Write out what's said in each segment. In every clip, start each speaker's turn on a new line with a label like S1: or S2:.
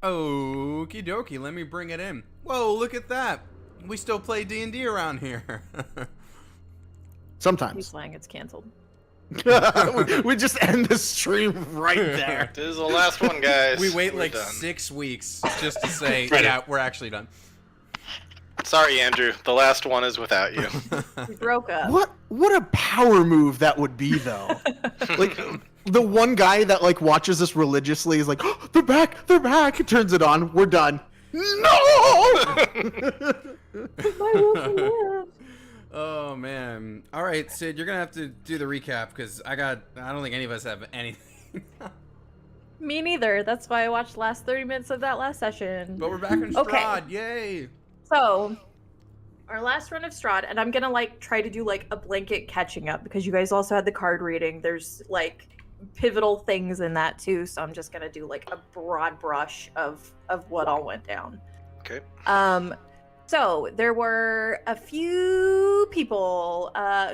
S1: Okie dokie, let me bring it in. Whoa, look at that. We still play D&D around here.
S2: He's
S3: Sometimes.
S2: lying, it's canceled.
S3: we just end the stream right there.
S4: This is the last one, guys.
S1: We wait
S4: We're
S1: like
S4: done.
S1: 6 weeks just to say,
S5: Right.
S1: yeah, we're actually done.
S4: Sorry, Andrew. The last one is without you.
S2: We broke up.
S3: What a power move that would be, though. Like, the one guy that like watches this religiously is like, oh, they're back, turns it on, we're done. No!
S2: My will to live.
S1: Oh man. All right, Sid, you're gonna have to do the recap because I don't think any of us have anything.
S2: Me neither. That's why I watched the last 30 minutes of that last session.
S1: But we're back in
S2: Okay.
S1: Strahd, yay!
S2: So, our last run of Strahd, and I'm gonna like try to do like a blanket catching up because you guys also had the card reading. There's like pivotal things in that too, so I'm just gonna do like a broad brush of what all went down.
S4: Okay.
S2: So there were a few people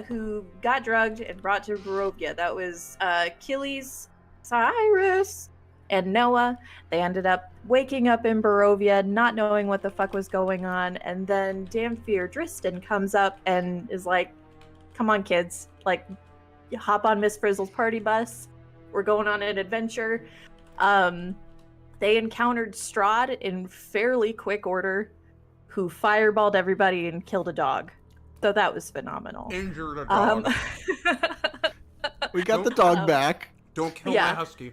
S2: who got drugged and brought to Barovia. That was Achilles, Cyrus, and Noah. They ended up waking up in Barovia, not knowing what the fuck was going on, and then Damnfear Driston comes up and is like, "Come on, kids! Like, hop on Miss Frizzle's party bus. We're going on an adventure." They encountered Strahd in fairly quick order, who fireballed everybody and killed a dog. So that was phenomenal.
S1: Injured a dog.
S3: We got the dog back.
S1: Don't kill
S2: Yeah.
S1: my husky.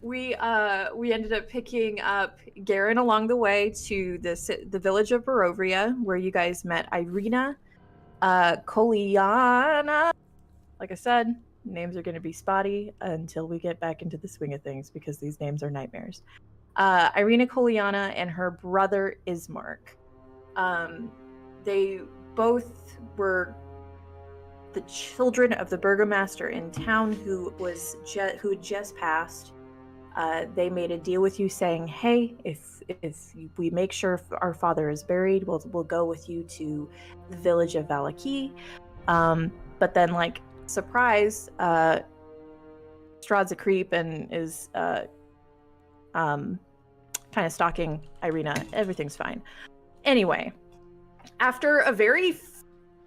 S2: We ended up picking up Garen along the way to the village of Barovia, where you guys met Irina, Koliana. Like I said, names are going to be spotty until we get back into the swing of things because these names are nightmares. Irina Koliana and her brother Ismark. They both were the children of the burgomaster in town who had just passed. They made a deal with you saying, "Hey, if we make sure our father is buried, we'll go with you to the village of Valaki." But then, like, surprise, Strahd's a creep and is kind of stalking Irina. Everything's fine. Anyway, after a very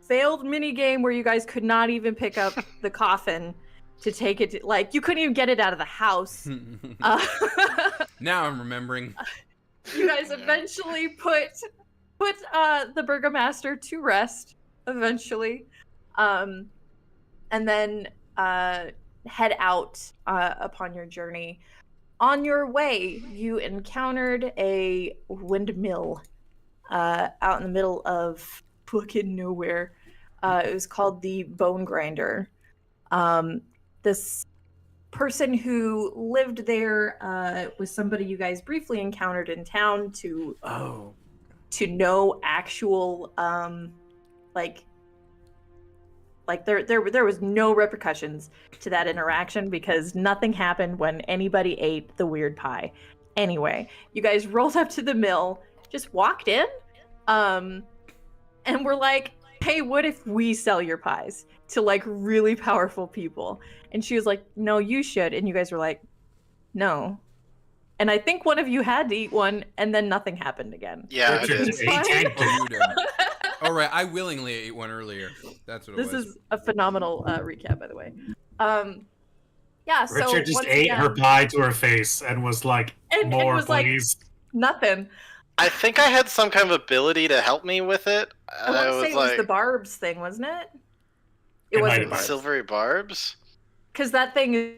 S2: failed mini game where you guys could not even pick up the coffin to take it, like, you couldn't even get it out of the house.
S1: Now I'm remembering.
S2: You guys eventually put the burgomaster to rest eventually, and then head out upon your journey. On your way, you encountered a windmill out in the middle of fucking nowhere. It was called the Bone Grinder. This person who lived there was somebody you guys briefly encountered in town to no actual there was no repercussions to that interaction because nothing happened when anybody ate the weird pie. Anyway, you guys rolled up to the mill, just walked in, and were like, "Hey, what if we sell your pies to like really powerful people?" And she was like, "No, you should." And you guys were like, "No." And I think one of you had to eat one, and then nothing happened again.
S4: Yeah, I
S5: Richard
S4: did.
S5: just ate 10.
S1: Oh, you did. All right, I willingly ate one earlier. That's what it
S2: This
S1: was.
S2: is a phenomenal recap, by the way. Yeah, so
S5: Richard just
S2: once
S5: ate
S2: again-
S5: her pie to her face and was like,
S2: and
S5: more,
S2: was like,
S5: please.
S2: nothing.
S4: I think I had some kind of ability to help me with it.
S2: I want to say it was the barbs thing, wasn't it? It
S5: It might
S2: wasn't
S5: have been.
S2: barbs.
S4: silvery barbs.
S2: Because that thing,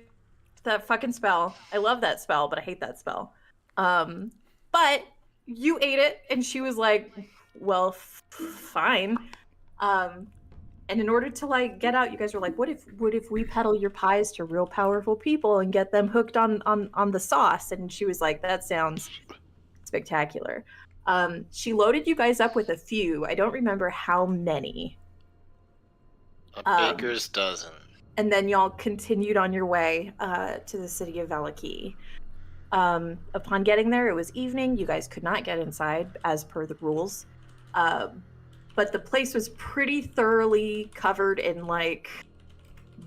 S2: that fucking spell. I love that spell, but I hate that spell. But you ate it, and she was like, "Well, fine." And in order to like get out, you guys were like, "What if we peddle your pies to real powerful people and get them hooked on the sauce?" And she was like, "That sounds spectacular." She loaded you guys up with a few. I don't remember how many.
S4: A baker's dozen.
S2: And then y'all continued on your way to the city of Valaki. Upon getting there, it was evening. You guys could not get inside as per the rules. But the place was pretty thoroughly covered in like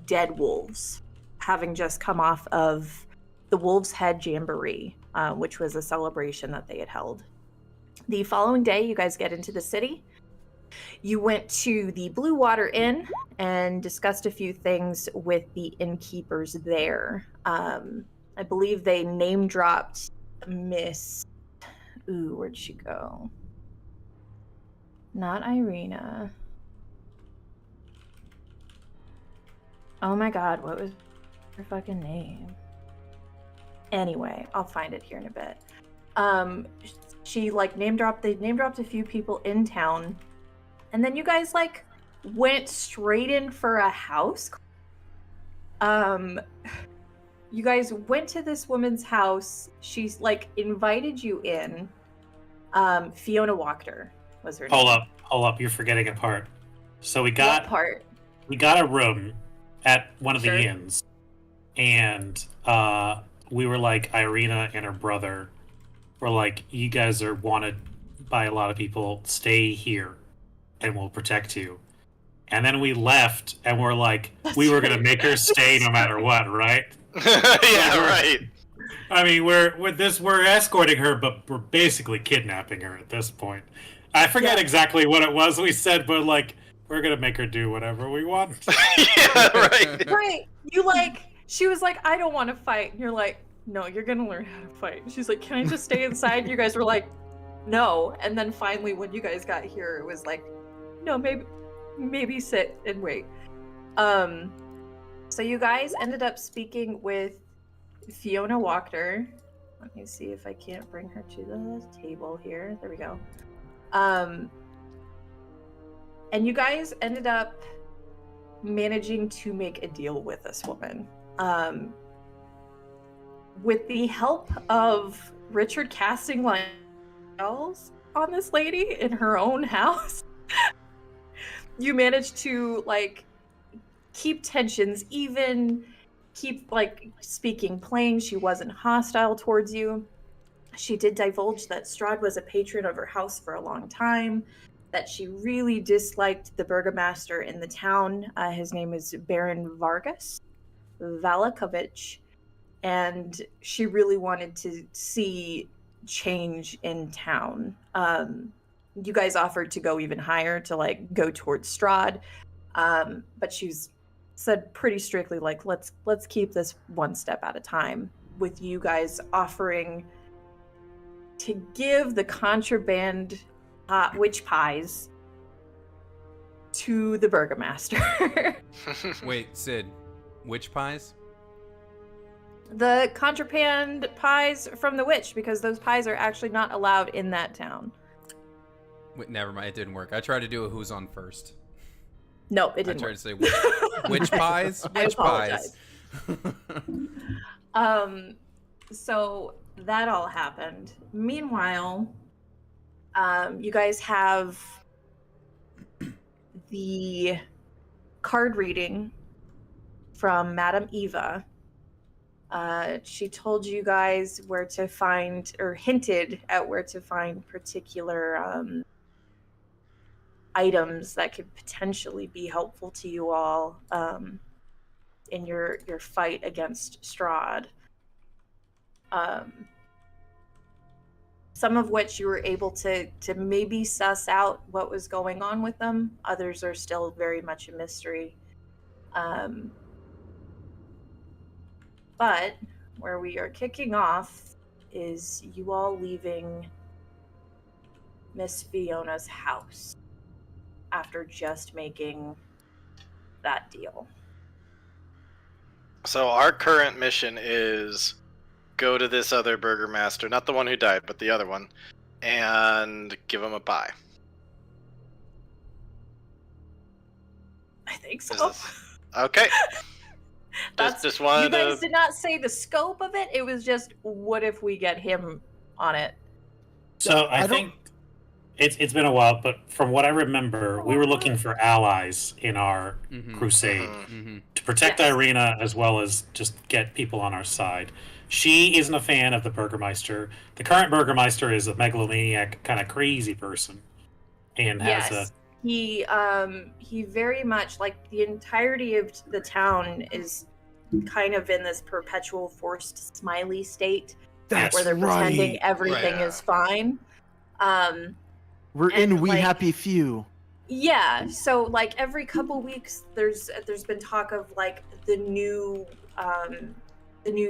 S2: dead wolves, having just come off of the Wolf's Head Jamboree. which was a celebration that they had held. The following day, you guys get into the city. You went to the Blue Water Inn and discussed a few things with the innkeepers there. I believe they name dropped Miss. Ooh, where'd she go? Not Irina. Oh my god, what was her fucking name? Anyway, I'll find it here in a bit. She like they name dropped a few people in town, and then you guys like went straight in for a house. You guys went to this woman's house. She's like invited you in. Fiona Wachter was her name.
S5: Hold up, you're forgetting a part. So we
S2: What
S5: got
S2: part?
S5: a room at one of
S2: Sure.
S5: the inns, and we were like, Irina and her brother were like, you guys are wanted by a lot of people, stay here and we'll protect you. And then we left and we're like, we were gonna make her stay no matter what, right?
S4: Yeah, right.
S5: I mean, we're escorting her, but we're basically kidnapping her at this point. I forget exactly what it was we said, but like, we're gonna make her do whatever we want.
S4: Yeah, right.
S2: Right. You like, she was like, I don't want to fight. And you're like, no, you're going to learn how to fight. And she's like, can I just stay inside? And you guys were like, no. And then finally, when you guys got here, it was like, no, maybe sit and wait. So you guys ended up speaking with Fiona Wachter. Let me see if I can't bring her to the table here. There we go. And you guys ended up managing to make a deal with this woman. With the help of Richard casting spells on this lady in her own house, you managed to like keep tensions, even keep like speaking plain. She wasn't hostile towards you. She did divulge that Strahd was a patron of her house for a long time, that she really disliked the burgomaster in the town. His name is Baron Vargas Valakovich, and she really wanted to see change in town. You guys offered to go even higher, to like go towards Strahd, but she's said pretty strictly like, let's keep this one step at a time, with you guys offering to give the contraband witch pies to the burgomaster.
S1: Wait, Sid, which pies?
S2: The contraband pies from the witch, because those pies are actually not allowed in that town.
S1: Wait, never mind, it didn't work. I tried to do a who's on first.
S2: No, it
S1: I
S2: didn't
S1: tried
S2: work.
S1: to say which pies?
S2: I
S1: Which pies?
S2: apologize. So that all happened. Meanwhile, you guys have the card reading from Madame Eva. She told you guys where to find, or hinted at where to find particular items that could potentially be helpful to you all in your fight against Strahd. Some of which you were able to maybe suss out what was going on with them. Others are still very much a mystery. But where we are kicking off is you all leaving Miss Fiona's house after just making that deal.
S4: So our current mission is go to this other burgomaster, not the one who died, but the other one, and give him a pie.
S2: I think
S4: Is
S2: so.
S4: this- Okay.
S2: That's
S4: just
S2: you
S4: wanted
S2: guys
S4: to.
S2: did not say the scope of it. It was just, what if we get him on it?
S5: So
S3: I
S5: I
S3: don't-
S5: think it's been a while, but from what I remember, we were looking for allies in our crusade
S1: Mm-hmm.
S5: to protect
S2: Yes.
S5: Irina as well as just get people on our side. She isn't a fan of the burgomaster. The current burgomaster is a megalomaniac, kind of crazy person, and has
S2: Yes. He very much, like, the entirety of the town is kind of in this perpetual forced smiley state.
S3: That's
S2: where they're pretending
S3: right.
S2: everything
S1: Right.
S2: is fine.
S3: We're
S2: and,
S3: in We
S2: like-
S3: Happy Few.
S2: Yeah, so like every couple weeks there's been talk of like the new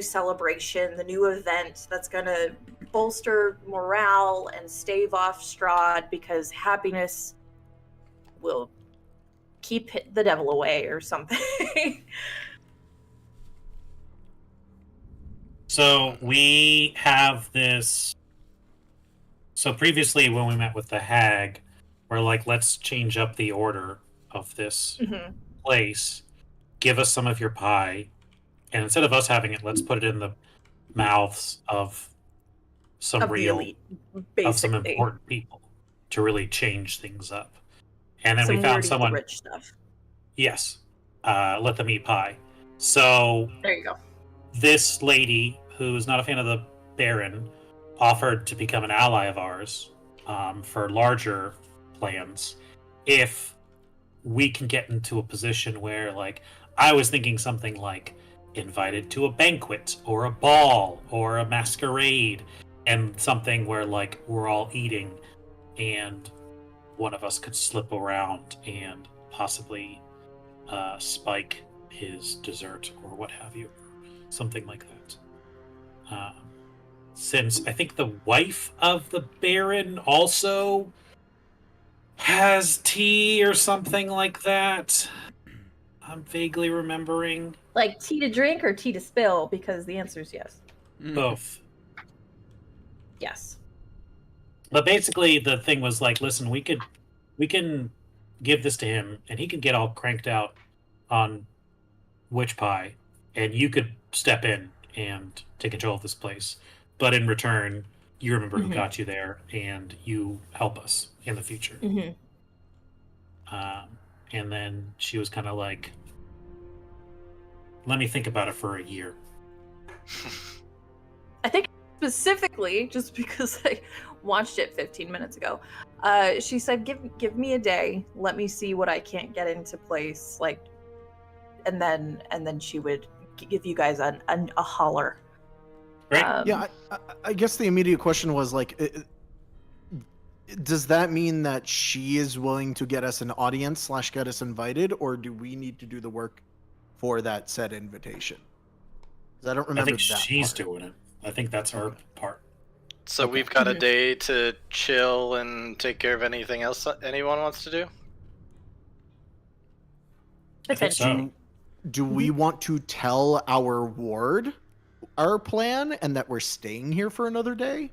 S2: celebration, the new event that's gonna bolster morale and stave off Strahd because happiness will keep the devil away or something.
S5: So we have this. So previously, when we met with the hag, we're like, let's change up the order of this
S2: Mhm.
S5: place. Give us some of your pie, and instead of us having it, let's put it in the mouths of some
S2: Of the
S5: real,
S2: elite,
S5: of some
S2: basically.
S5: important people to really change things up. And then
S2: Some
S5: we found
S2: weird eat the
S5: someone.
S2: rich stuff.
S5: Yes, let them eat pie. So
S2: There you go.
S5: this lady, who's not a fan of the Baron, offered to become an ally of ours for larger plans if we can get into a position where, like, I was thinking something like invited to a banquet or a ball or a masquerade, and something where, like, we're all eating and one of us could slip around and possibly spike his dessert or what have you, something like that. Since I think the wife of the Baron also has tea or something like that. I'm vaguely remembering.
S2: Like tea to drink or tea to spill, because the answer is yes.
S5: Both.
S2: Yes.
S5: But basically the thing was like, listen, we can give this to him and he can get all cranked out on witch pie and you could step in and take control of this place. But in return, you remember who
S2: Mhm.
S5: got you there and you help us in the future.
S2: Mm-hmm.
S5: And then she was kind of like, let me think about it for a year.
S2: I think specifically, just because I watched it 15 minutes ago, she said, "Give me a day. Let me see what I can't get into place." Like, and then she would give you guys a holler.
S5: Right?
S3: Yeah, I guess the immediate question was like, does that mean that she is willing to get us an audience / get us invited, or do we need to do the work for that said invitation? 'Cause I don't
S5: I
S3: remember
S5: think
S3: that
S5: she's
S3: part.
S5: doing it. I think that's her part.
S4: So
S3: Okay.
S4: we've got a
S2: Mhm.
S4: day to chill and take care of anything else that anyone wants to do.
S5: I think so.
S2: Potentially.
S3: Do we want to tell our ward our plan and that we're staying here for another day?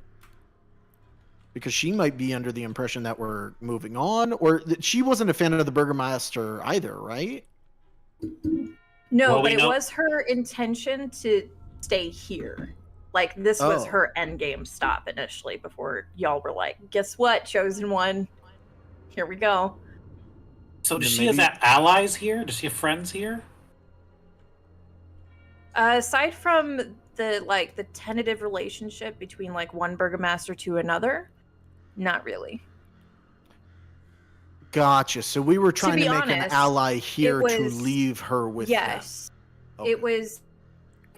S3: Because she might be under the impression that we're moving on, or that she wasn't a fan of the Burgermaster either, right?
S2: No,
S5: Well,
S2: but
S5: we
S2: it
S5: know-
S2: was her intention to stay here. Like, this was
S3: Oh.
S2: her end game stop initially before y'all were like, guess what, Chosen One? Here we go.
S5: So does
S3: Then
S5: she have
S3: maybe-
S5: that allies here? Does she have friends here?
S2: Aside from the tentative relationship between like one Burgomaster to another, not really.
S3: Gotcha. So we were trying
S2: be
S3: to make an
S2: honest,
S3: ally here to
S2: was-
S3: leave her with them.
S2: Yes.
S3: Okay.
S2: It was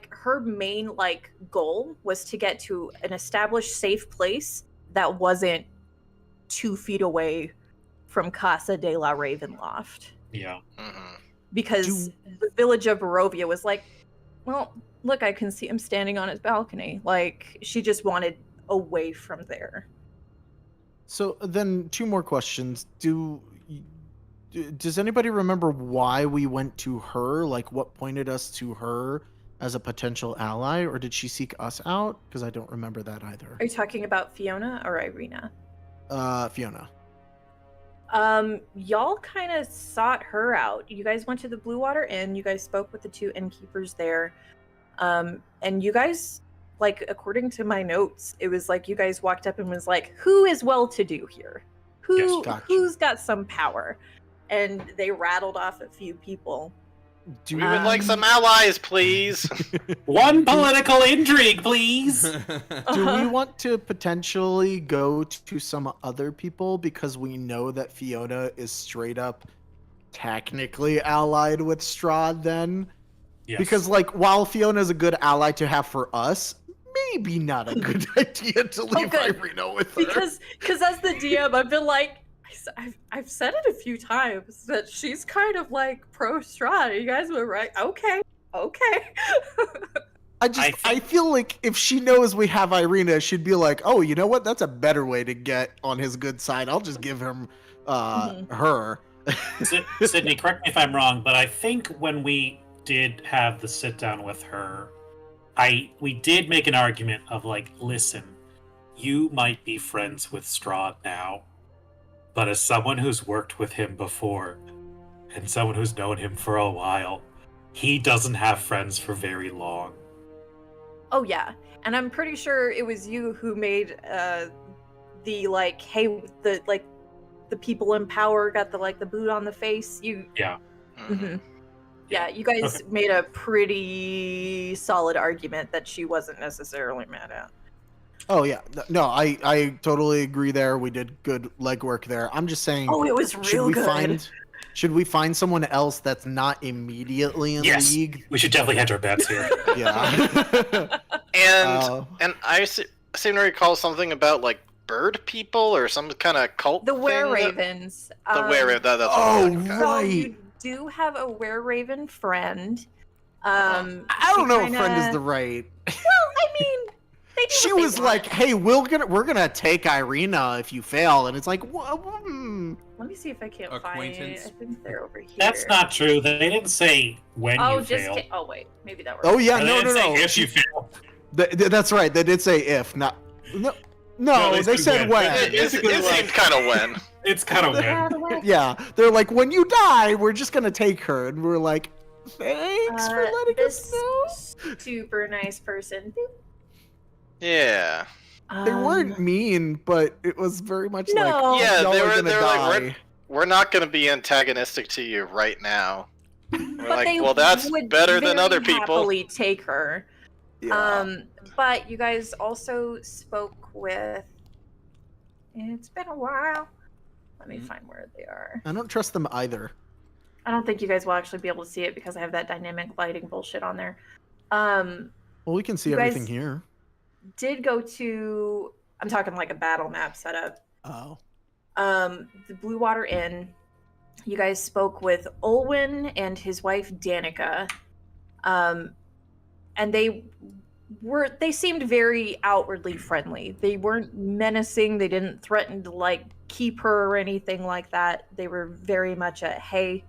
S2: her main like goal was to get to an established safe place that wasn't 2 feet away from Casa de la Ravenloft.
S5: Yeah.
S4: Mm-hmm.
S2: Because the village of Barovia was like, well, look, I can see him standing on his balcony. Like, she just wanted away from there.
S3: So then, 2 more questions. Does anybody remember why we went to her? Like, what pointed us to her as a potential ally, or did she seek us out? Because I don't remember that either.
S2: Are you talking about Fiona or Irina?
S3: Fiona.
S2: Y'all kind of sought her out. You guys went to the Blue Water Inn. You guys spoke with the 2 innkeepers there. And you guys, like, according to my notes, it was like you guys walked up and was like, who is well-to-do here?
S5: Yes,
S3: gotcha.
S2: Who's got some power? And they rattled off a few people.
S3: Do
S4: We would like
S2: Um,
S4: some allies, please.
S5: One political intrigue, please.
S3: Do we want to potentially go to some other people because we know that Fiona is straight up technically allied with Strahd then?
S5: Yes.
S3: Because, like, while Fiona is a good ally to have for us, maybe not a good idea to leave
S2: good.
S3: Irina with her.
S2: Because as the DM, I've been like, I've said it a few times that she's kind of like pro Strahd. You guys were right. Okay.
S3: I feel like if she knows we have Irina, she'd be like, oh, you know what? That's a better way to get on his good side. I'll just give him her.
S5: Sydney, correct me if I'm wrong, but I think when we did have the sit down with her, we did make an argument of like, listen, you might be friends with Strahd now, but as someone who's worked with him before and someone who's known him for a while, he doesn't have friends for very long.
S2: Oh yeah, and I'm pretty sure it was you who made the like, hey, the people in power got the boot on the face.
S5: Yeah.
S2: Mm-hmm. Yeah, you guys made a pretty solid argument that she wasn't necessarily mad at.
S3: Oh yeah, no, I totally agree there. We did good legwork there. I'm just saying.
S2: Oh, it was real good.
S3: Should we find someone else that's not immediately in the league?
S5: We should definitely hedge our bets here.
S3: Yeah.
S4: and I seem to recall something about like bird people or some kind of cult.
S2: The
S4: thing
S2: were-ravens.
S4: The were-raven. That's what
S3: right.
S2: So you do have a were-raven friend.
S3: I don't know if friend is the right.
S2: Well, I mean, they do
S3: she
S2: what they
S3: was
S2: want.
S3: like, "Hey, we're gonna take Irina if you fail," and it's like,
S2: Let me see if I can't find it. I think they're over here.
S5: That's not true. They didn't say when you fail.
S2: Oh wait, maybe that works.
S3: Oh yeah,
S5: They
S3: no.
S5: didn't say if you fail.
S3: That's right. They did say if, not no. They said when.
S4: It seemed kind of when.
S5: It's kind of when.
S3: Yeah, they're like, when you die, we're just gonna take her, and we're like, thanks for letting us know.
S2: Super nice person.
S4: Yeah.
S3: They weren't mean, but it was very much
S2: No.
S3: like,
S4: Yeah,
S3: y'all
S4: they
S3: are
S4: were.
S3: gonna
S4: They were
S3: die.
S4: like, we're not going to be antagonistic to you right now. We're
S2: But
S4: like,
S2: they
S4: well, that's
S2: would
S4: better than
S2: very
S4: other people.
S2: happily take her.
S3: Yeah.
S2: But you guys also spoke with. It's been a while. Let me find where they are.
S3: I don't trust them either.
S2: I don't think you guys will actually be able to see it because I have that dynamic lighting bullshit on there.
S3: Well, we can see
S2: you
S3: everything
S2: guys-
S3: here.
S2: Did go to. I'm talking like a battle map setup.
S3: Oh.
S2: The Blue Water Inn. You guys spoke with Olwyn and his wife Danica, and they seemed very outwardly friendly. They weren't menacing. They didn't threaten to like keep her or anything like that. They were very much a hey,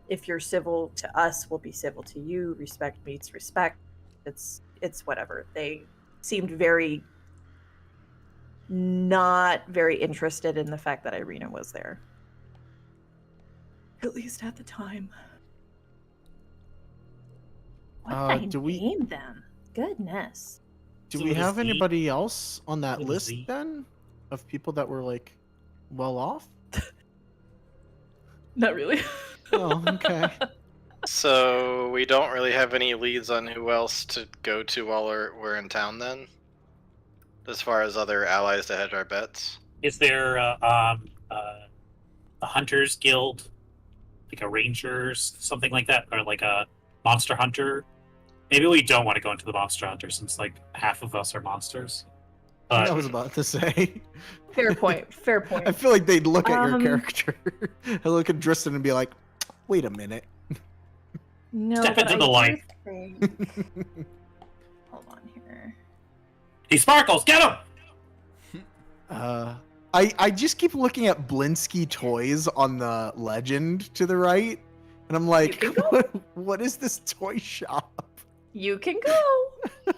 S2: if you're civil to us, we'll be civil to you. Respect meets respect. It's whatever. They seemed very not very interested in the fact that Irina was there. At least at the time. What did I name them? Goodness.
S3: Do
S5: So
S3: we
S5: does
S3: have
S5: Z-
S3: anybody else on that
S5: so does
S3: list
S5: Z-
S3: then? Of people that were like well off?
S2: Not really.
S3: Oh, okay.
S4: So we don't really have any leads on who else to go to while we're in town then? As far as other allies to hedge our bets?
S5: Is there a hunters guild, like a rangers, something like that, or like a monster hunter? Maybe we don't want to go into the monster hunter since like half of us are monsters.
S3: I was about to say.
S2: Fair point. Fair
S3: I
S2: point.
S3: feel like they'd look at your character. They'd look at Dristan and be like, wait a minute.
S2: No,
S5: Step
S2: but
S5: into the
S2: I
S5: light.
S2: do think- Hold on here.
S5: He sparkles. Get him.
S3: I just keep looking at Blinsky toys on the legend to the right, and I'm like,
S2: You can go.
S3: what is this toy shop?
S2: You can go.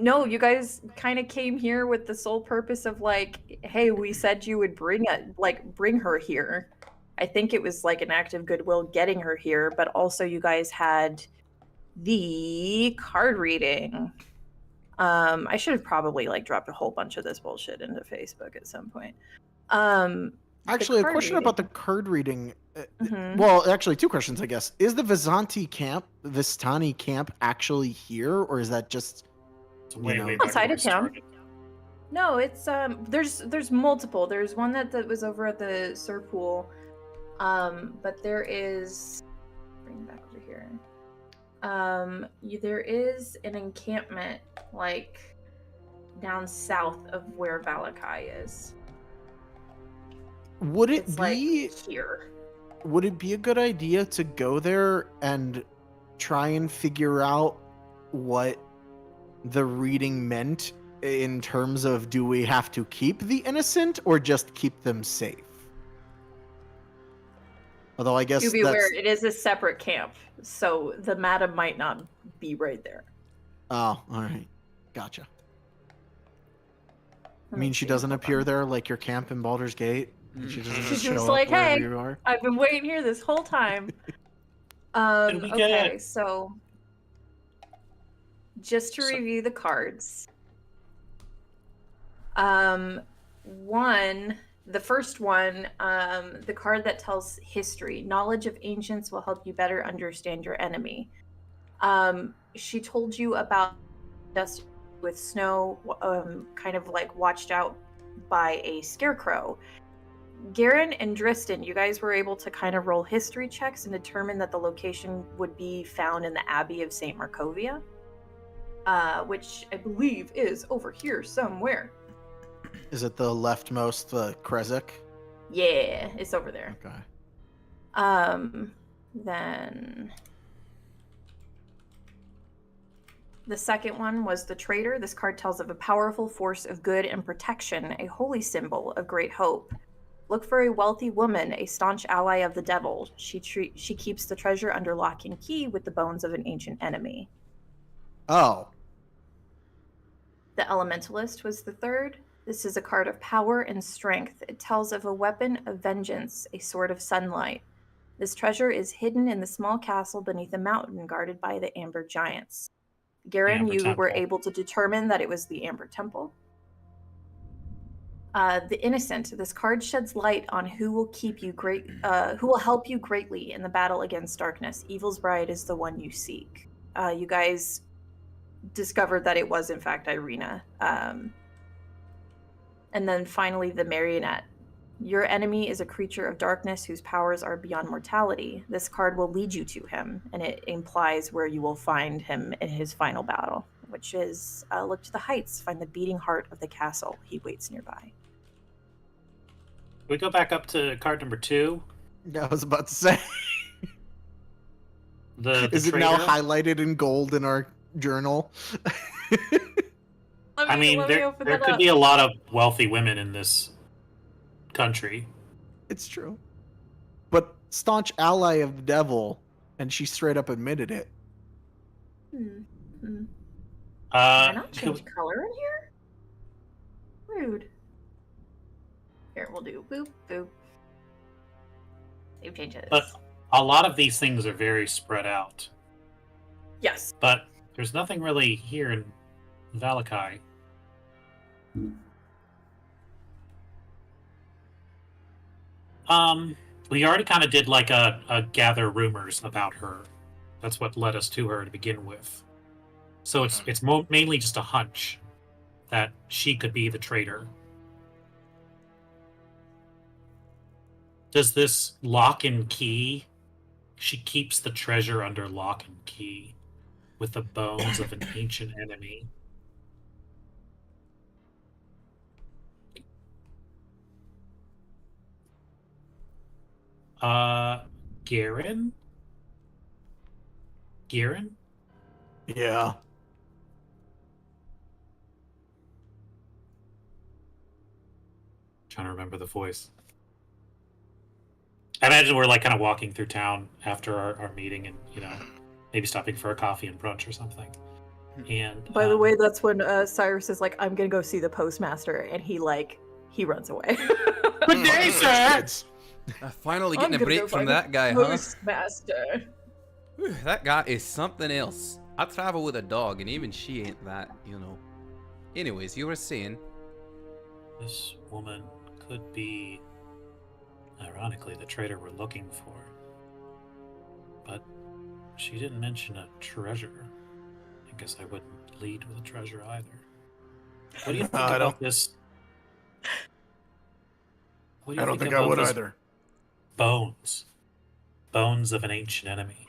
S2: No, you guys kind of came here with the sole purpose of like, hey, we said you would bring her here. I think it was like an act of goodwill getting her here, but also you guys had the card reading. I should have probably like dropped a whole bunch of this bullshit into Facebook at some point.
S3: Actually, a
S2: card
S3: question
S2: reading.
S3: about the card reading.
S2: Mhm.
S3: Well, actually, two questions, I guess. Is the Vistani camp actually here, or is that just
S5: It's way,
S3: know,
S5: way back
S2: outside
S5: where
S2: of
S5: we
S2: town.
S5: started.
S2: No, it's there's multiple. There's one that was over at the Sir Pool. But there is bring it back over here. There is an encampment like down south of where Valakai is.
S3: Would it
S2: It's
S3: be
S2: like here.
S3: would it be a good idea to go there and try and figure out what the reading meant in terms of, do we have to keep the innocent or just keep them safe? Although I guess
S2: Do be
S3: that's...
S2: aware, it is a separate camp, so the madam might not be right there.
S3: Oh, all right. Gotcha.
S2: Let
S3: I mean,
S2: me
S3: she
S2: see,
S3: doesn't
S2: hold
S3: appear
S2: on.
S3: there like your camp in Baldur's Gate? She doesn't
S1: Mhm.
S3: just
S2: She's
S3: show
S2: just
S3: up
S2: like,
S3: wherever
S2: hey,
S3: you are?
S2: I've been waiting here this whole time.
S5: Did we get
S2: Okay,
S5: it?
S2: so just to
S5: So-
S2: review the cards. The first one, the card that tells history. Knowledge of ancients will help you better understand your enemy. She told you about dust with snow, kind of like watched out by a scarecrow. Garen and Dristan, you guys were able to kind of roll history checks and determine that the location would be found in the Abbey of St. Markovia, which I believe is over here somewhere.
S3: Is it the leftmost, the Krezek?
S2: Yeah, it's over there.
S3: Okay.
S2: Then the second one was the traitor. This card tells of a powerful force of good and protection, a holy symbol of great hope. Look for a wealthy woman, a staunch ally of the devil. She keeps the treasure under lock and key with the bones of an ancient enemy.
S3: Oh.
S2: The Elementalist was the third. This is a card of power and strength. It tells of a weapon of vengeance, a sword of sunlight. This treasure is hidden in the small castle beneath a mountain guarded by the Amber Giants. Garen,
S5: Amber
S2: you were
S5: Temple.
S2: able to determine that it was the Amber Temple. The Innocent. This card sheds light on who will who will help you greatly in the battle against darkness. Evil's bride is the one you seek. You guys discovered that it was in fact Irina. And then finally, the Marionette. Your enemy is a creature of darkness whose powers are beyond mortality. This card will lead you to him, and it implies where you will find him in his final battle, which is look to the heights, find the beating heart of the castle. He waits nearby.
S5: We go back up to card number 2.
S3: I was about to say.
S5: The
S3: Is it now
S5: traitor.
S3: highlighted in gold in our journal?
S5: I mean, there could be a lot of wealthy women in this country.
S3: It's true. But staunch ally of the devil, and she straight up admitted it.
S2: Can I
S5: Uh,
S2: not
S5: could-
S2: change color in here? Rude. Here, we'll do boop, boop. Save changes.
S5: but a lot of these things are very spread out.
S2: Yes.
S5: But there's nothing really here in Valakai. We already kind of did like a gather rumors about her. That's what led us to her to begin with. So it's mainly just a hunch that she could be the traitor. Does this lock and key? She keeps the treasure under lock and key with the bones of an ancient enemy. Garen? Garen?
S3: Yeah.
S5: Trying to remember the voice. I imagine we're like kind of walking through town after our meeting and, you know, maybe stopping for a coffee and brunch or something. And
S2: By the way, that's when Cyrus is like, I'm gonna go see the postmaster, and he runs away.
S5: Good day, sir!
S1: Finally
S2: I'm
S1: getting a
S2: gonna
S1: break
S2: go
S1: from
S2: find
S1: that guy, huh?
S2: Postmaster.
S1: Whew, that guy is something else. I travel with a dog, and even she ain't that, you know. Anyways, you were saying.
S5: This woman could be, ironically, the traitor we're looking for. But she didn't mention a treasure. I guess I wouldn't lead with a treasure either. What do you think
S3: I
S5: about
S3: don't-
S5: this? What do
S3: I
S5: you
S3: don't think I
S5: about
S3: would
S5: this
S3: either.
S5: Bones. Bones of an ancient enemy.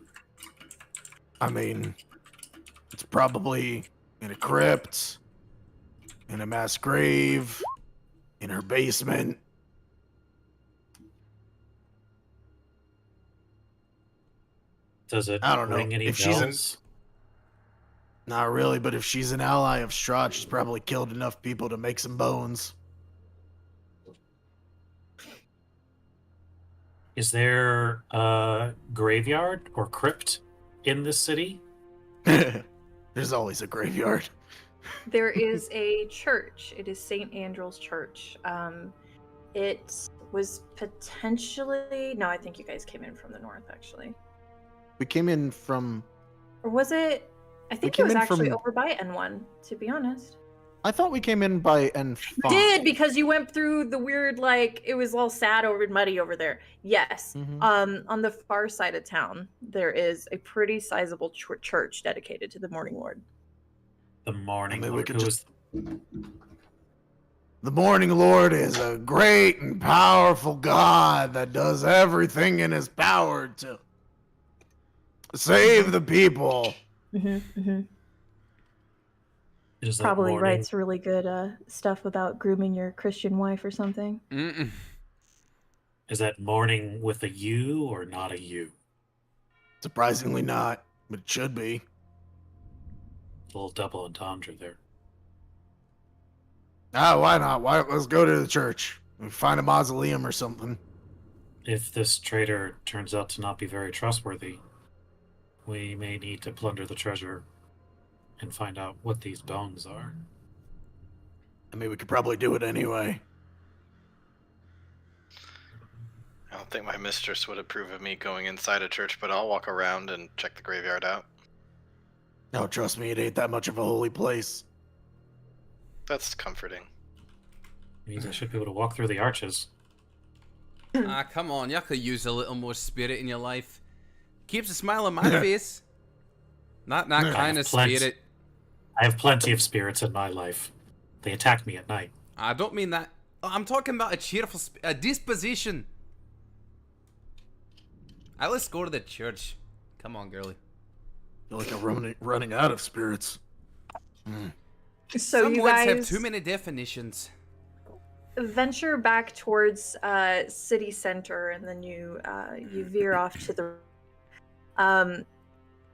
S3: I mean, it's probably in a crypt, in a mass grave, in her basement.
S5: Does it
S3: I don't know.
S5: ring any
S3: If she's
S5: bells?
S3: Not really, but if she's an ally of Strahd, she's probably killed enough people to make some bones.
S5: Is there a graveyard or crypt in this city?
S3: There's always a graveyard.
S2: There is a church. It is St. Andrew's Church. It was potentially... No, I think you guys came in from the north, actually.
S3: We came in from...
S2: Or was it... I think it
S3: came
S2: was
S3: in
S2: actually
S3: from-
S2: over by N1, to be honest.
S3: I thought we came in by N5.
S2: Did, because you went through the weird, like, it was all sad over muddy over there. Yes.
S3: Mhm.
S2: On the far side of town, there is a pretty sizable church dedicated to the Morning Lord.
S5: The Morning
S3: I mean, we
S5: Lord.
S3: could
S5: Who
S3: just-
S5: is-
S3: The Morning Lord is a great and powerful god that does everything in his power to save the people.
S5: is that
S2: Probably
S5: morning,
S2: writes really good stuff about grooming your Christian wife or something.
S1: Mm-mm.
S5: Is that morning with a U or not a U?
S3: Surprisingly not, but it should be.
S5: A little double entendre there.
S3: Ah, why not? Let's go to the church. We find a mausoleum or something.
S5: If this traitor turns out to not be very trustworthy, we may need to plunder the treasure and find out what these bones are.
S3: I mean, we could probably do it anyway.
S4: I don't think my mistress would approve of me going inside a church, but I'll walk around and check the graveyard out.
S3: No, trust me, it ain't that much of a holy place.
S4: That's comforting.
S5: Means I should be able to walk through the arches.
S1: Ah, come on, you could use a little more spirit in your life. Keeps a smile on my face. Not
S3: I
S1: kind
S5: have
S1: of
S5: plenty.
S1: spirit.
S5: I have plenty of spirits in my life. They attack me at night.
S1: I don't mean that. I'm talking about a cheerful a disposition. Let's go to the church. Come on, girlie.
S3: I feel like I'm running out of spirits.
S2: So
S1: Some
S2: you
S1: words
S2: guys
S1: have too many definitions.
S2: venture back towards city center, and then you veer off to the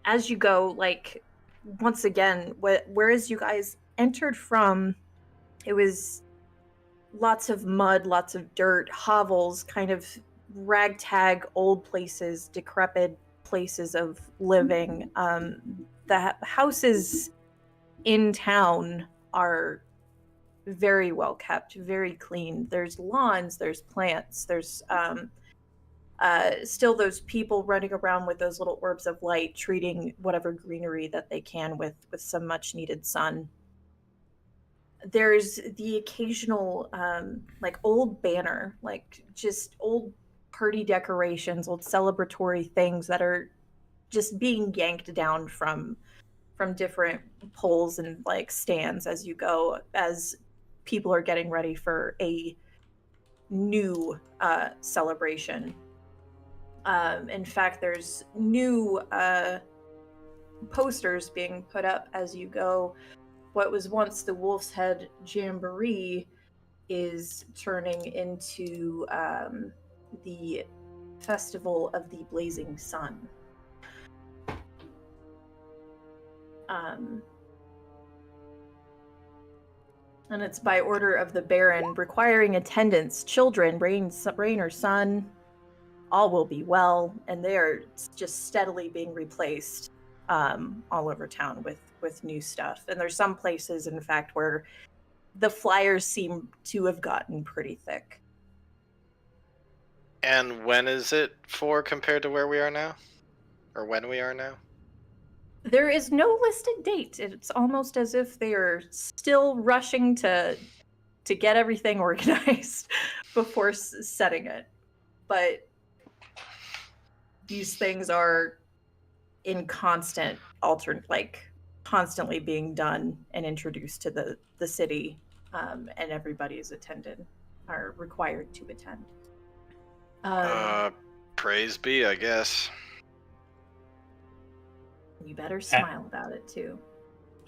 S2: as you go, like, once again, whereas you guys entered from, it was lots of mud, lots of dirt, hovels, kind of ragtag old places, decrepit places of living. The houses in town are very well kept, very clean. There's lawns, there's plants, there's still those people running around with those little orbs of light, treating whatever greenery that they can with some much needed sun. There's the occasional like old banner, like just old party decorations, old celebratory things that are just being yanked down from different poles and like stands as you go, as people are getting ready for a new celebration. In fact, there's new posters being put up as you go. What was once the Wolf's Head Jamboree is turning into the Festival of the Blazing Sun. And it's by order of the Baron, requiring attendance. Children, rain or sun, all will be well, and they are just steadily being replaced all over town with new stuff. And there's some places, in fact, where the flyers seem to have gotten pretty thick.
S4: And when is it for compared to where we are now? Or when we are now?
S2: There is no listed date. It's almost as if they are still rushing to get everything organized before setting it. But these things are in constant constantly being done and introduced to the city, and everybody is are required to attend.
S4: Praise be, I guess.
S2: You better smile about it too.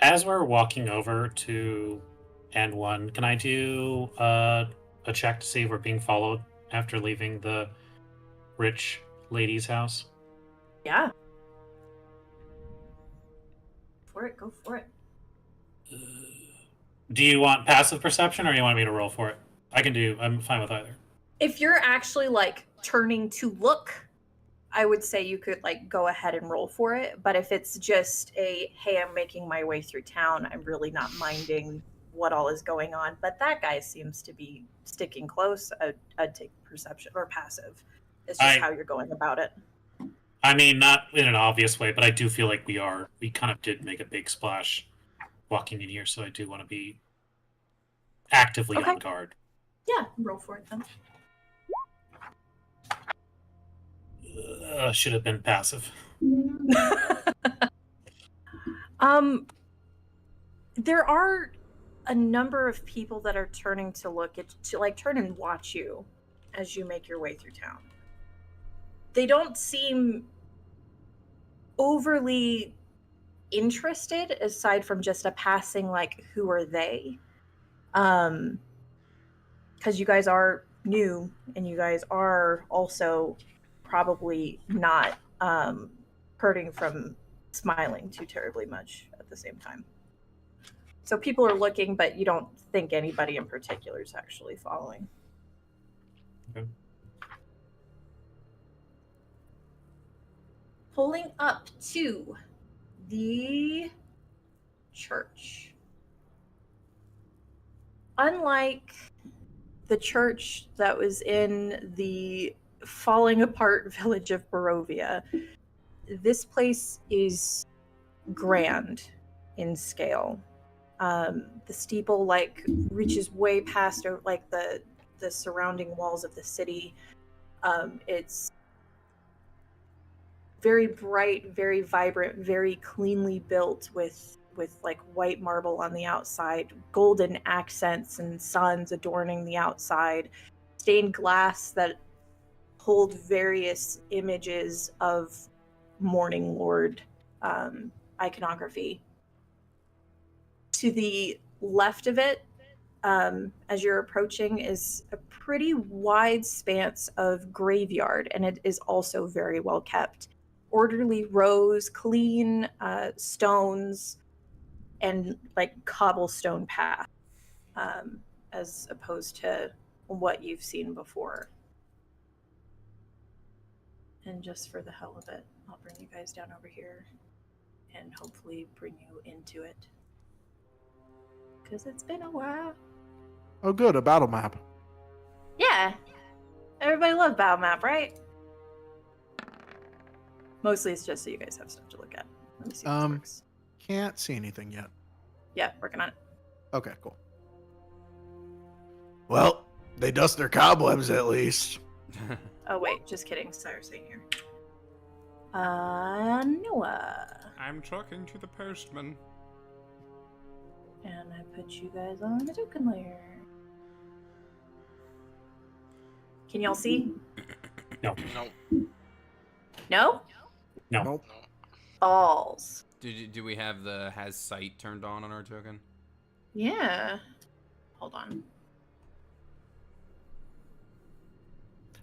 S5: As we're walking over to N1, can I do a check to see if we're being followed after leaving the rich lady's house?
S2: Yeah. Go for it.
S5: Do you want passive perception or you want me to roll for it? I'm fine with either.
S2: If you're actually like turning to look, I would say you could like go ahead and roll for it. But if it's just a, hey, I'm making my way through town, I'm really not minding what all is going on. But that guy seems to be sticking close. I'd take perception or passive. It's just how you're going about it.
S5: I mean, not in an obvious way, but I do feel like we kind of did make a big splash walking in here, so I do want to be actively on guard.
S2: Yeah, roll for it then.
S5: Should have been passive.
S2: There are a number of people that are turning to look at to like turn and watch you as you make your way through town. They don't seem overly interested aside from just a passing like who are they, because you guys are new and you guys are also probably not hurting from smiling too terribly much at the same time. So people are looking, but you don't think anybody in particular is actually following.
S5: Okay.
S2: Pulling up to the church. Unlike the church that was in the falling apart village of Barovia, this place is grand in scale. The steeple like reaches way past like the surrounding walls of the city. It's very bright, very vibrant, very cleanly built with like white marble on the outside, golden accents and suns adorning the outside, stained glass that hold various images of Morning Lord iconography. To the left of it, as you're approaching, is a pretty wide expanse of graveyard, and it is also very well kept. Orderly rows, clean stones, and like cobblestone path, as opposed to what you've seen before. And just for the hell of it, I'll bring you guys down over here and hopefully bring you into it. Because it's been a while.
S3: Oh, good, a battle map.
S2: Yeah. Everybody loves battle map, right? Mostly it's just so you guys have stuff to look at. Let me see if this works.
S3: Can't see anything yet.
S2: Yeah, working on it.
S3: Okay, cool. Well, they dust their cobwebs at least.
S2: Oh wait, just kidding. Sorry, saying here. Noah.
S1: I'm talking to the postman.
S2: And I put you guys on the token layer. Can y'all see?
S5: No.
S2: No?
S5: No.
S3: Nope.
S2: Balls.
S1: Do we have the has sight turned on our token?
S2: Yeah. Hold on.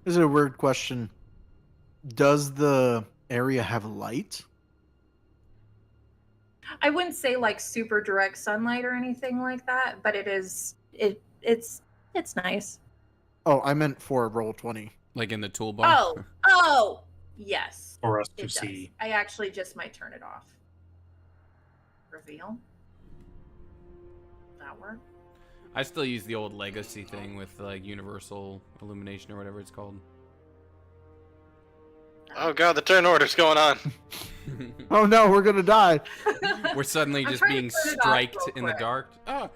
S3: This is a weird question. Does the area have light?
S2: I wouldn't say like super direct sunlight or anything like that, but it's nice.
S3: Oh, I meant for roll 20.
S1: Like in the toolbar?
S2: Oh, yes.
S5: For us
S2: It
S5: to
S2: does.
S5: see.
S2: I actually just might turn it off. Reveal. That work?
S1: I still use the old legacy thing with like universal illumination or whatever it's called.
S4: Oh god, the turn order's going on.
S3: Oh no, we're gonna die.
S1: We're suddenly
S2: I'm
S1: just
S2: trying to
S1: being
S2: turn it off
S1: striked
S2: real
S1: in the
S2: quick.
S1: dark. Oh.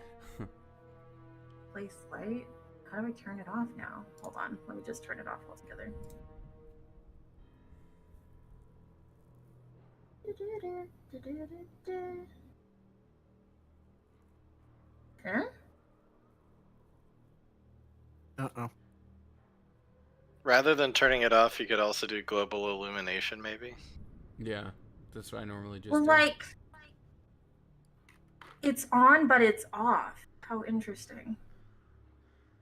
S2: Place light. How do I turn it off now? Hold on. Let me just turn it off altogether. Huh?
S3: Uh-oh.
S4: Rather than turning it off, you could also do global illumination, maybe.
S1: Yeah. That's what I normally just
S6: Well,
S1: do.
S6: like, it's on, but it's off. How interesting.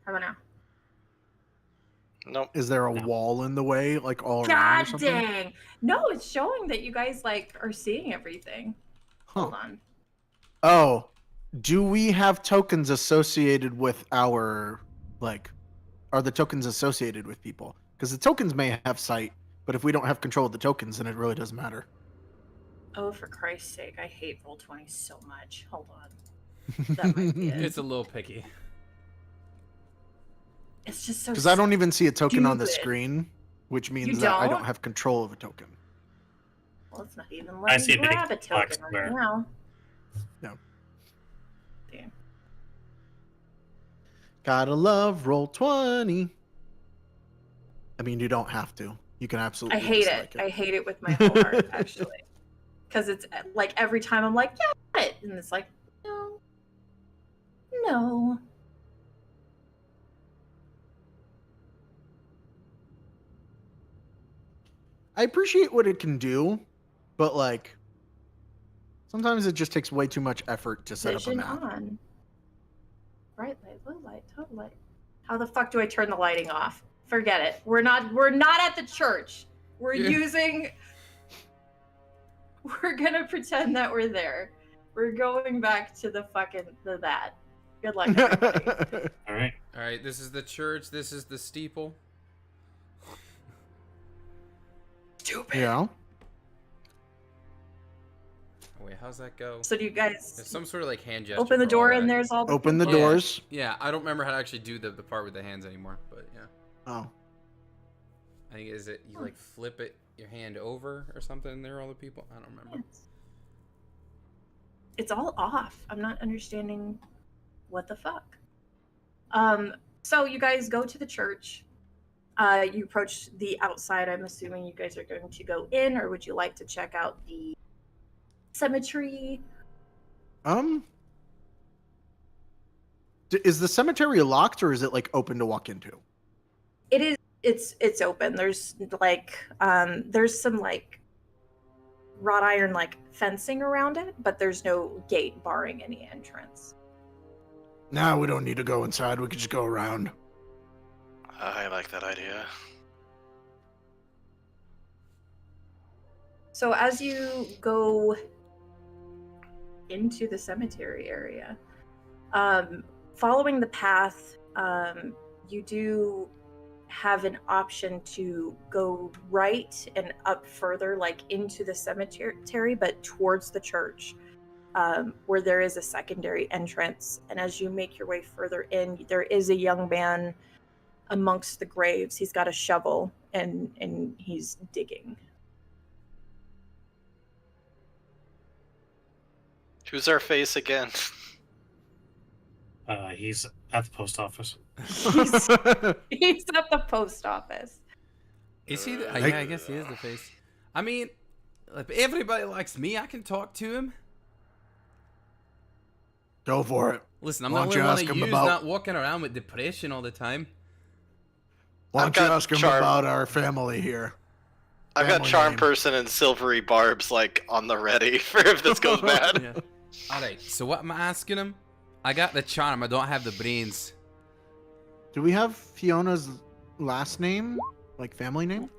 S6: How about now?
S4: Nope.
S3: Is there a
S5: No.
S3: wall in the way, like all around or
S6: God
S3: something?
S6: dang.
S2: No, it's showing that you guys like are seeing everything.
S3: Huh.
S2: Hold on.
S3: Oh, do we have tokens associated with our, like, are the tokens associated with people? Because the tokens may have sight, but if we don't have control of the tokens, then it really doesn't matter.
S2: Oh, for Christ's sake, I hate Roll20 so much. Hold on. That might be it.
S1: It's a little picky.
S2: It's just so
S3: Because I don't even see a token on the
S2: stupid.
S3: screen, which means
S2: You
S3: that I
S2: don't?
S3: don't have control of a token.
S2: Well, it's not even
S5: I
S2: letting
S5: see
S2: me
S5: a big
S2: grab a
S5: box
S2: token right
S5: there.
S2: now.
S3: No.
S2: Damn.
S3: Gotta love Roll20. I mean, you don't have to. You can absolutely
S2: I hate
S3: dislike
S2: it. I hate it with my whole heart, actually. Because it's like every time I'm like, yeah, I got it. And it's like, no. No.
S3: I appreciate what it can do, but like sometimes it just takes way too much effort to set
S2: Vision
S3: up a map.
S2: on. Bright light, low light, total light. How the fuck do I turn the lighting off? Forget it. We're not at the church. We're
S1: Yeah.
S2: we're gonna pretend that we're there. We're going back to the fucking that. Good luck, everybody.
S5: All right.
S1: All right, this is the church. This is the steeple.
S2: Stupid.
S3: Yeah.
S1: Oh, wait, how's that go?
S2: So do you guys
S1: There's some sort of like hand gesture.
S2: open the
S1: for all
S2: door
S1: that.
S2: and there's all the
S3: Open the
S2: people?
S1: Yeah.
S3: doors.
S1: Yeah, I don't remember how to actually do the part with the hands anymore, but yeah.
S3: Oh.
S1: I think is it you like flip it your hand over or something and there are all the people? I don't remember.
S2: It's all off. I'm not understanding what the fuck. So you guys go to the church. You approach the outside. I'm assuming you guys are going to go in, or would you like to check out the cemetery?
S3: Is the cemetery locked or is it like open to walk into?
S2: It is. It's open. There's like there's some like wrought iron like fencing around it, but there's no gate barring any entrance.
S3: Nah, we don't need to go inside. We could just go around.
S4: I like that idea.
S2: So as you go into the cemetery area, following the path, you do have an option to go right and up further, like into the cemetery, but towards the church, where there is a secondary entrance. And as you make your way further in, there is a young man amongst the graves. He's got a shovel and he's digging.
S4: Who's our face again?
S5: He's at the post office.
S2: He's at the post office.
S1: Is he? Yeah, I guess he is the face. I mean, if everybody likes me, I can talk to him.
S3: Go for it.
S1: Listen, I'm
S3: Why
S1: the
S3: don't
S1: only
S3: you
S1: one
S3: ask
S1: of
S3: him
S1: you
S3: about-
S1: not walking around with depression all the time.
S3: Why
S4: I've
S3: don't you
S4: got
S3: ask him
S4: charm.
S3: about our family here?
S4: I've got
S3: Family
S4: charm
S3: name.
S4: person and silvery barbs like on the ready for if this goes bad.
S1: Yeah. All right. So what am I asking him? I got the charm. I don't have the brains.
S3: Do we have Fiona's last name? Like family name?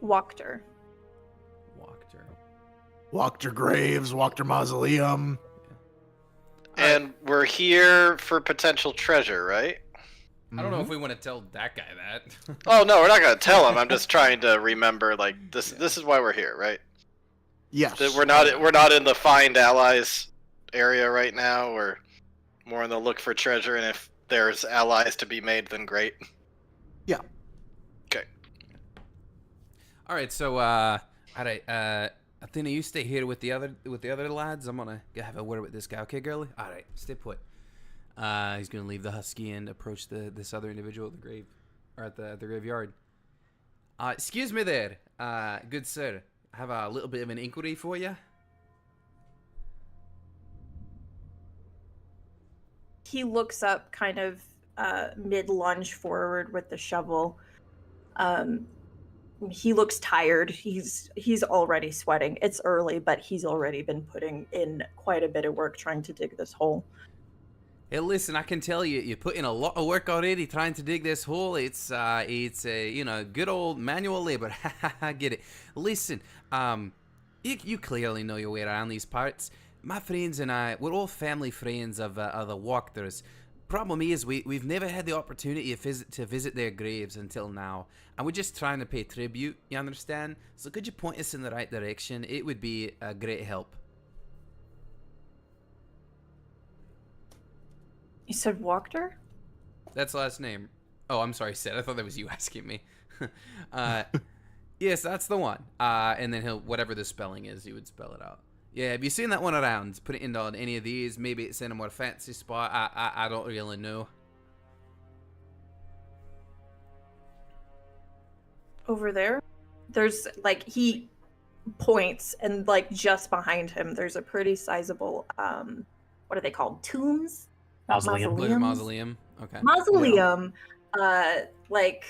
S2: Wachter.
S1: Walked her.
S3: Walked her graves, walked her mausoleum.
S4: And we're here for potential treasure, right?
S1: I don't know if we want to tell that guy that.
S4: Oh no, we're not gonna tell him. I'm just trying to remember. Like this. This is why we're here, right?
S3: Yes.
S4: That we're not in the find allies area right now. We're more in the look for treasure, and if there's allies to be made, then great.
S3: Yeah.
S4: Okay.
S1: All right. So, all right. Athena, you stay here with the other lads. I'm gonna go have a word with this guy. Okay, girlie. All right. Stay put. He's gonna leave the husky and approach this other individual at the grave, or at the graveyard. Excuse me there, good sir. I have a little bit of an inquiry for you.
S2: He looks up kind of mid-lunge forward with the shovel. He looks tired. He's already sweating. It's early, but he's already been putting in quite a bit of work trying to dig this hole.
S1: Hey, listen, I can tell you put in a lot of work already trying to dig this hole. It's a good old manual labor. I get it. Listen, you clearly know your way around these parts. My friends and I, we're all family friends of the walkers. Problem is, we've never had the opportunity to visit their graves until now, and we're just trying to pay tribute. You understand? So could you point us in the right direction? It would be a great help.
S2: You said Walker?
S1: That's the last name. Oh, I'm sorry, Sid. I thought that was you asking me. Yes, that's the one. And then whatever the spelling is, he would spell it out. Yeah, have you seen that one around? Put it in on any of these. Maybe it's in a more fancy spot. I don't really know.
S2: Over there? There's, like, he points, and, like, just behind him, there's a pretty sizable, what are they called? Tombs? Not
S5: Mausoleum.
S1: There's a
S2: mausoleums?
S1: mausoleum. Okay.
S2: Mausoleum, like,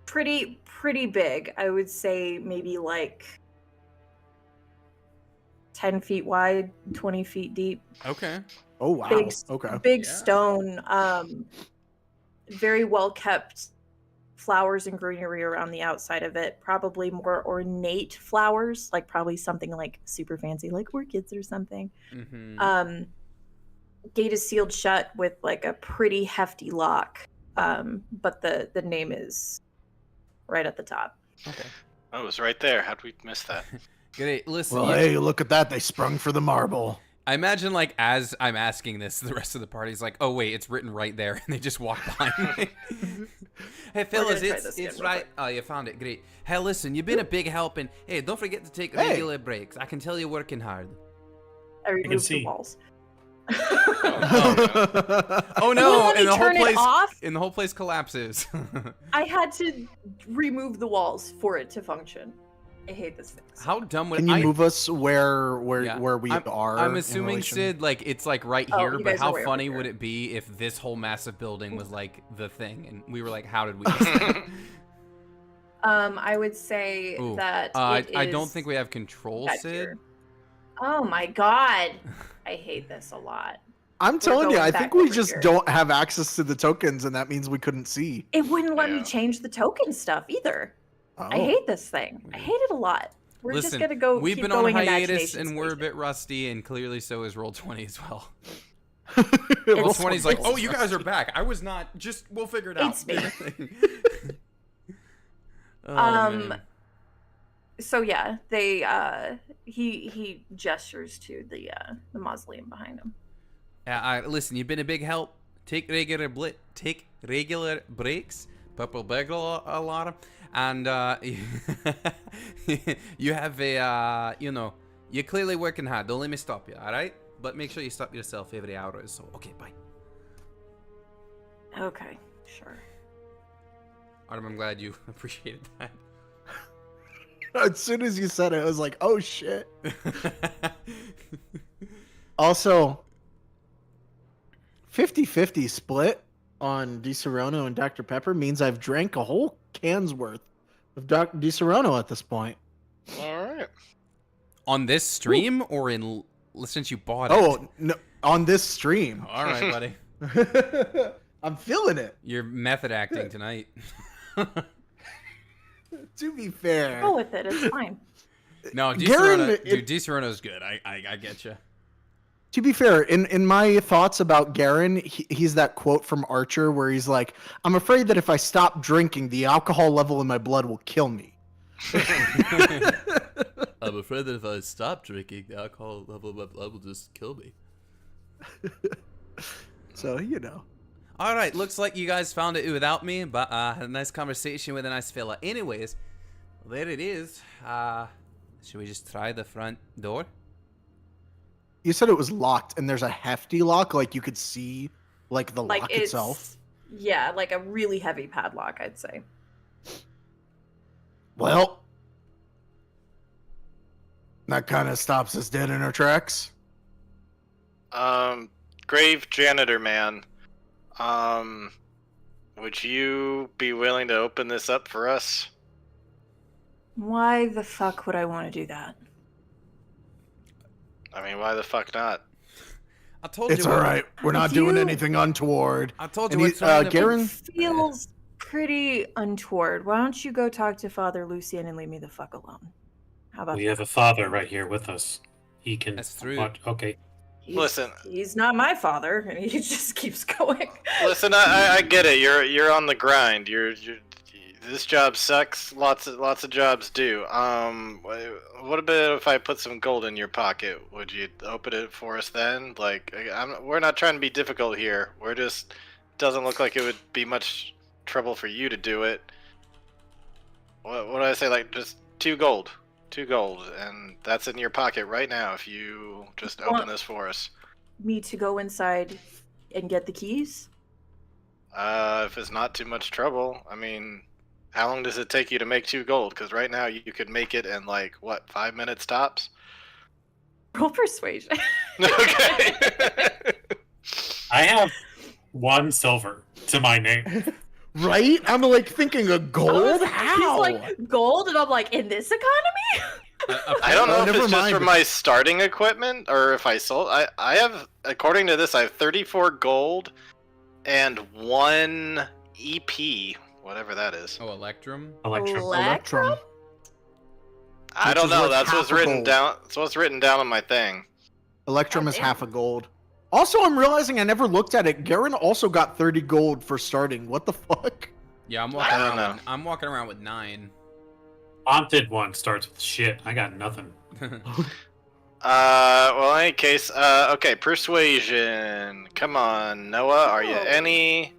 S2: pretty big. I would say maybe, like, 10 feet wide, 20 feet deep.
S1: Okay.
S3: Oh wow.
S2: Big,
S3: Okay.
S2: big
S1: Yeah.
S2: stone, very well kept flowers and greenery around the outside of it. Probably more ornate flowers, like probably something like super fancy, like orchids or something.
S1: Mm-hmm.
S2: Gate is sealed shut with like a pretty hefty lock, but the name is right at the top.
S1: Okay.
S4: Oh, it was right there. How'd we miss that?
S1: Great. Listen,
S3: Well, hey, look at that. They sprung for the marble.
S1: I imagine, like, as I'm asking this, the rest of the party's like, oh, wait, it's written right there. And they just walk behind me. Hey, fellas,
S2: gonna try this
S1: it's
S2: again real
S1: right.
S2: quick.
S1: Oh, you found it. Great. Hey, listen, you've been a big help. And, hey, don't forget to take
S3: Hey.
S1: regular breaks. I can tell you're working hard.
S2: I removed
S5: see.
S2: the walls.
S1: Oh,
S2: Will
S1: no.
S2: let me
S1: And the whole
S2: turn it
S1: place,
S2: off?
S1: and the whole place collapses.
S2: I had to remove the walls for it to function. I hate this thing.
S1: How dumb would
S3: Can you
S1: I...
S3: move us where
S1: Yeah.
S3: we are?
S1: I'm
S3: in
S1: assuming,
S3: relation?
S1: Sid, like, it's, like, right
S2: Oh,
S1: here,
S2: you
S1: but
S2: guys are
S1: how
S2: way over
S1: funny
S2: here.
S1: would it be if this whole massive building was, like, the thing? And we were like, how did we miss that?
S2: I would say
S1: Ooh.
S2: that
S1: I
S2: it
S1: don't
S2: is
S1: think we have control,
S2: back
S1: Sid.
S2: here. Oh my god. I hate this a lot.
S3: I'm telling you,
S2: going
S3: I
S2: back
S3: think we
S2: over
S3: just
S2: here.
S3: don't have access to the tokens, and that means we couldn't see.
S2: It wouldn't let
S4: Yeah.
S2: me change the token stuff either.
S3: Oh.
S2: I hate this thing. I hate it a lot. We're
S1: Listen,
S2: just gonna go.
S1: we've
S2: keep
S1: been on
S2: going
S1: hiatus
S2: imagination
S1: and we're a
S2: space.
S1: bit rusty, and clearly so is Roll20 as well.
S3: It's-
S1: Roll20's like,
S2: it's-
S1: oh, you guys are back. I was not. Just we'll figure it out.
S2: It's me.
S1: Oh, man.
S2: So yeah, they he gestures to the mausoleum behind him.
S1: Listen, you've been a big help. Take regular breaks. Purple bagel a lot, and you have a you're clearly working hard. Don't let me stop you, all right? But make sure you stop yourself every hour or so. Okay, bye.
S2: Okay, sure.
S1: Artem, I'm glad you appreciated that.
S3: As soon as you said it, I was like, oh shit. Also, 50-50 split on Di Serono and Dr. Pepper means I've drank a whole can's worth of Di Serono at this point.
S4: All right.
S1: On this stream or since you bought it?
S3: Oh, no, on this stream.
S1: All right, buddy.
S3: I'm feeling it.
S1: You're method acting tonight.
S3: To be fair.
S2: Go with it. It's fine.
S1: No, Di
S3: Garen,
S1: Serono, dude, Di Serono's good. I get you.
S3: To be fair, in my thoughts about Garen, he's that quote from Archer where he's like, I'm afraid that if I stop drinking, the alcohol level in my blood will kill me.
S1: I'm afraid that if I stop drinking, the alcohol level of my blood will just kill me.
S3: So, you know.
S1: All right, looks like you guys found it without me, but had a nice conversation with a nice fella. Anyways, there it is. Should we just try the front door?
S3: You said it was locked, and there's a hefty lock, like you could see, like the
S2: Like
S3: lock
S2: it's
S3: itself.
S2: yeah, like a really heavy padlock, I'd say.
S3: Well, that kind of stops us dead in our tracks.
S4: Grave janitor man. Would you be willing to open this up for us?
S2: Why the fuck would I want to do that?
S4: I mean, why the fuck not?
S1: I told
S3: It's
S1: you.
S3: all right. We're not
S2: If
S3: doing
S2: you-
S3: anything untoward.
S1: I told
S3: And
S1: you.
S3: he-
S1: We're trying to.
S3: Garen-
S2: It feels pretty untoward. Why don't you go talk to Father Lucian and leave me the fuck alone? How about
S5: We have a father right here with us. He can.
S1: That's true.
S5: Watch. Okay.
S4: Listen.
S2: He's not my father, and he just keeps going.
S4: Listen, I get it. You're on the grind. You're this job sucks. Lots of jobs do. What about if I put some gold in your pocket? Would you open it for us then? Like, we're not trying to be difficult here. We're just doesn't look like it would be much trouble for you to do it. What do I say? Like, just 2 gold, and that's in your pocket right now. If you just open this for us.
S2: Me to go inside and get the keys?
S4: If it's not too much trouble, I mean, how long does it take you to make 2 gold? Because right now you could make it in like what, 5 minutes tops?
S2: Roll persuasion.
S4: Okay.
S5: I have 1 silver to my name.
S3: Right? I'm like thinking a gold? How?
S2: He's like, gold? And I'm like, in this economy?
S4: I don't know if
S3: never
S4: it's just
S3: mind.
S4: for my starting equipment or if I sold. I have, according to this, I have 34 gold and 1 EP, whatever that is.
S1: Oh, Electrum.
S5: Electrum.
S3: Electrum.
S4: I
S3: Which
S4: don't
S3: is
S4: know.
S3: worth
S4: That's
S3: half
S4: what's
S3: a
S4: written
S3: gold.
S4: down. That's what's written down on my thing.
S3: Electrum is
S2: Goddamn.
S3: half a gold. Also, I'm realizing I never looked at it. Garen also got 30 gold for starting. What the fuck?
S1: Yeah, I'm walking
S4: I don't
S1: around.
S4: know.
S1: With, I'm walking around with 9.
S5: Haunted one starts with shit. I got nothing.
S4: Well, in any case, okay, persuasion. Come on, Noah, are you
S2: Oh.
S4: any?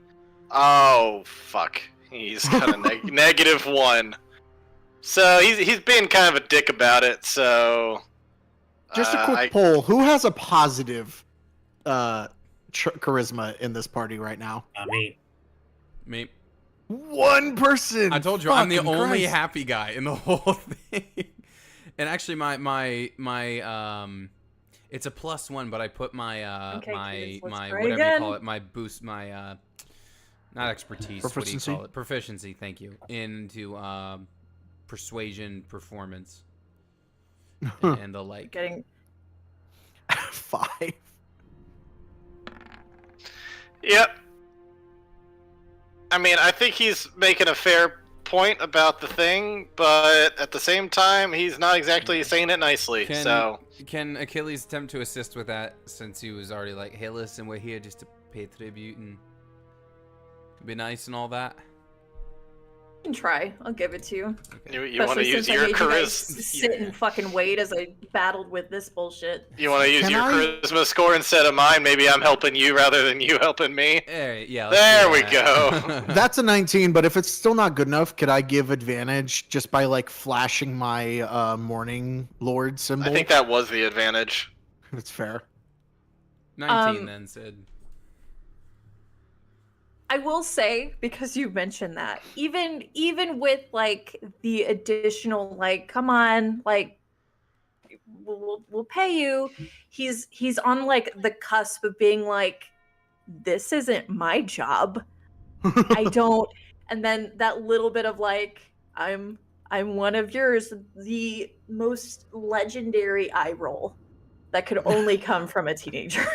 S4: Oh, fuck. He's got a -1. So he's being kind of a dick about it. So
S3: Just a quick poll. Who has a positive charisma in this party right now?
S5: I mean,
S1: Me.
S3: One person.
S1: I told you I'm the
S3: Fucking
S1: only
S3: Christ.
S1: happy guy in the whole thing. And actually, my it's a +1, but I put my
S2: Okay,
S1: my
S2: kids, let's
S1: my
S2: try
S1: whatever
S2: again.
S1: you call it, my boost, my not expertise,
S3: Proficiency?
S1: what do you call it? Proficiency. Thank you. Into persuasion, performance, and the like.
S2: Getting
S3: 5.
S4: Yep. I mean, I think he's making a fair point about the thing, but at the same time, he's not exactly saying it nicely.
S1: Can Achilles attempt to assist with that, since he was already like, hey, listen, we're here just to pay tribute and be nice and all that?
S2: can try. I'll give it to you.
S4: you want to
S2: Especially
S4: use
S2: since I
S4: your
S2: made you guys
S4: charisma?
S2: sit and fucking wait as I battled with this bullshit.
S4: You want to use
S3: Can
S4: your
S3: I-
S4: charisma score instead of mine? Maybe I'm helping you rather than you helping me.
S1: Yeah.
S4: There we
S1: go.
S3: That's a 19, but if it's still not good enough, could I give advantage just by like flashing my Morning Lord symbol?
S4: I think that was the advantage.
S3: That's fair.
S1: 19 then, Sid.
S2: I will say, because you mentioned that, even with like the additional like, come on, like we'll pay you. He's on like the cusp of being like, this isn't my job. I don't. And then that little bit of like, I'm one of yours. The most legendary eye roll that could only come from a teenager.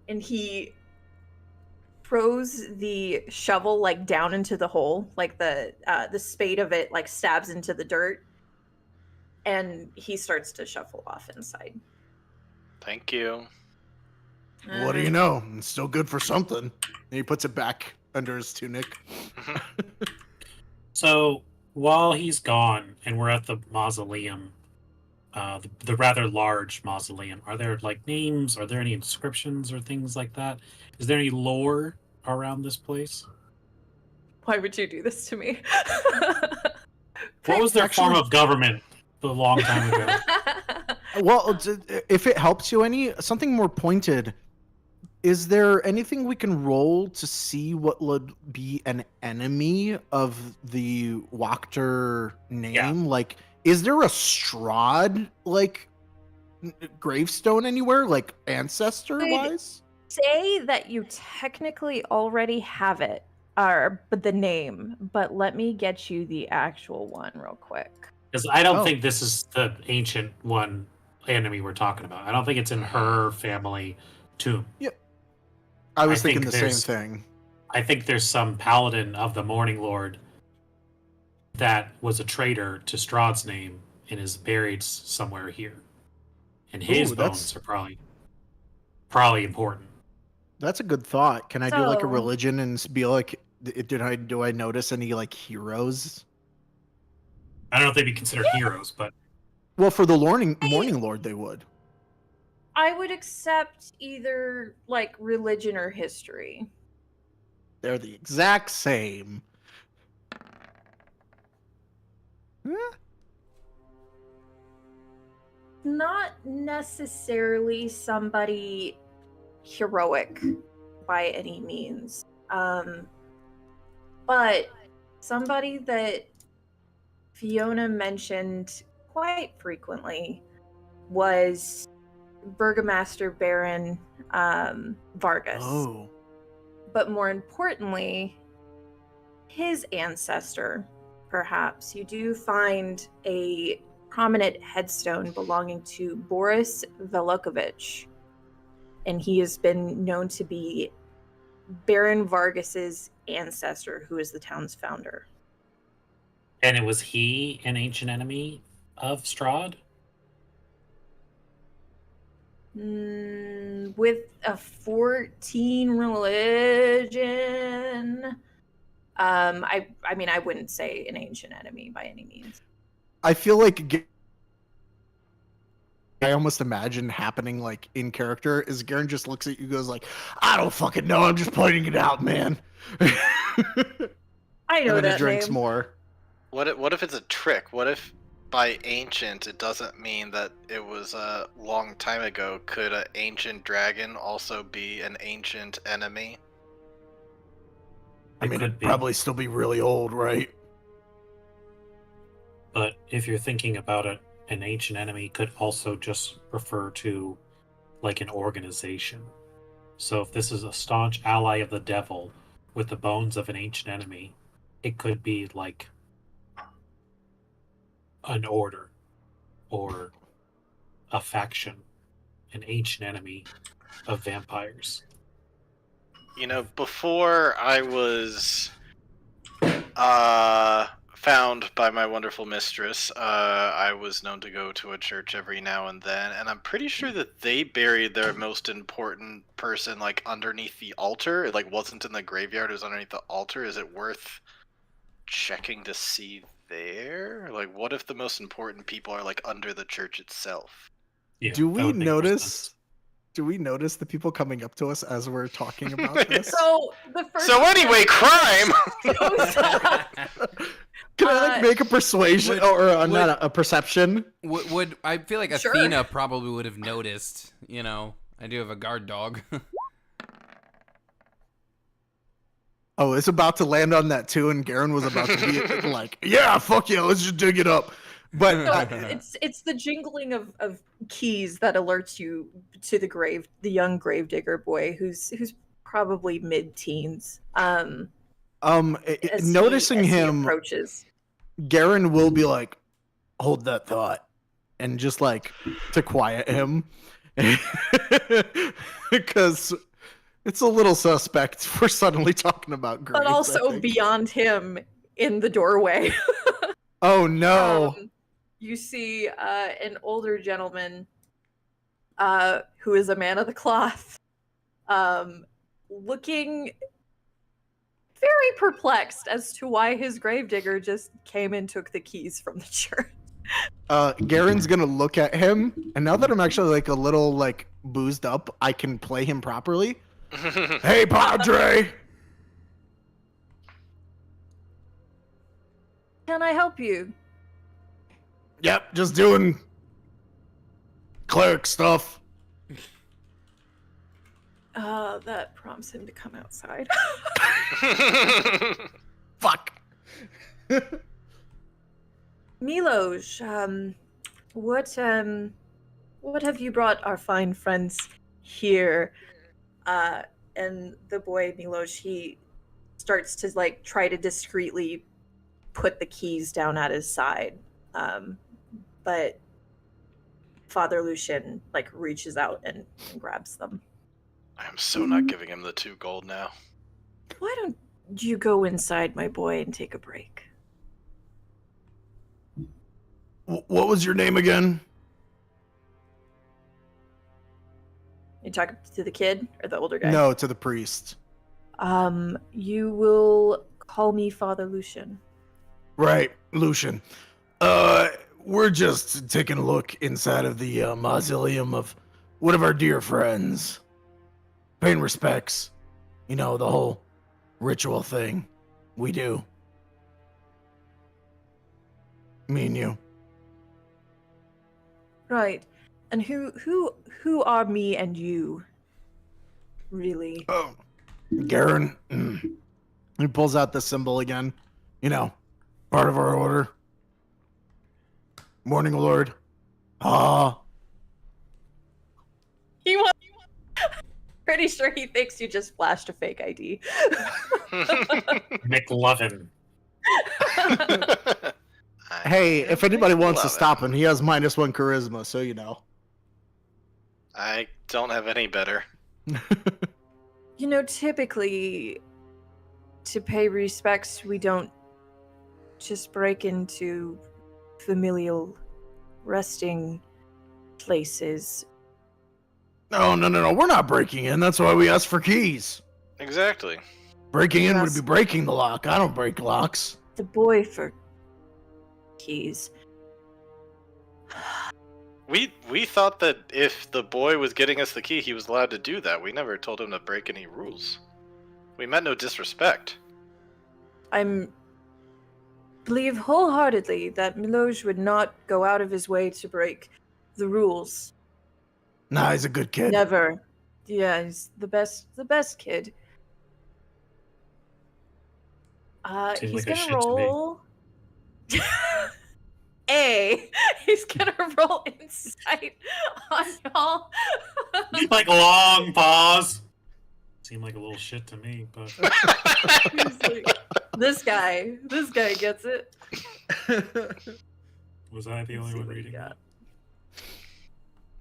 S2: And he throws the shovel like down into the hole, like the spade of it like stabs into the dirt, and he starts to shuffle off inside.
S4: Thank you.
S3: What do you know? It's still good for something. And he puts it back under his tunic.
S5: so while he's gone and we're at the mausoleum, the rather large mausoleum, are there like names? Are there any inscriptions or things like that? Is there any lore around this place?
S2: Why would you do this to me?
S5: What was their form
S3: Actually-
S5: of government a long time ago?
S3: Well, if it helps you any, something more pointed. Is there anything we can roll to see what would be an enemy of the Wachter name?
S5: Yeah.
S3: Like, is there a Strahd, like, gravestone anywhere, like, ancestor-wise?
S2: Say that you technically already have it, but the name. But let me get you the actual one real quick.
S5: Because I don't
S3: Oh.
S5: think this is the ancient one enemy we're talking about. I don't think it's in her family tomb.
S3: I was
S5: I
S3: thinking
S5: think
S3: the same
S5: there's-
S3: thing.
S5: I think there's some paladin of the Morning Lord that was a traitor to Strahd's name and is buried somewhere here. And his
S3: Ooh,
S5: bones are probably important.
S3: That's a good thought. Can I do like a
S2: So-
S3: religion and be like, do I notice any like heroes?
S5: I don't know if they'd be considered heroes, but
S3: Well, for the morning lord, they would.
S2: I would accept either like religion or history.
S3: They're the exact same.
S2: Not necessarily somebody heroic by any means, but somebody that Fiona mentioned quite frequently was Burgomaster Baron Vargas.
S3: Oh,
S2: But more importantly, his ancestor, perhaps. You do find a prominent headstone belonging to Boris Velukovich, and he has been known to be Baron Vargas's ancestor, who is the town's founder.
S5: and it was he an ancient enemy of Strahd?
S2: With a 14 religion, I mean, I wouldn't say an ancient enemy by any means.
S3: I feel like I almost imagine happening like in character is Garen just looks at you, goes like, "I don't fucking know. I'm just pointing it out, man."
S2: I know
S3: and then
S2: that
S3: he drinks
S2: name.
S3: more.
S4: What if it's a trick? What if by ancient it doesn't mean that it was a long time ago? Could an ancient dragon also be an ancient enemy?
S3: I
S5: It
S3: mean,
S5: could
S3: it'd
S5: be.
S3: probably still be really old, right?
S5: But if you're thinking about it, an ancient enemy could also just refer to like an organization. So if this is a staunch ally of the devil with the bones of an ancient enemy, it could be like an order or a faction, an ancient enemy of vampires.
S4: You know, before I was found by my wonderful mistress, I was known to go to a church every now and then, and I'm pretty sure that they buried their most important person like underneath the altar. It like wasn't in the graveyard, it was underneath the altar. Is it worth checking to see there? Like, what if the most important people are like under the church itself?
S5: Yeah,
S3: Do
S5: that
S3: we
S5: would make more
S3: notice?
S5: sense.
S3: Do we notice the people coming up to us as we're talking about this?
S2: So the first.
S4: So anyway, crime.
S3: Can I like make a persuasion not a perception?
S1: Would I feel like
S2: Sure.
S1: Athena probably would have noticed? You know, I do have a guard dog.
S3: Oh, it's about to land on that too, and Garen was about to be like, "Yeah, fuck yeah, let's just dig it up." But
S2: No, it's the jingling of keys that alerts you to the young gravedigger boy who's probably mid-teens. As
S3: noticing
S2: he
S3: him,
S2: approaches.
S3: Garen will be like, "Hold that thought," and just like to quiet him, because it's a little suspect for suddenly talking about graves.
S2: But
S3: I
S2: also
S3: think.
S2: beyond him in the doorway.
S3: Oh no!
S2: You see an older gentleman who is a man of the cloth, looking very perplexed as to why his gravedigger just came and took the keys from the church.
S3: Garen's gonna look at him, and now that I'm actually like a little like boozed up, I can play him properly. Hey, Padre!
S2: Can I help you?
S3: Yep, just doing cleric stuff.
S2: That prompts him to come outside.
S3: Fuck.
S2: Milos, what have you brought our fine friends here? And the boy Milos, he starts to like try to discreetly put the keys down at his side. But Father Lucian like reaches out and grabs them.
S4: I'm so not giving him the 2 gold now.
S2: Why don't you go inside, my boy, and take a break?
S3: What was your name again?
S2: You talking to the kid or the older guy?
S3: No, to the priest.
S2: You will call me Father Lucian.
S3: Right, Lucian. We're just taking a look inside of the mausoleum of one of our dear friends. Paying respects. You know, the whole ritual thing we do. Me and you.
S2: Right. And who are me and you? Really?
S3: Oh, Garen. He pulls out the symbol again. You know, part of our order. Morning Lord. Ah.
S2: He was pretty sure he thinks you just flashed a fake ID.
S5: McLovin.
S3: Hey, if anybody wants to
S4: love
S3: stop him, he has -1 charisma, so you know.
S4: I don't have any better.
S2: You know, typically, to pay respects, we don't just break into familial resting places.
S3: No, we're not breaking in. That's why we asked for keys.
S4: Exactly.
S3: Breaking in would
S2: Yes.
S3: be breaking the lock. I don't break locks.
S2: The boy for keys.
S4: We thought that if the boy was getting us the key, he was allowed to do that. We never told him to break any rules. We meant no disrespect.
S2: Believe wholeheartedly that Milosh would not go out of his way to break the rules.
S3: Nah, he's a good kid.
S2: Never. Yeah, he's the best kid.
S5: Seems
S2: He's
S5: like a
S2: gonna
S5: shit to me.
S2: roll. He's gonna roll insight on y'all.
S5: Like long pause. Seemed like a little shit to me, but
S2: He's like, this guy gets it.
S5: was I the
S2: Let's
S5: only
S2: see
S5: one
S2: what he
S5: reading
S2: got.
S5: that?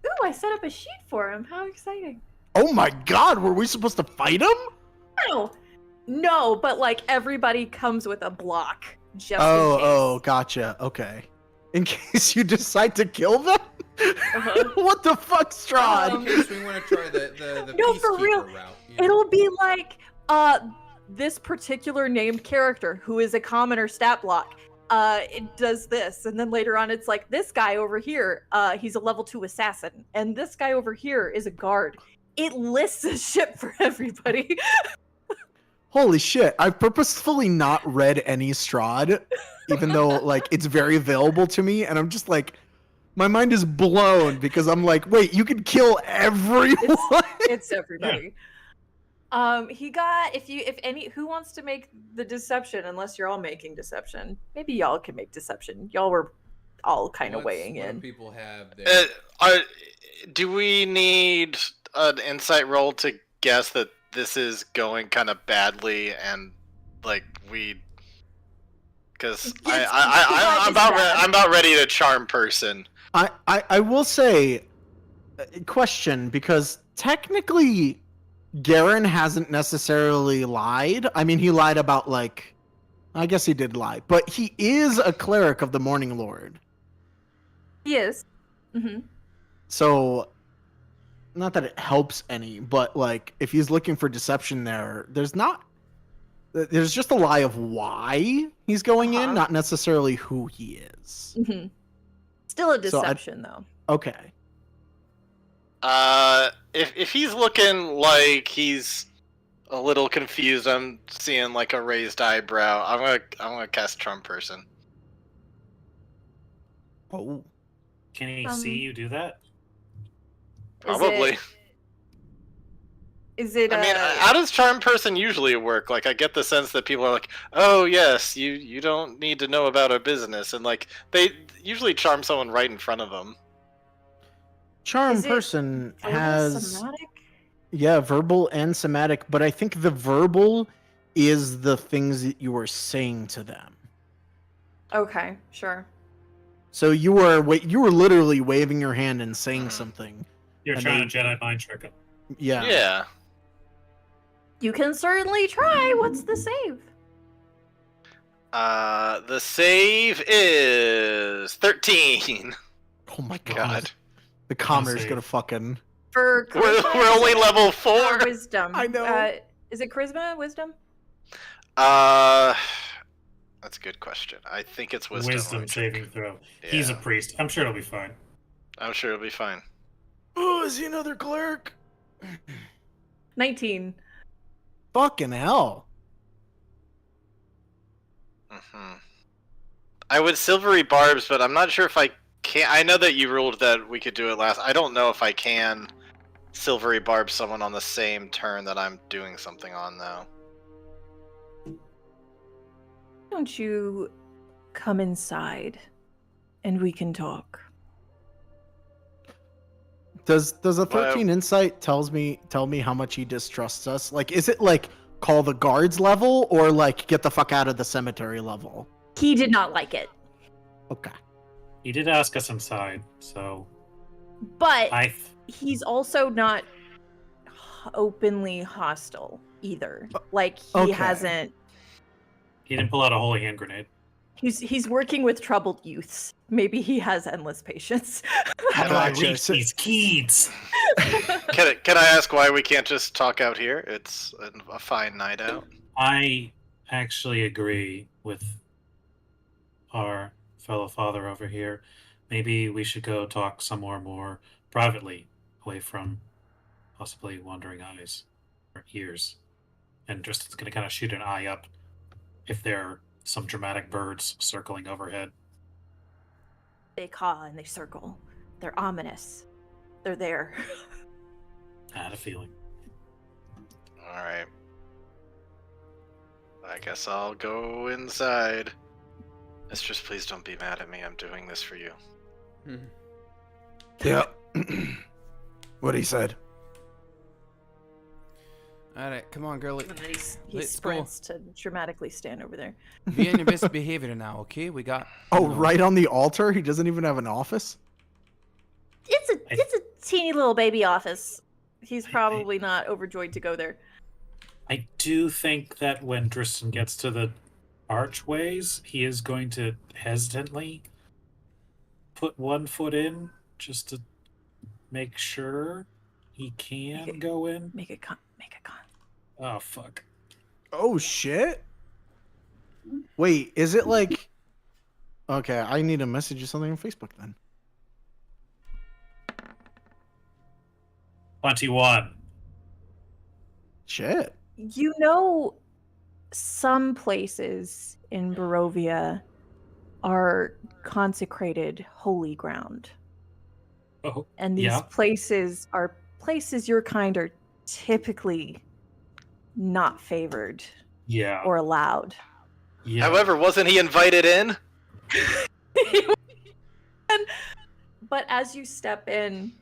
S2: Ooh, I set up a sheet for him. How exciting!
S3: Oh my god, were we supposed to fight him?
S2: No, but like everybody comes with a block just in case.
S3: Oh, gotcha. Okay. In case you decide to kill them?
S2: Uh-huh.
S3: What the fuck, Strahd?
S1: In case we want to try the
S2: No, for real.
S1: peacekeeper route. you know?
S2: It'll be like this particular named character who is a commoner stat block. It does this, and then later on it's like this guy over here, he's a level 2 assassin, and this guy over here is a guard. It lists a ship for everybody.
S3: Holy shit, I've purposefully not read any Strahd, even though like it's very available to me, and I'm just like, my mind is blown because I'm like, wait, you can kill everyone?
S2: It's everybody. He got who wants to make the deception, unless you're all making deception. Maybe y'all can make deception. Y'all were all kind of weighing
S1: What do
S2: in.
S1: people have there?
S4: Do we need an insight roll to guess that this is going kind of badly and like because I'm about ready to charm person.
S3: I will say, question, because technically Garen hasn't necessarily lied. I mean, he lied about like, I guess he did lie, but he is a cleric of the Morning Lord.
S2: He is. Mm-hmm.
S3: So, not that it helps any, but like, if he's looking for deception there, there's just a lie of why he's going in, not necessarily who he is.
S2: Mm-hmm. Still a deception, though.
S3: Okay.
S4: If he's looking like he's a little confused, I'm seeing like a raised eyebrow. I'm gonna cast charm person.
S3: Oh.
S5: Can he see you do that?
S4: Probably.
S2: Is it?
S4: I mean, how does charm person usually work? Like, I get the sense that people are like, "Oh yes, you don't need to know about our business," and like they usually charm someone right in front of them.
S3: Charm
S2: Is it
S3: person
S2: verbal,
S3: has
S2: somatic?
S3: verbal and somatic, but I think the verbal is the things that you were saying to them.
S2: Okay, sure.
S3: So you were literally waving your hand and saying something.
S5: You're
S3: And
S5: trying to Jedi mind trick him.
S3: Yeah.
S4: Yeah.
S2: You can certainly try. What's the save?
S4: The save is 13.
S3: Oh my god.
S4: God.
S3: The commoner's
S5: save.
S3: gonna fucking.
S2: For
S4: We're
S2: charisma,
S4: only
S2: is it-
S4: level
S2: or
S4: 4.
S2: wisdom.
S3: I know.
S2: Is it charisma, wisdom?
S4: That's a good question. I think it's wisdom. Let me
S5: Wisdom
S4: check.
S5: saving throw. He's a
S4: Yeah.
S5: priest. I'm sure it'll be fine.
S4: I'm sure it'll be fine.
S3: Oh, is he another cleric?
S2: 19.
S3: Fucking hell.
S4: Hmm. I would silvery barbs, but I'm not sure if I can. I know that you ruled that we could do it last. I don't know if I can silvery barb someone on the same turn that I'm doing something on, though.
S2: Don't you come inside and we can talk?
S3: Does a 13 insight tell me how much he distrusts us? Like, is it like call the guards level or like get the fuck out of the cemetery level?
S2: He did not like it.
S3: Okay.
S5: He did ask us inside, so
S2: But he's also not openly hostile either. Like he
S3: Okay.
S2: hasn't.
S5: he didn't pull out a holy hand grenade.
S2: He's working with troubled youths. Maybe he has endless patience.
S5: How do I
S3: Gotcha.
S5: reach these kids?
S4: Can I ask why we can't just talk out here? It's a fine night out.
S5: I actually agree with our fellow father over here. Maybe we should go talk somewhere more privately, away from possibly wandering eyes or ears. And Tristan's going to kind of shoot an eye up if there are some dramatic birds circling overhead.
S2: They caw and they circle. They're ominous. They're there.
S5: I had a feeling.
S4: Alright. I guess I'll go inside. Mistress, please don't be mad at me. I'm doing this for you.
S3: Yeah. What he said.
S1: All right, come on, girlie.
S2: He
S1: Let's
S2: sprints to dramatically stand over there.
S1: Be on your best behavior now, okay? We got.
S3: Oh,
S1: you know,
S3: right on the altar. He doesn't even have an office.
S2: It's a teeny little baby office. He's probably not overjoyed to go there.
S5: I do think that when Tristan gets to the archways, he is going to hesitantly put one foot in just to make sure he can go in.
S2: Make a con.
S5: Oh, fuck.
S3: Oh shit. Wait, is it like? Okay, I need to message you something on Facebook then.
S5: 21.
S3: Shit.
S2: You know, some places in Barovia are consecrated holy ground.
S5: Oh,
S2: And these
S5: yeah.
S2: places are places your kind are typically not favored
S5: Yeah.
S2: or allowed.
S5: Yeah.
S4: However, wasn't he invited in?
S2: But as you step in,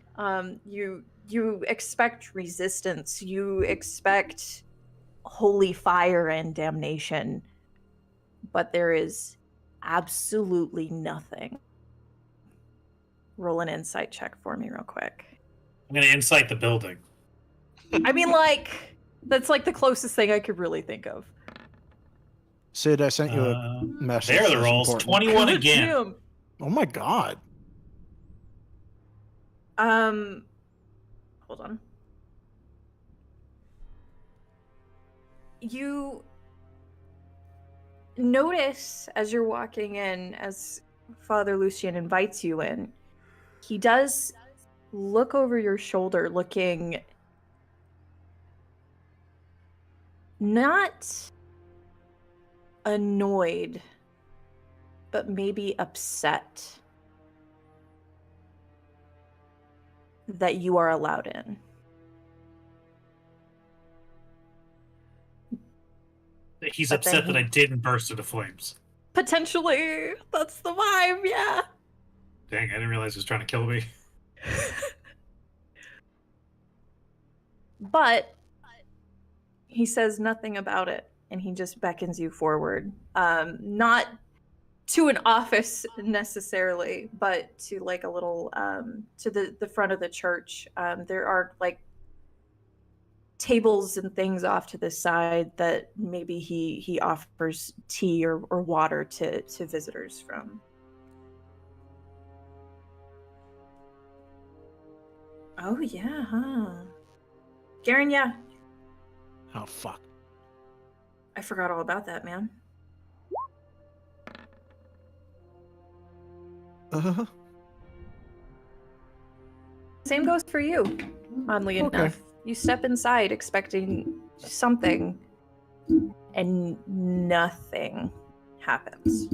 S2: you expect resistance. You expect holy fire and damnation. But there is absolutely nothing. Roll an insight check for me real quick.
S5: I'm going to incite the building.
S2: I mean, like, that's like the closest thing I could really think of.
S3: Sid, I sent you a message.
S5: There are the
S3: that's
S5: rolls.
S3: important.
S5: 21
S2: Good
S5: again.
S2: Jim.
S3: Oh my god.
S2: Hold on. You notice as you're walking in, as Father Lucian invites you in, he does look over your shoulder, looking not annoyed, but maybe upset that you are allowed in.
S5: He's
S2: But then
S5: upset that I didn't burst into flames.
S2: Potentially, that's the vibe, yeah.
S5: Dang, I didn't realize he was trying to kill me.
S2: But he says nothing about it. and he just beckons you forward. Not to an office necessarily, but to like a little to the front of the church. There are like tables and things off to the side that maybe he offers tea or water to visitors from. Oh yeah, huh? Garen, yeah.
S3: Oh fuck.
S2: I forgot all about that, man.
S3: Uh,
S2: Same goes for you, oddly
S3: Okay.
S2: enough. You step inside expecting something, and nothing happens.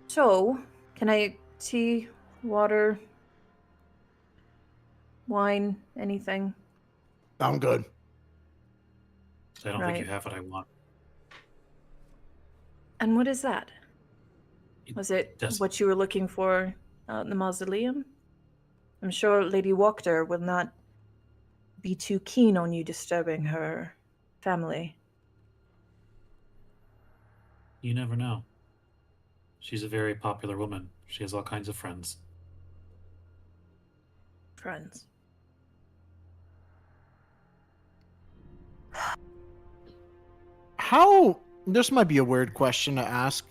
S2: So, can I tea, water, wine, anything?
S3: I'm good.
S5: I don't think
S2: Right.
S5: you have what I want.
S2: And what is that? Was it
S5: Does-
S2: what you were looking for out in the mausoleum? I'm sure Lady Wachter will not be too keen on you disturbing her family.
S5: You never know. She's a very popular woman. She has all kinds of friends.
S2: Friends.
S3: How, this might be a weird question to ask,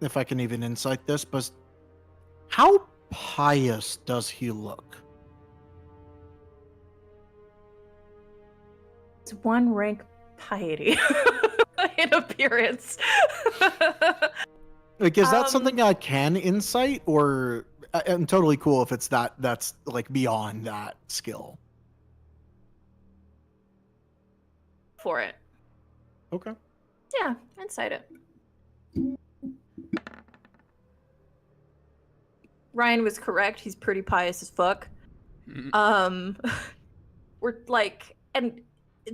S3: if I can even insight this, but how pious does he look?
S2: It's one rank piety in appearance.
S3: Like, is that
S2: Um,
S3: something I can insight, or I'm totally cool if it's that's like beyond that skill?
S2: For it.
S3: Okay.
S2: Yeah, insight it. Ryan was correct. He's pretty pious as fuck. We're like, and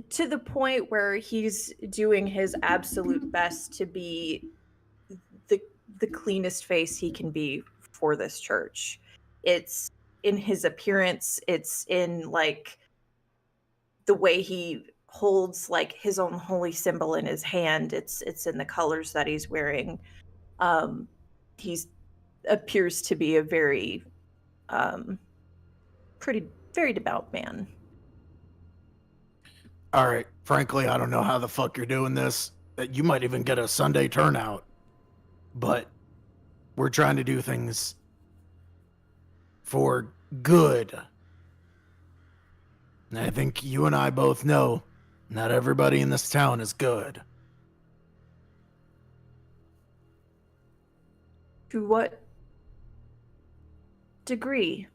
S2: to the point where he's doing his absolute best to be the cleanest face he can be for this church. It's in his appearance, it's in like the way he holds like his own holy symbol in his hand. It's in the colors that he's wearing. He's appears to be a very very devout man.
S3: All right. Frankly, I don't know how the fuck you're doing this. You might even get a Sunday turnout, but we're trying to do things for good. And I think you and I both know not everybody in this town is good.
S2: To what degree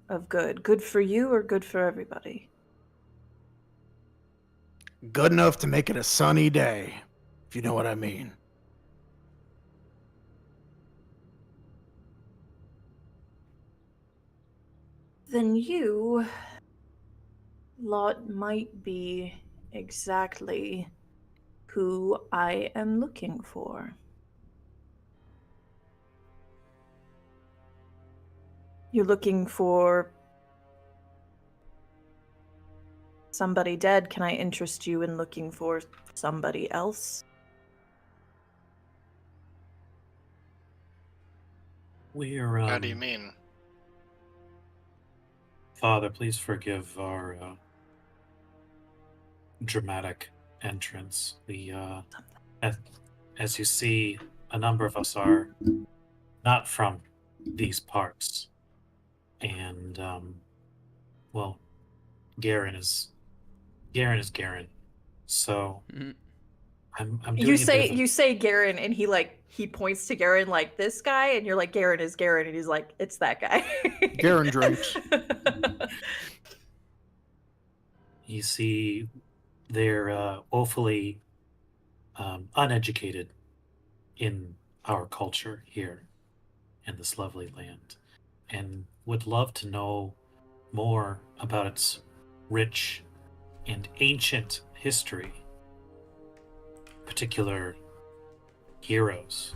S2: of good? Good for you or good for everybody?
S3: Good enough to make it a sunny day, if you know what I mean.
S2: Then you lot might be exactly who I am looking for. You're looking for somebody dead. Can I interest you in looking for somebody else?
S5: We're
S4: How do you mean?
S5: Father, please forgive our dramatic entrance. As you see, a number of us are not from these parts, and well, Garen is Garen. So
S1: Mhm.
S5: I'm doing
S2: You
S5: a bit of a-
S2: you say Garen, and he points to Garen like this guy, and you're like, Garen is Garen, and he's like, it's that guy.
S3: Garen drinks.
S5: You see, they're woefully uneducated in our culture here in this lovely land, and would love to know more about its rich and ancient history, particular heroes,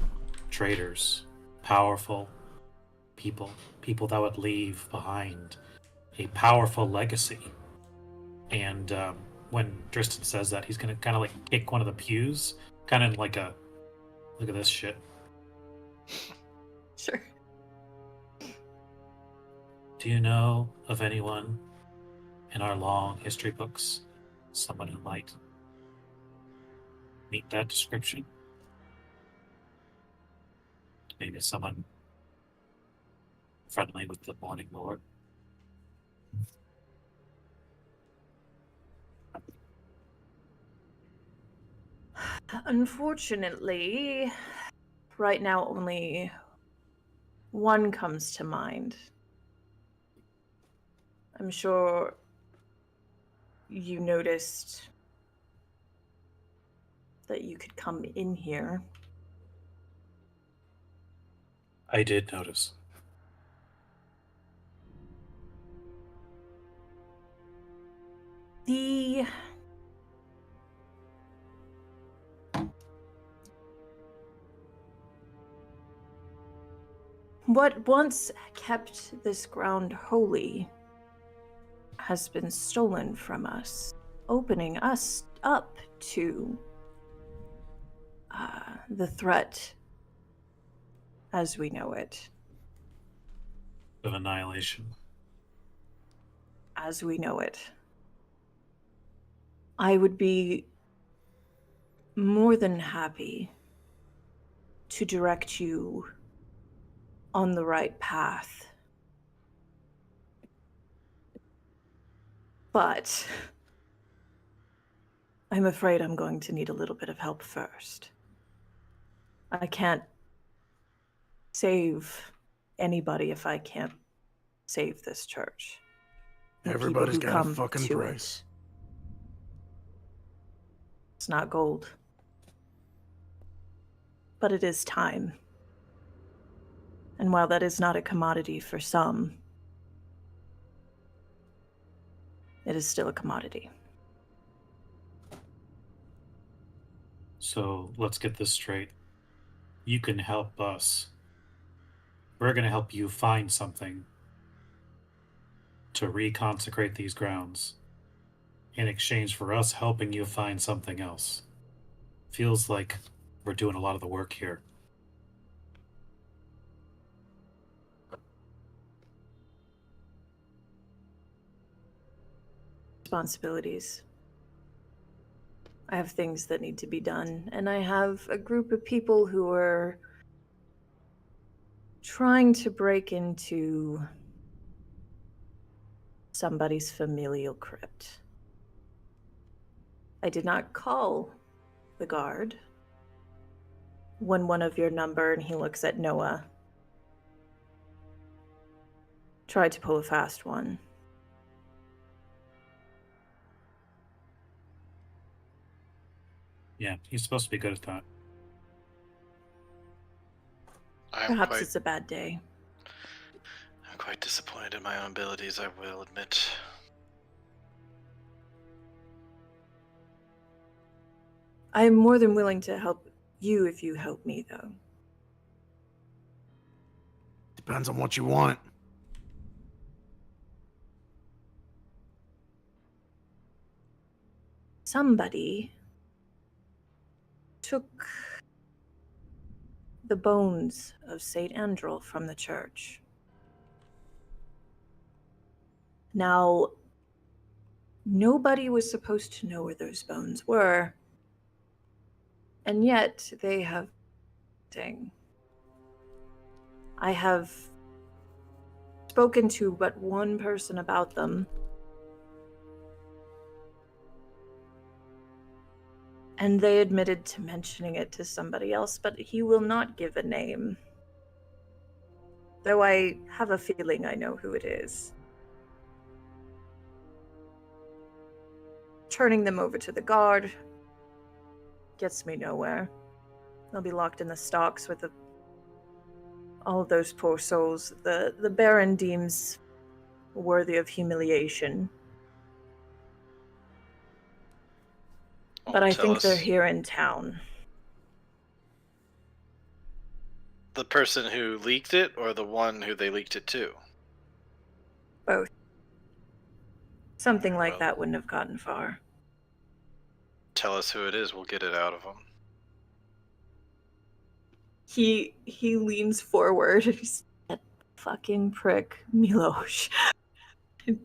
S5: traders, powerful people that would leave behind a powerful legacy And when Tristan says that, he's gonna kind of like kick one of the pews, kind of like a look at this shit.
S2: Sure.
S5: Do you know of anyone in our long history books, someone who might meet that description? Maybe someone friendly with the Morning Lord.
S2: Unfortunately, right now only one comes to mind. I'm sure you noticed that you could come in here.
S5: I did notice.
S2: The what once kept this ground holy has been stolen from us, opening us up to the threat as we know it.
S5: Of annihilation.
S2: As we know it. I would be more than happy to direct you on the right path. But I'm afraid I'm going to need a little bit of help first. I can't save anybody if I can't save this church. The people
S3: Everybody's
S2: who
S3: got a
S2: come
S3: fucking
S2: to
S3: price.
S2: it. It's not gold. But it is time. And while that is not a commodity for some, it is still a commodity.
S5: So let's get this straight. You can help us. We're going to help you find something to reconsecrate these grounds in exchange for us helping you find something else. Feels like we're doing a lot of the work here.
S2: Responsibilities. I have things that need to be done, and I have a group of people who are trying to break into somebody's familial crypt. I did not call the guard when one of your number, and he looks at Noah, tried to pull a fast one.
S5: Yeah, he's supposed to be good at that.
S4: I'm
S2: Perhaps it's a bad day.
S4: quite disappointed in my own abilities, I will admit.
S2: I am more than willing to help you if you help me, though.
S3: Depends on what you want.
S2: Somebody took the bones of Saint Andrel from the church. Now, nobody was supposed to know where those bones were, and yet they have. I have spoken to but one person about them, and they admitted to mentioning it to somebody else, but he will not give a name. Though I have a feeling I know who it is. Turning them over to the guard gets me nowhere. They'll be locked in the stocks with all of those poor souls. The Baron deems worthy of humiliation. But I
S4: Tell
S2: think they're
S4: us.
S2: here in town.
S4: The person who leaked it, or the one who they leaked it to?
S2: Both. Something like
S4: Well.
S2: that wouldn't have gotten far.
S4: Tell us who it is. We'll get it out of him.
S2: He leans forward. He's that fucking prick Milosh,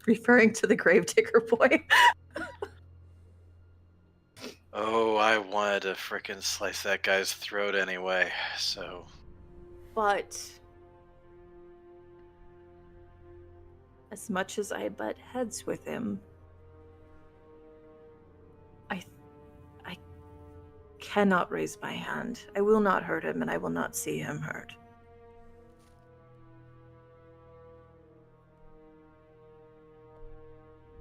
S2: referring to the gravedigger boy.
S4: Oh, I wanted to frickin' slice that guy's throat anyway, so...
S2: But as much as I butt heads with him, I cannot raise my hand. I will not hurt him, and I will not see him hurt.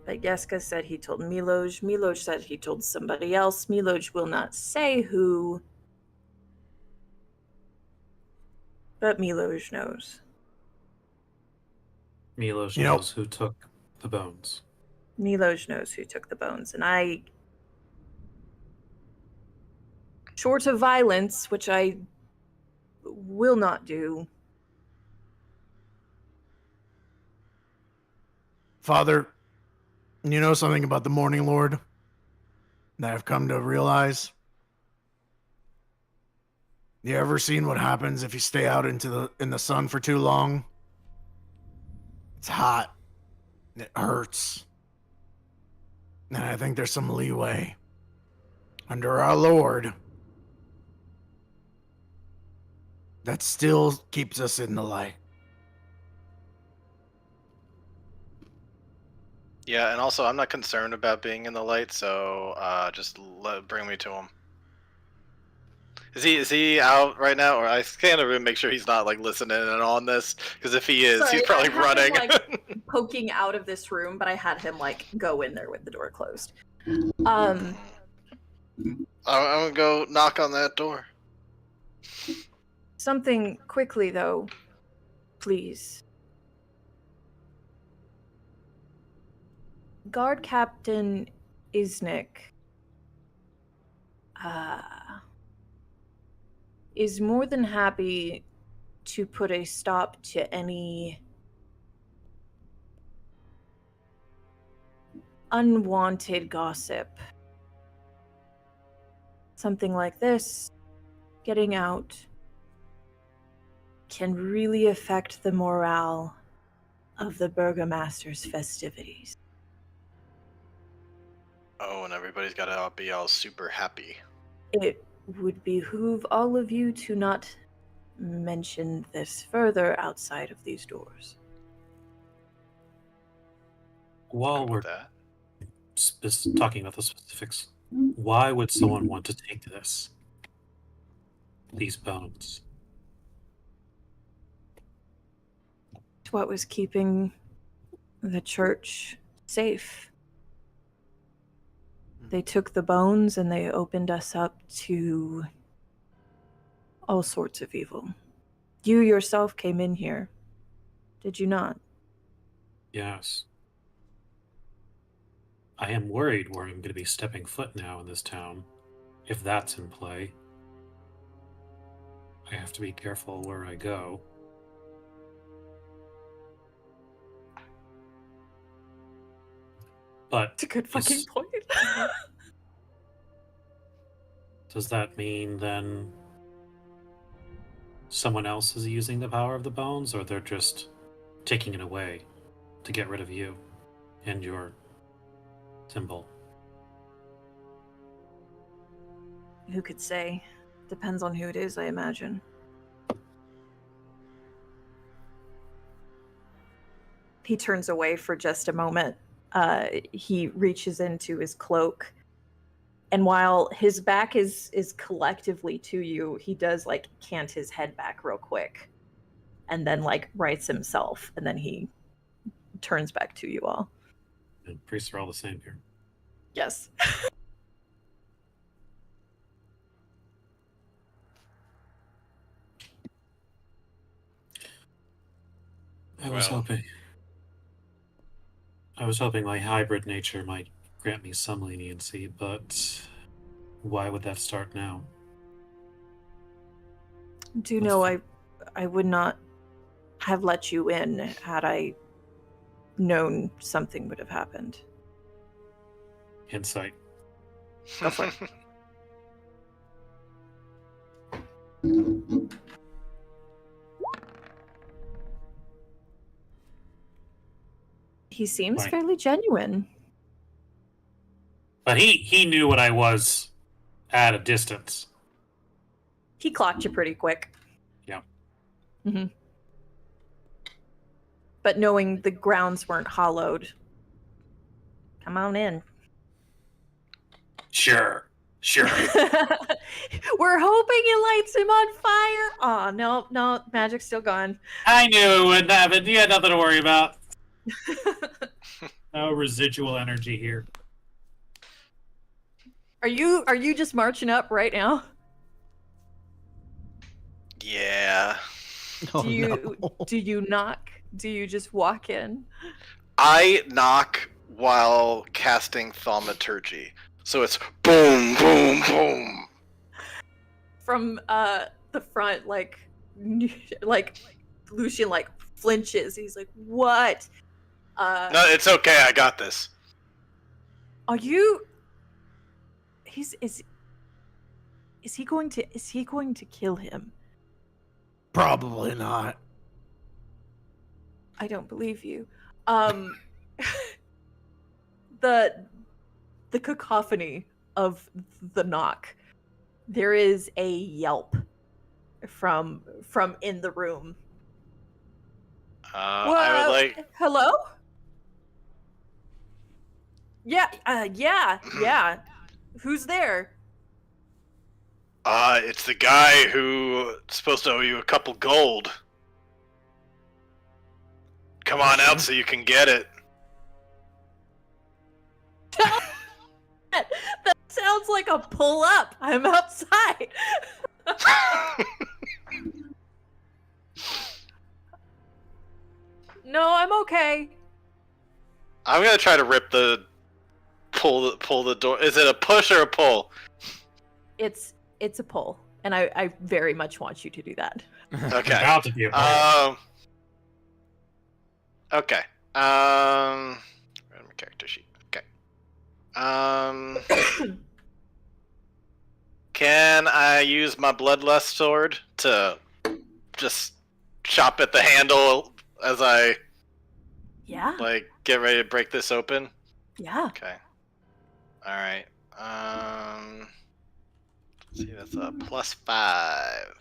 S2: But Yeska said he told Miloj. Miloj said he told somebody else. Miloj will not say who. But Miloj knows.
S5: Milos
S3: You know-
S5: knows who took the bones.
S2: Miloj knows who took the bones. And I, short of violence, which I will not do,
S3: Father, you know something about the Morning Lord that I've come to realize? You ever seen what happens if you stay out in the sun for too long? It's hot. It hurts. And I think there's some leeway under our Lord that still keeps us in the light.
S4: Yeah, and also, I'm not concerned about being in the light, so just bring me to him. Is he out right now? Or I can't even make sure he's not like listening in on this, because if he is,
S2: Sorry,
S4: he's probably
S2: I had him,
S4: running.
S2: poking out of this room, but I had him go in there with the door closed.
S4: I'm gonna go knock on that door.
S2: Something quickly though, please. Guard Captain Isnik is more than happy to put a stop to any unwanted gossip. Something like this, getting out, can really affect the morale of the Burgomaster's festivities.
S4: Oh, and everybody's gotta be all super happy.
S2: It would behoove all of you to not mention this further outside of these doors.
S5: While
S4: Good
S5: we're
S4: with that.
S5: talking about the specifics, why would someone want to take this? These bones.
S2: It's what was keeping the church safe. They took the bones and they opened us up to all sorts of evil. You yourself came in here, did you not?
S5: Yes. I am worried where I'm going to be stepping foot now in this town, if that's in play. I have to be careful where I go. But
S2: It's a good fucking point.
S5: does that mean then someone else is using the power of the bones, or they're just taking it away to get rid of you and your symbol?
S2: Who could say? Depends on who it is, I imagine. He turns away for just a moment. He reaches into his cloak, and while his back is collectively to you, he does cant his head back real quick, and then rights himself, and then he turns back to you all.
S5: And priests are all the same here.
S2: Yes.
S5: I was hoping my hybrid nature might grant me some leniency, but why would that start now?
S2: Do you know I would not have let you in had I known something would have happened.
S5: insight.
S2: Go for it. He seems
S5: Fine.
S2: fairly genuine.
S5: But he knew what I was at a distance.
S2: He clocked you pretty quick.
S5: Yeah.
S2: Mm-hmm. But knowing the grounds weren't hollowed, come on in.
S5: Sure.
S2: We're hoping it lights him on fire. Oh, no, magic's still gone.
S5: I knew it wouldn't happen. You had nothing to worry about. No residual energy here.
S2: Are you just marching up right now?
S4: Yeah.
S3: Oh,
S2: Do you knock? Do you just walk in?
S4: I knock while casting thaumaturgy. So it's boom, boom, boom.
S2: From the front, like Lucian like flinches. He's like, "What?
S4: No, it's okay. I got this.
S2: Are you? Is he going to kill him?
S3: Probably not.
S2: I don't believe you. The cacophony of the knock. There is a yelp from in the room.
S4: I would like.
S2: Hello? Yeah. Who's there?
S4: It's the guy who's supposed to owe you a couple gold. Come on out so you can get it.
S2: That sounds like a pull up. I'm outside. No, I'm okay.
S4: I'm gonna try to pull the door. Is it a push or a pull?
S2: It's a pull, and I very much want you to do that.
S4: Okay.
S5: About to be a problem.
S4: Okay. Random character sheet. Okay. Can I use my bloodlust sword to just chop at the handle as I
S2: Yeah.
S4: get ready to break this open?
S2: Yeah.
S4: Okay. All right. Let's see, that's a +5.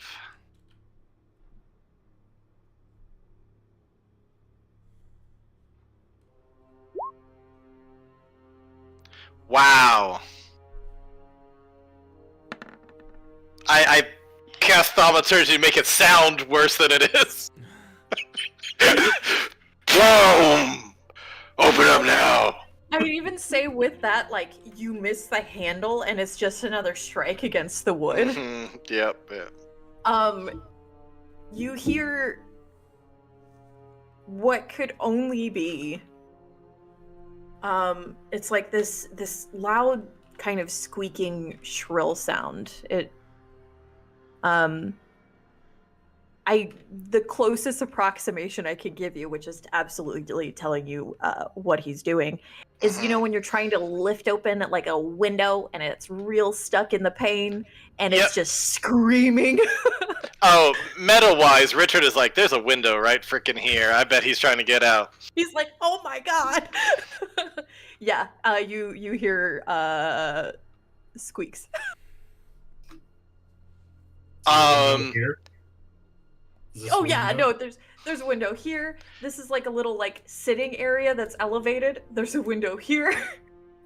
S4: Wow. I cast thaumaturgy to make it sound worse than it is. Boom! Open up now.
S2: I would even say with that, like, you miss the handle and it's just another strike against the wood.
S4: Yep.
S2: You hear what could only be it's like this loud kind of squeaking shrill sound. The closest approximation I can give you, which is absolutely telling you what he's doing, is when you're trying to lift open like a window and it's real stuck in the pane and it's just screaming.
S4: Oh, meta-wise, Richard is like, there's a window right freaking here. I bet he's trying to get out.
S2: He's like, oh my god. Yeah, you hear squeaks.
S5: Here? Is this
S2: Oh
S5: a
S2: yeah,
S5: window?
S2: no, there's a window here. This is like a little like sitting area that's elevated. There's a window here.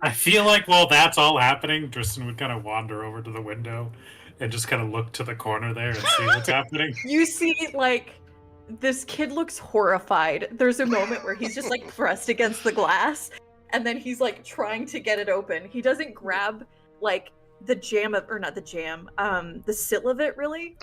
S5: I feel like while that's all happening, Tristan would kind of wander over to the window and just kind of look to the corner there and see what's happening.
S2: You see, like, this kid looks horrified. There's a moment where he's just like pressed against the glass, and then he's like trying to get it open. He doesn't grab like the sill of it really.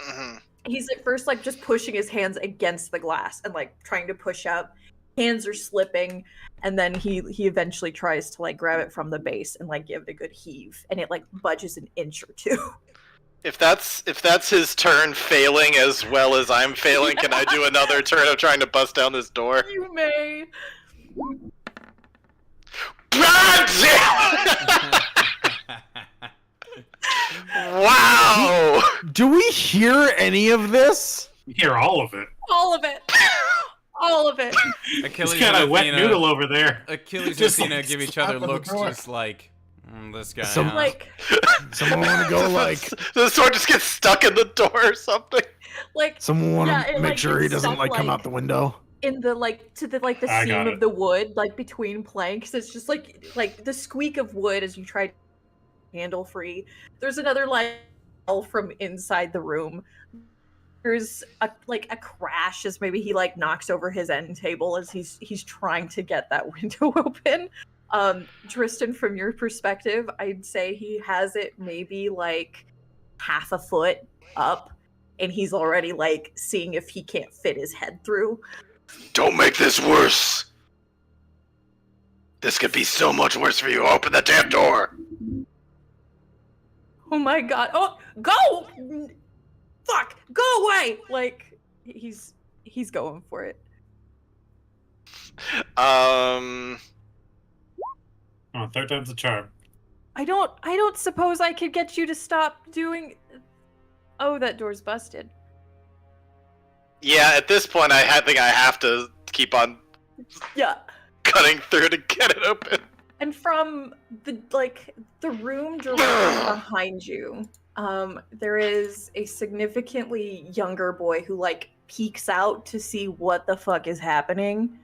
S2: He's at first like just pushing his hands against the glass and like trying to push up. Hands are slipping, and then he eventually tries to like grab it from the base and like give it a good heave, and it like budges an inch or two.
S4: If that's his turn failing as well as I'm failing, can I do another turn of trying to bust down this door?
S2: You may.
S4: Boom! God damn! Wow!
S3: Do we hear any of this?
S5: You hear all of it.
S2: All of it. All of it.
S1: Achilles
S5: He's got a
S1: and
S5: wet
S1: Athena,
S5: noodle over there.
S1: Achilles and
S5: Just,
S1: Athena
S5: like,
S1: give each other
S5: slapping the
S1: looks
S5: door.
S1: just like, this guy.
S3: Some-
S2: Like,
S3: Someone want to go like?
S4: The sword just gets stuck in the door or something.
S3: Someone want to
S2: Yeah, it,
S3: make
S2: like,
S3: sure he
S2: gets
S3: doesn't
S2: stuck,
S3: like come
S2: like-
S3: out the window.
S2: in the the
S5: I
S2: seam
S5: got
S2: of
S5: it.
S2: the wood, like between planks. It's just like the squeak of wood as you try to handle free. There's another from inside the room. There's a crash as maybe he knocks over his end table as he's trying to get that window open. Tristan, from your perspective, I'd say he has it maybe half a foot up, and he's already seeing if he can't fit his head through.
S4: Don't make this worse. This could be so much worse for you. Open the damn door.
S2: Oh my god! Oh, go! Fuck! Go away! He's going for it.
S5: Oh, third time's a charm.
S2: I don't suppose I could get you to stop doing. Oh, that door's busted.
S4: Yeah, at this point, I think I have to keep on
S2: Yeah.
S4: cutting through to get it open.
S2: And from the room directly behind you, there is a significantly younger boy who peeks out to see what the fuck is happening,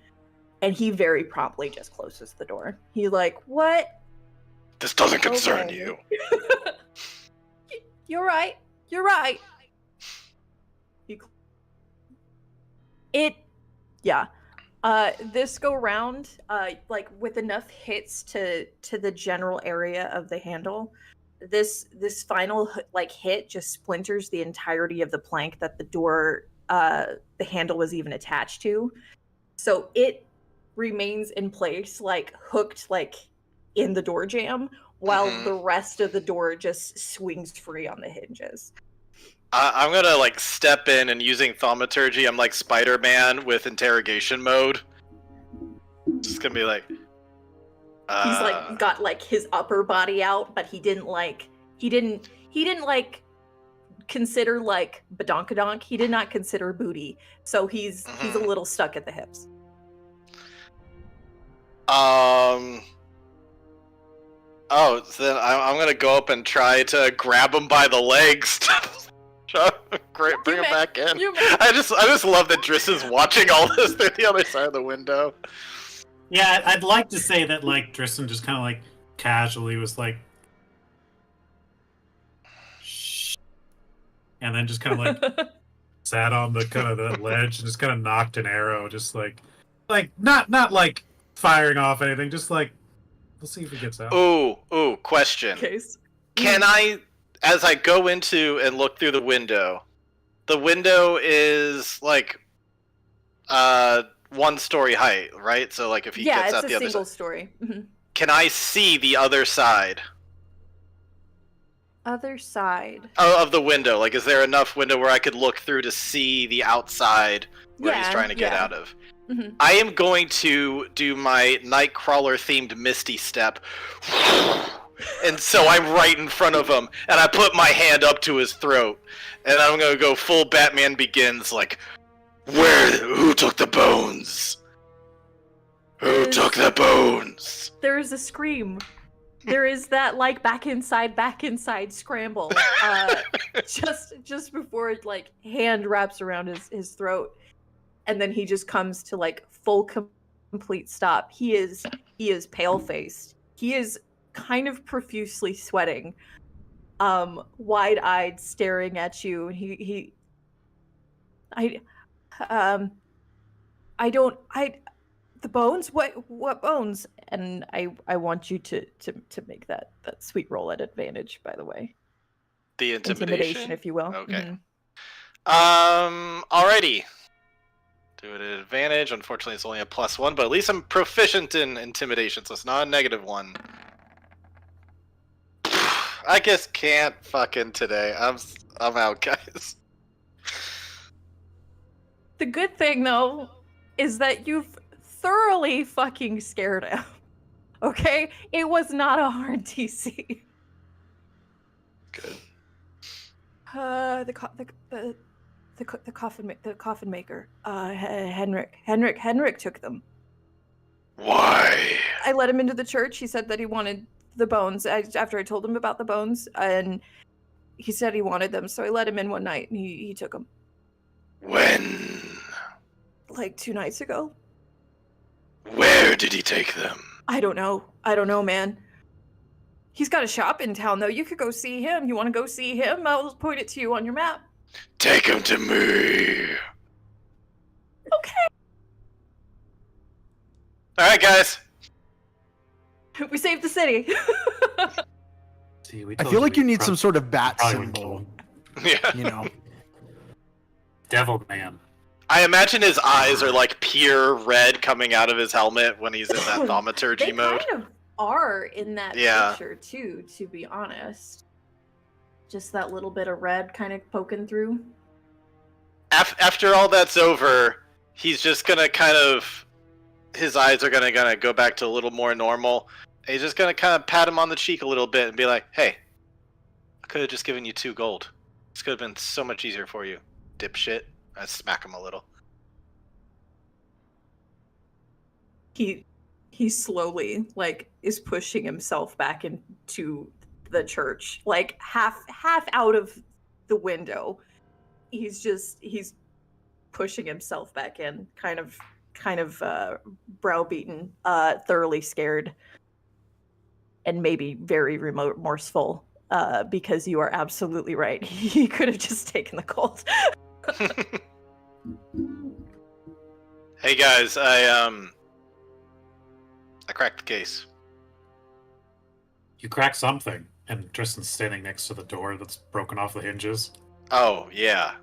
S2: and he very promptly just closes the door. He what?
S4: This doesn't concern
S2: Okay.
S4: you.
S2: You're right. You're right. Yeah. This go round, with enough hits to the general area of the handle, this final hit just splinters the entirety of the plank that the door, the handle was even attached to. So it remains in place, hooked, in the door jamb, while
S4: Mhm.
S2: the rest of the door just swings free on the hinges.
S4: I'm gonna step in and using thaumaturgy. I'm like Spider-Man with interrogation mode. Just gonna be
S2: He's got his upper body out, but he didn't consider badonkadonk. He did not consider booty, so he's a little stuck at the hips.
S4: Oh, so then I'm gonna go up and try to grab him by the legs. Bring him
S2: may.
S4: back in.
S2: You may.
S4: I just love that Driss is watching all this through the other side of the window.
S5: Yeah, I'd like to say that Tristan just kind of casually was shh, and then just kind of sat on the kind of the ledge and just kind of knocked an arrow, just not firing off anything, just we'll see if it gets out.
S4: Ooh, question.
S2: Case.
S4: Can I, as I go into and look through the window is 1 story height, right? So if he
S2: Yeah,
S4: gets out
S2: it's
S4: the
S2: a
S4: other
S2: single
S4: side,
S2: story. Mhm.
S4: can I see the other side
S2: Other side.
S4: of the window? Is there enough window where I could look through to see the outside where he's
S2: Yeah,
S4: trying to get
S2: yeah.
S4: out of?
S2: Mhm.
S4: I am going to do my Nightcrawler themed Misty Step. And so I'm right in front of him, and I put my hand up to his throat, and I'm gonna go full Batman Begins, who took the bones? Who took the bones?
S2: There is a scream. There is that back inside scramble. Just before hand wraps around his throat, and then he just comes to full complete stop. He is pale faced. He is kind of profusely sweating, wide eyed, staring at you. And the bones? What bones? And I want you to make that sweet roll at advantage, by the way.
S4: The intimidation?
S2: if you will.
S4: Okay.
S2: Mhm.
S4: Alrighty. Do it at advantage. Unfortunately, it's only a +1, but at least I'm proficient in intimidation, so it's not a -1. I guess can't fucking today. I'm out, guys.
S2: The good thing, though, is that you've thoroughly fucking scared him. Okay, it was not a hard DC.
S4: Good.
S2: The coffin maker. Henrik took them.
S4: Why?
S2: I let him into the church. He said that he wanted the bones. After I told him about the bones, and he said he wanted them, so I let him in one night, and he took them.
S4: When?
S2: Like 2 nights ago.
S4: Where did he take them?
S2: I don't know, man. He's got a shop in town, though. You could go see him. You want to go see him? I'll point it to you on your map.
S4: Take him to me.
S2: Okay.
S4: All right, guys.
S2: We saved the city.
S5: See, we
S3: I
S5: told
S3: feel like you need
S5: prob-
S3: some sort of bat
S5: probably wouldn't kill
S3: symbol.
S5: him.
S4: Yeah.
S3: You know.
S5: Devil man.
S4: I imagine his eyes are like pure red coming out of his helmet when he's in that
S2: They
S4: thaumaturgy mode.
S2: kind of are in that
S4: Yeah.
S2: picture too, to be honest. Just that little bit of red kind of poking through.
S4: After all that's over, he's just gonna kind of, his eyes are gonna go back to a little more normal. And he's just gonna kind of pat him on the cheek a little bit and be like, "Hey, I could have just given you 2 gold. This could have been so much easier for you, dipshit." I smack him a little.
S2: He slowly is pushing himself back into the church, like half out of the window. He's pushing himself back in, kind of browbeaten, thoroughly scared, and maybe very remorseful, because you are absolutely right. He could have just taken the gold.
S4: Hey guys, I cracked the case.
S5: You crack something, and Tristan's standing next to the door that's broken off the hinges.
S4: Oh yeah.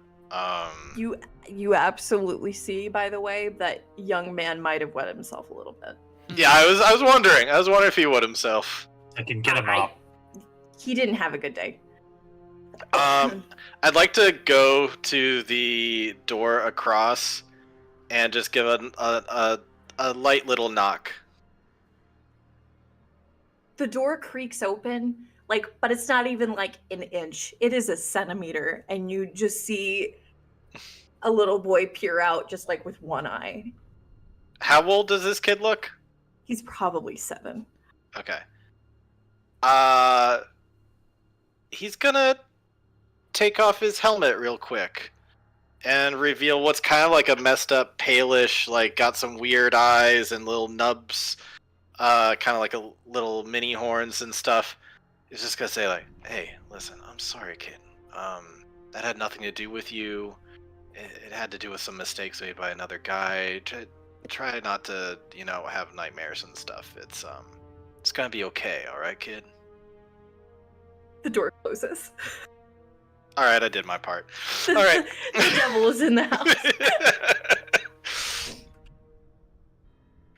S2: You absolutely see, by the way, that young man might have wet himself a little bit.
S4: Yeah, I was wondering. I was wondering if he would himself.
S5: I can get him
S2: I-
S5: out.
S2: He didn't have a good day.
S4: I'd like to go to the door across and just give a light little knock.
S2: The door creaks open, but it's not even like an inch. It is a centimeter, and you just see a little boy peer out, just with one eye.
S4: How old does this kid look?
S2: He's probably 7.
S4: Okay. He's gonna take off his helmet real quick and reveal what's kind of like a messed up, palish, got some weird eyes and little nubs, kind of like a little mini horns and stuff. He's just gonna say "Hey, listen, I'm sorry, kid. That had nothing to do with you. It had to do with some mistakes made by another guy. Try not to, have nightmares and stuff. It's gonna be okay, all right, kid."
S2: The door closes.
S4: All right, I did my part. All right.
S2: The devil is in the house.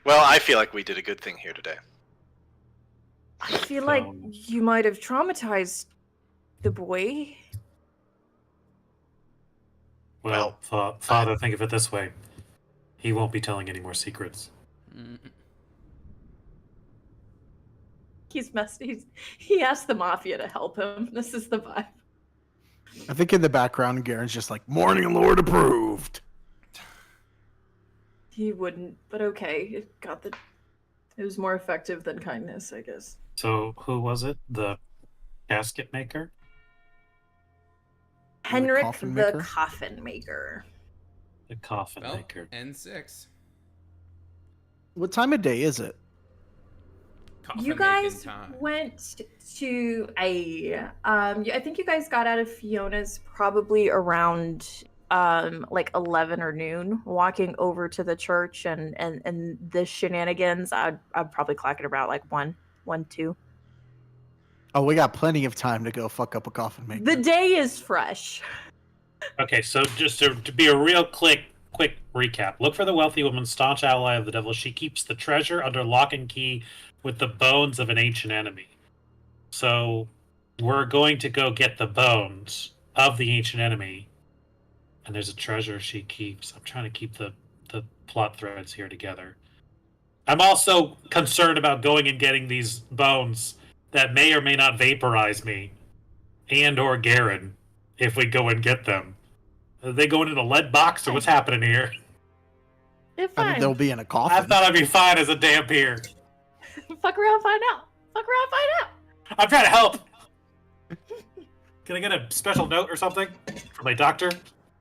S4: Well, I feel like we did a good thing here today.
S2: I feel like you might have traumatized the boy.
S5: Well, Father, think of it this way. He won't be telling any more secrets.
S2: He's messed. He asked the mafia to help him. This is the vibe.
S3: I think in the background, Garen's just like, "Morning Lord approved."
S2: He wouldn't, but okay. It was more effective than kindness, I guess.
S5: So, who was it? The casket maker?
S2: Henrik
S3: coffin
S2: the
S3: maker?
S2: coffin maker.
S5: The coffin
S1: Well,
S5: maker.
S1: N6.
S3: What time of day is it?
S2: You
S1: Coffin-making
S2: guys
S1: time.
S2: went to I think you guys got out of Fiona's probably around 11 or noon, walking over to the church and the shenanigans. I'd probably clock it about 1, 2.
S3: Oh, we got plenty of time to go fuck up a coffin maker.
S2: The day is fresh.
S5: Okay, so just to be a real quick recap. Look for the wealthy woman, staunch ally of the devil. She keeps the treasure under lock and key with the bones of an ancient enemy. So we're going to go get the bones of the ancient enemy. And there's a treasure she keeps. I'm trying to keep the plot threads here together. I'm also concerned about going and getting these bones that may or may not vaporize me and or Garen if we go and get them. Are they going in a lead box or what's happening here?
S2: You're
S3: I think
S2: fine.
S3: they'll be in a
S5: I
S3: coffin.
S5: thought I'd be fine as a damp here.
S2: Fuck around, find out. Fuck around, find out.
S5: I'm trying to help. Can I get a special note or something from my doctor?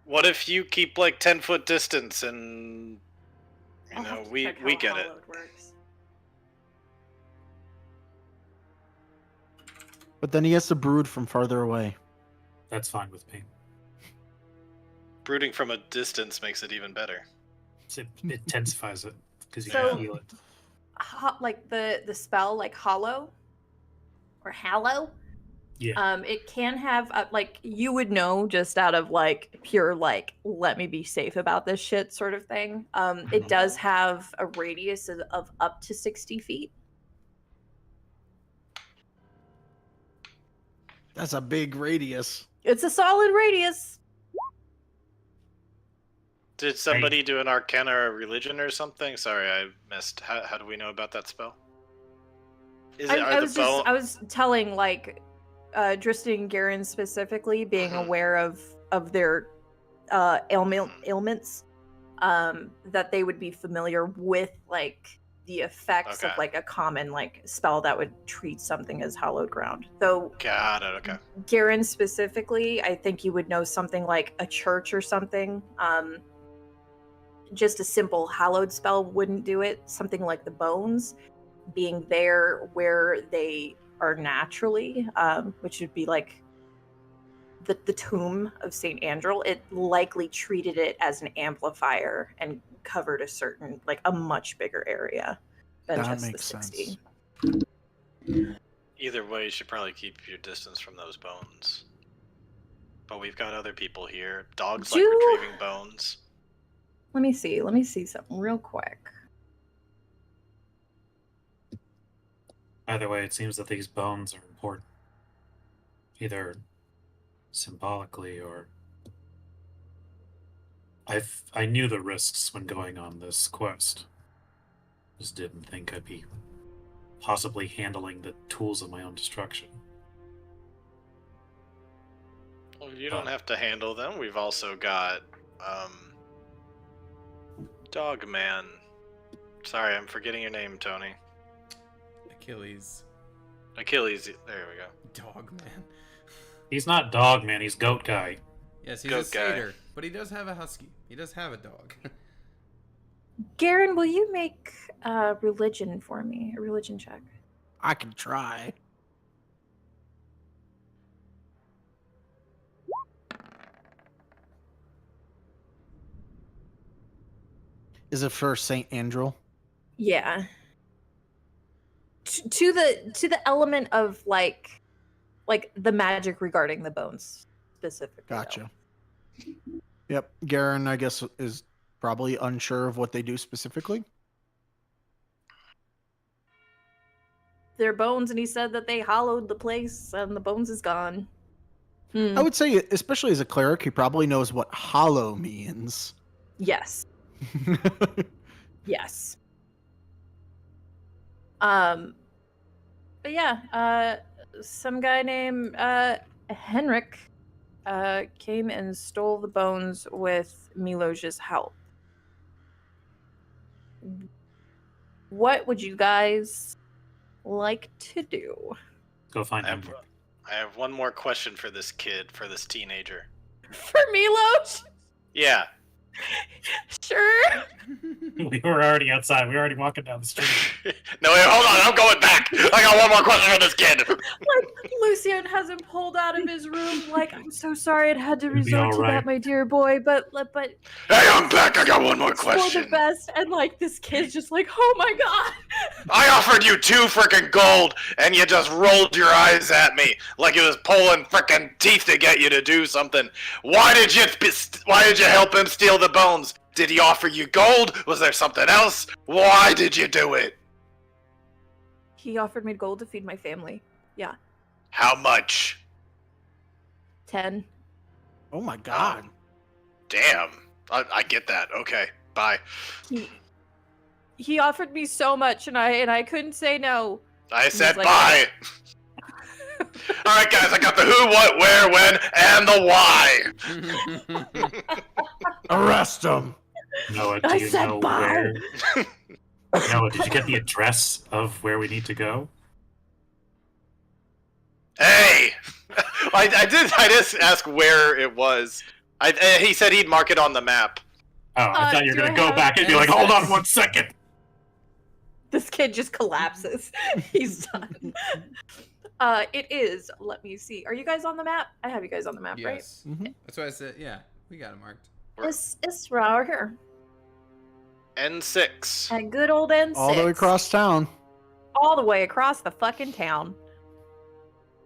S4: What if you keep like 10-foot distance and
S2: I'll have to
S4: we
S2: check how
S4: get it.
S2: hallowed works.
S3: But then he has to brood from farther away.
S5: That's fine with me.
S4: Brooding from a distance makes it even better.
S5: It intensifies it because you
S2: So-
S5: can feel it.
S2: Like the spell, like hollow or hallow.
S5: Yeah.
S2: It can have like you would know just out of like pure like let me be safe about this shit sort of thing. It does have a radius of up to 60 feet.
S3: That's a big radius.
S2: It's a solid radius.
S4: Did somebody do an arcana or religion or something? Sorry, I missed. How do we know about that spell? Is it
S2: I was telling like Dristan and Garen specifically being aware of their ailments, that they would be familiar with like the effects of
S4: Okay.
S2: like a common like spell that would treat something as hallowed ground. Though
S4: Got it. Okay.
S2: Garen specifically, I think you would know something like a church or something. Just a simple hallowed spell wouldn't do it. Something like the bones being there where they are naturally, which would be like the tomb of Saint Andrel, it likely treated it as an amplifier and covered a certain, like a much bigger area than
S3: That
S2: just the
S3: makes
S2: 60.
S3: sense.
S4: Either way, you should probably keep your distance from those bones. But we've got other people here. Dogs like
S2: Do-
S4: retrieving bones.
S2: Let me see something real quick.
S5: Either way, it seems that these bones are important. Either symbolically or... I knew the risks when going on this quest. Just didn't think I'd be possibly handling the tools of my own destruction.
S4: Well, you don't have to handle them. We've also got, Dogman. Sorry, I'm forgetting your name, Tony.
S1: Achilles.
S4: Achilles. There we go.
S1: Dog man.
S5: He's not dog man, he's goat guy.
S1: Yes, he's
S4: Goat
S1: a satyr, but he does have a husky. He does have a dog.
S2: Garen, will you make religion for me? A religion check.
S3: I can try. Is it for Saint Andrel?
S2: Yeah. To the element of like the magic regarding the bones specifically. though.
S3: Gotcha. Yep. Garen, I guess, is probably unsure of what they do specifically.
S2: Their bones, and he said that they hollowed the place, and the bones is gone.
S3: I would say, especially as a cleric, he probably knows what hollow means.
S2: Yes. Yes. But yeah, some guy named Henrik came and stole the bones with Miloj's help. What would you guys like to do?
S5: Go find
S4: I
S5: him.
S4: have one more question for this kid, for this teenager.
S2: For Miloj?
S4: Yeah.
S2: Sure.
S5: We were already outside. We were already walking down the street.
S4: No, wait, hold on. I'm going back. I got one more question for this kid.
S2: Like Lucian has him pulled out of his room. Like, I'm so sorry it had to
S5: It'll be
S2: resort to
S5: alright.
S2: that, my dear boy. But
S4: Hey, I'm back. I got one more
S2: it's for the
S4: question.
S2: best. And like this kid's just like, oh my god.
S4: I offered you 2 freaking gold, and you just rolled your eyes at me like it was pulling freaking teeth to get you to do something. Why did you help him steal the bones? Did he offer you gold? Was there something else? Why did you do it?
S2: He offered me gold to feed my family. Yeah,
S4: How much?
S2: 10.
S3: Oh my god.
S4: Damn. I get that. Okay. Bye.
S2: he offered me so much, and I couldn't say no.
S4: I said
S2: like-
S4: bye. All right, guys, I got the who, what, where, when, and the why.
S3: Arrest him.
S5: Noah,
S2: I
S5: do you
S2: said
S5: know
S2: bye.
S5: where? Noah, did you get the address of where we need to go?
S4: Hey, I just asked where it was. He said he'd mark it on the map.
S5: Oh, I thought you were
S2: do
S5: gonna
S2: I
S5: go
S2: have
S5: back and be like, hold on
S2: N6?
S5: 1 second.
S2: This kid just collapses. He's done. It is. Let me see. Are you guys on the map? I have you guys on the map,
S1: Yes.
S3: Mhm.
S1: That's why I said, yeah, we got it marked.
S2: right? It's right here.
S4: N6.
S2: At good old N6.
S3: All the way across town.
S2: All the way across the fucking town.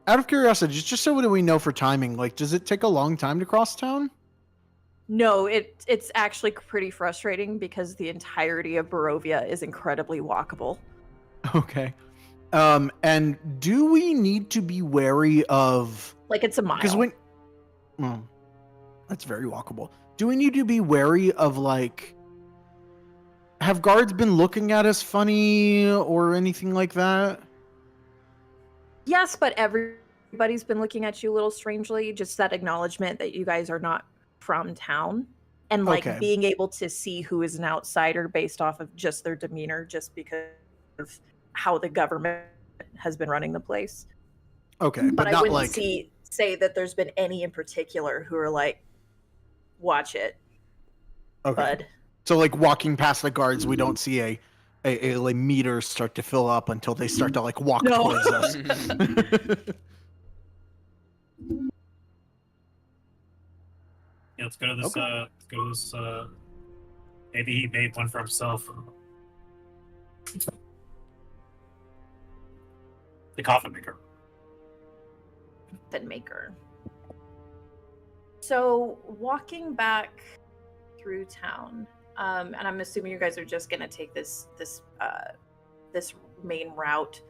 S3: Out of curiosity, just so we know for timing, like, does it take a long time to cross town?
S2: No, it's actually pretty frustrating because the entirety of Barovia is incredibly walkable.
S3: Okay. And do we need to be wary of...
S2: Like it's a mile.
S3: Because when... Well, that's very walkable. Do we need to be wary of, like... Have guards been looking at us funny or anything like that?
S2: Yes, but everybody's been looking at you a little strangely. Just that acknowledgement that you guys are not from town. And like
S3: Okay.
S2: being able to see who is an outsider based off of just their demeanor, just because of how the government has been running the place.
S3: Okay,
S2: But I
S3: not
S2: wouldn't
S3: like...
S2: say that there's been any in particular who are like, watch it,
S3: Okay.
S2: bud.
S3: So, like, walking past the guards, we don't see a like, meter start to fill up until they start to, like, walk
S2: No.
S3: towards us.
S5: Yeah, let's go to this.
S3: Okay.
S5: Let's go to this. Maybe he made one for himself. The coffin maker.
S2: Then maker. So walking back through town, and I'm assuming you guys are just gonna take this main route.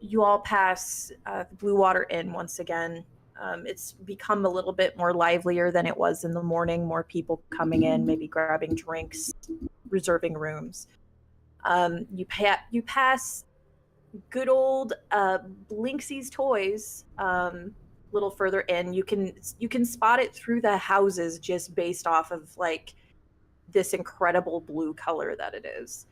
S2: You all pass the Blue Water Inn once again. It's become a little bit more livelier than it was in the morning. More people coming in, maybe grabbing drinks, reserving rooms. You pass good old Blinksey's Toys. Little further in, you can spot it through the houses just based off of like this incredible blue color that it is.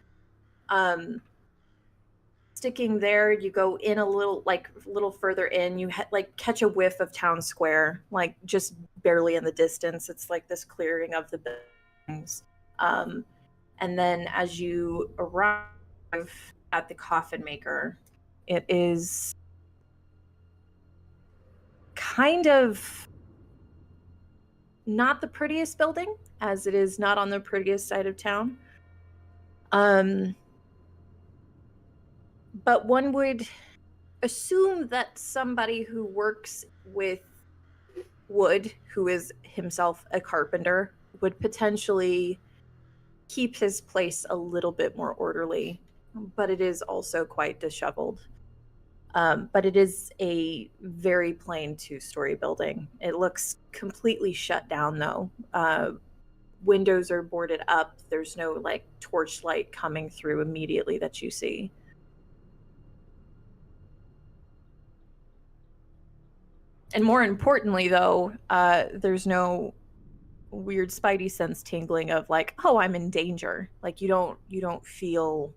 S2: Sticking there, you go in a little further in, you like catch a whiff of town square, like just barely in the distance. It's like this clearing of the buildings. And then as you arrive at the coffin maker, it is kind of not the prettiest building, as it is not on the prettiest side of town. But one would assume that somebody who works with wood, who is himself a carpenter, would potentially keep his place a little bit more orderly, but it is also quite disheveled. But it is a very plain 2-story building. It looks completely shut down, though. Windows are boarded up. There's no like torchlight coming through immediately that you see. And more importantly, though, there's no weird spidey sense tingling of like, oh, I'm in danger. Like you don't feel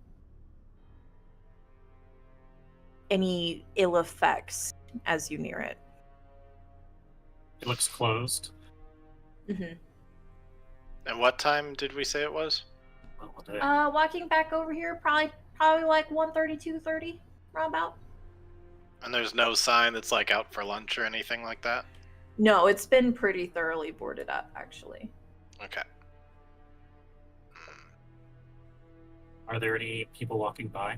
S2: any ill effects as you near it.
S5: It looks closed.
S2: Mm-hmm.
S4: And what time did we say it was?
S2: Walking back over here, probably like 1:30, 2:30, round about.
S4: And there's no sign that's like out for lunch or anything like that?
S2: No, it's been pretty thoroughly boarded up, actually.
S4: Okay.
S5: Are there any people walking by?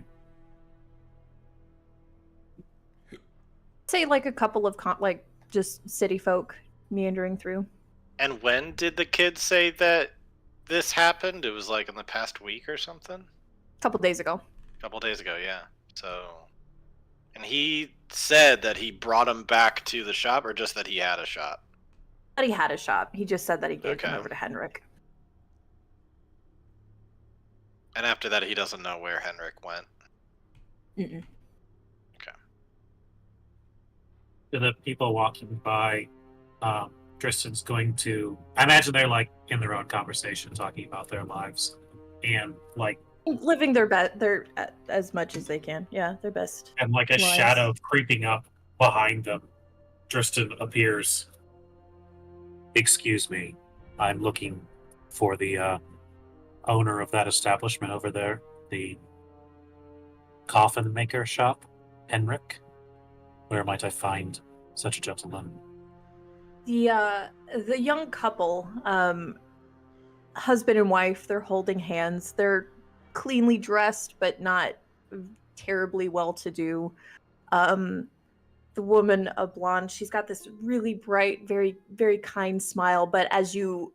S2: Say like a couple of like just city folk meandering through.
S4: And when did the kid say that this happened? It was like in the past week or something?
S2: A couple days ago.
S4: A couple days ago, yeah. So... And he said that he brought him back to the shop, or just that he had a shop?
S2: But he had a shop. He just said that he gave him
S4: Okay.
S2: over to Henrik.
S4: And after that, he doesn't know where Henrik went.
S2: Mm-mm.
S5: To the people walking by, Tristan's going to. I imagine they're like in their own conversation, talking about their lives, and like,
S2: Living their best, as much as they can. Yeah, their best.
S5: and like a
S2: lives.
S5: shadow creeping up behind them. Tristan appears. Excuse me, I'm looking for the owner of that establishment over there, the coffin maker shop, Henrik. Where might I find such a gentleman?
S2: The young couple, husband and wife, they're holding hands. They're cleanly dressed, but not terribly well-to-do. The woman, a blonde, she's got this really bright, very, very kind smile. But as you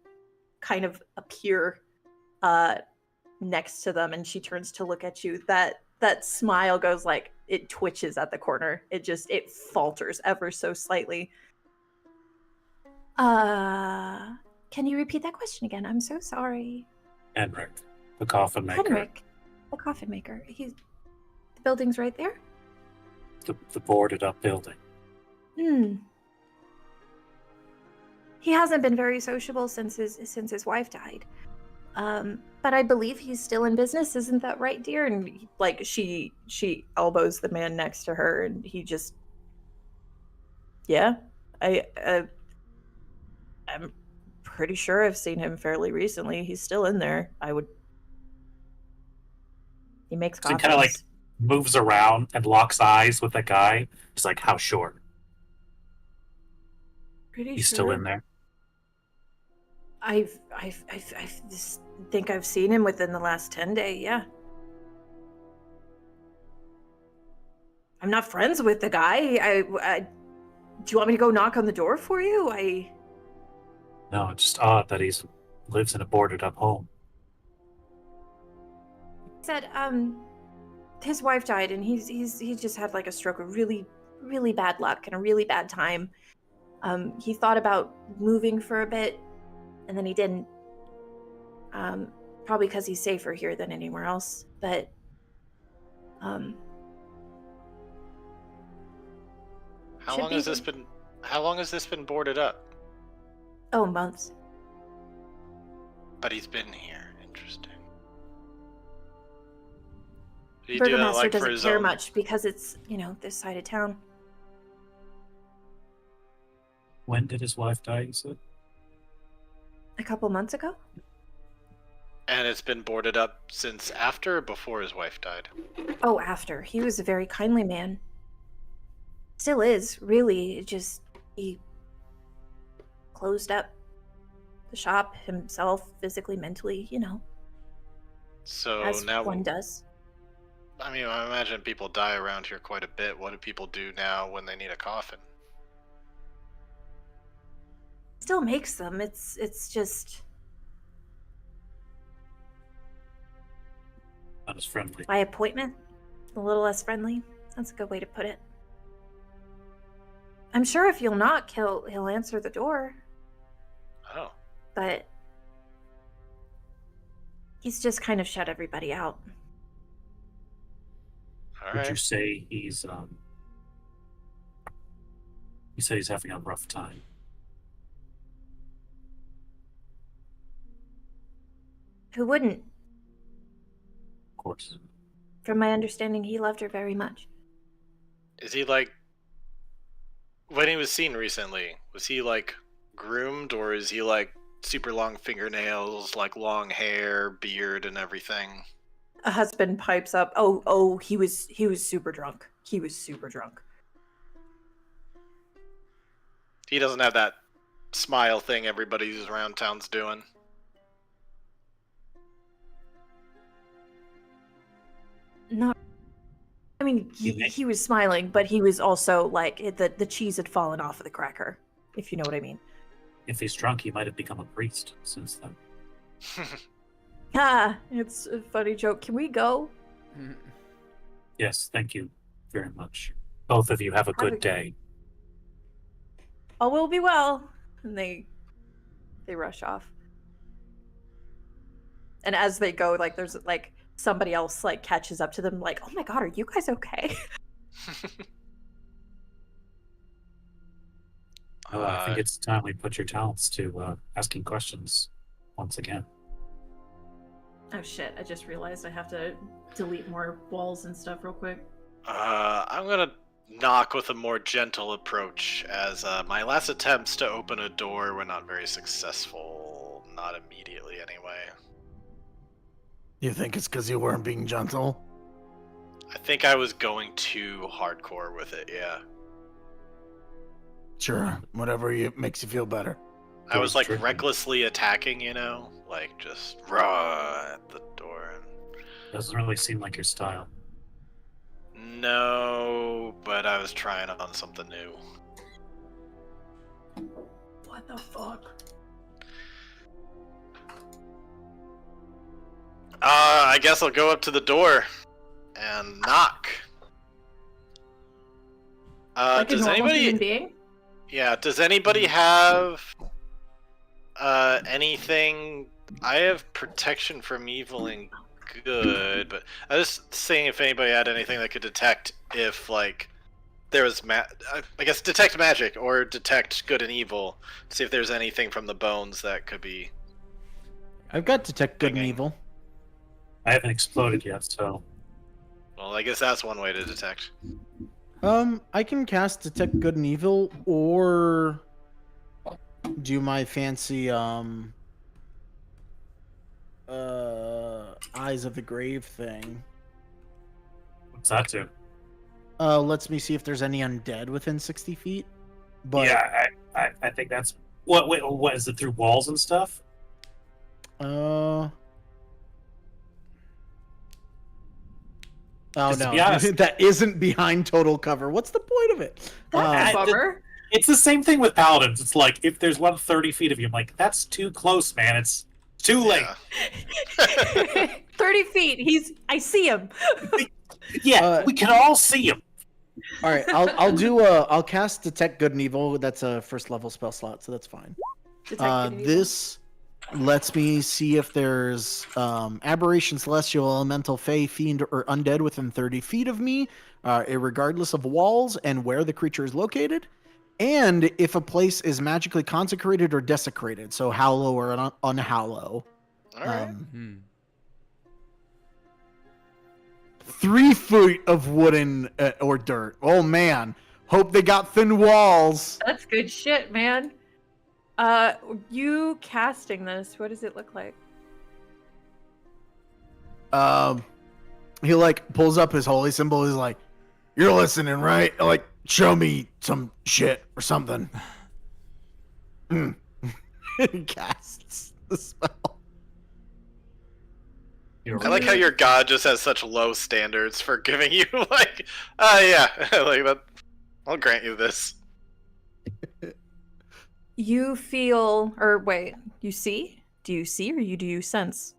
S2: kind of appear next to them, and she turns to look at you, that smile goes like, it twitches at the corner. It falters ever so slightly. Can you repeat that question again? I'm so sorry.
S5: Henrik, the coffin maker.
S2: Henrik, the coffin maker. The building's right there?
S5: The boarded up building.
S2: He hasn't been very sociable since his wife died. But I believe he's still in business. Isn't that right, dear? And like she elbows the man next to her, and he just, yeah, I'm pretty sure I've seen him fairly recently. He's still in there. He makes
S5: So he
S2: coffees.
S5: kind of like moves around and locks eyes with that guy. He's like, how short?
S2: Pretty
S5: He's
S2: sure.
S5: still in there.
S2: I just think I've seen him within the last 10 days, yeah. I'm not friends with the guy. Do you want me to go knock on the door for you?
S5: No, it's just odd that he's lives in a boarded up home.
S2: Said, his wife died, and he just had like a stroke of really, really bad luck and a really bad time. He thought about moving for a bit, and then he didn't. Probably because he's safer here than anywhere else. But,
S4: How
S2: should
S4: long
S2: be
S4: has
S2: the-
S4: this been? How long has this been boarded up?
S2: oh, months.
S4: But he's been here. Interesting. Did he do that
S2: Burgomaster
S4: like for
S2: doesn't
S4: his
S2: care
S4: own?
S2: much because it's, this side of town.
S5: When did his wife die, you said?
S2: A couple months ago?
S4: And it's been boarded up since after or before his wife died?
S2: Oh, after. He was a very kindly man. Still is, really. It just, he closed up the shop himself, physically, mentally,
S4: So
S2: as
S4: now,
S2: one does.
S4: I mean, I imagine people die around here quite a bit. What do people do now when they need a coffin?
S2: Still makes them. It's just
S5: Not as friendly.
S2: by appointment. A little less friendly. That's a good way to put it. I'm sure if you'll knock, he'll answer the door.
S4: Oh,
S2: But he's just kind of shut everybody out.
S4: all
S5: Would you
S4: right.
S5: say he's you said he's having a rough time.
S2: Who wouldn't?
S5: Of course.
S2: From my understanding, he loved her very much.
S4: Is he like, when he was seen recently, was he like groomed, or is he like super long fingernails, like long hair, beard, and everything?
S2: A husband pipes up. Oh, he was super drunk. He was super drunk.
S4: He doesn't have that smile thing everybody who's around town's doing.
S2: Not. I mean, he was smiling, but he was also like the cheese had fallen off of the cracker, if you know what I mean.
S5: If he's drunk, he might have become a priest since then.
S2: Ah, it's a funny joke. Can we go?
S5: Yes, thank you very much. Both of you have a good day.
S2: All will be well. And they rush off. And as they go, like there's like somebody else like catches up to them, like, "Oh my god, are you guys okay?"
S5: I think it's time we put your talents to asking questions once again.
S6: Oh shit! I just realized I have to delete more walls and stuff real quick.
S4: I'm gonna knock with a more gentle approach, as my last attempts to open a door were not very successful. Not immediately, anyway.
S3: You think it's because you weren't being gentle?
S4: I think I was going too hardcore with it, yeah.
S3: Sure, whatever makes you feel better.
S4: I was like
S5: Tricky.
S4: recklessly attacking, you know? Like just raw at the door.
S5: Doesn't really seem like your style.
S4: No, but I was trying on something new.
S6: What the fuck?
S4: I guess I'll go up to the door and knock.
S6: Like a
S4: Does
S6: normal human
S4: anybody?
S6: being?
S4: Yeah. Does anybody have anything? I have protection from evil and good, but I was just saying if anybody had anything that could detect if like there was I guess detect magic or detect good and evil. See if there's anything from the bones that could be.
S3: I've got detect good and
S4: Thinking.
S3: evil.
S5: I haven't exploded yet, so
S4: Well, I guess that's one way to detect.
S3: I can cast detect good and evil, or do my fancy eyes of the grave thing.
S5: what's that do?
S3: Lets me see if there's any undead within 60 feet. But
S5: Yeah, I think that's what. Wait, what is it through walls and stuff?
S3: Oh
S5: 'Cause to
S3: no,
S5: be honest-
S3: that isn't behind total cover. What's the point of it?
S6: That's a
S5: I-
S6: bummer.
S5: It's the same thing with paladins. It's like if there's 130 feet of you, I'm like, that's too close, man. It's too late.
S4: Yeah.
S2: 30 feet. I see him.
S5: Yeah, we can all see him.
S3: All right, I'll cast detect good and evil. That's a first level spell slot, so that's fine.
S2: Detect good and evil.
S3: This lets me see if there's aberration, celestial, elemental, fey, fiend, or undead within 30 feet of me, regardless of walls and where the creature is located, and if a place is magically consecrated or desecrated, so hallow or unhallow.
S4: All right.
S1: Hmm.
S3: 3 feet of wooden or dirt. Oh man, hope they got thin walls.
S2: That's good shit, man. You casting this, what does it look like?
S3: He like pulls up his holy symbol. He's like, "You're listening, right? Like, show me some shit or something." He casts the spell.
S4: I like how your god just has such low standards for giving you like, yeah, like that. I'll grant you this.
S2: You feel, or wait, you see? Do you see or do you sense?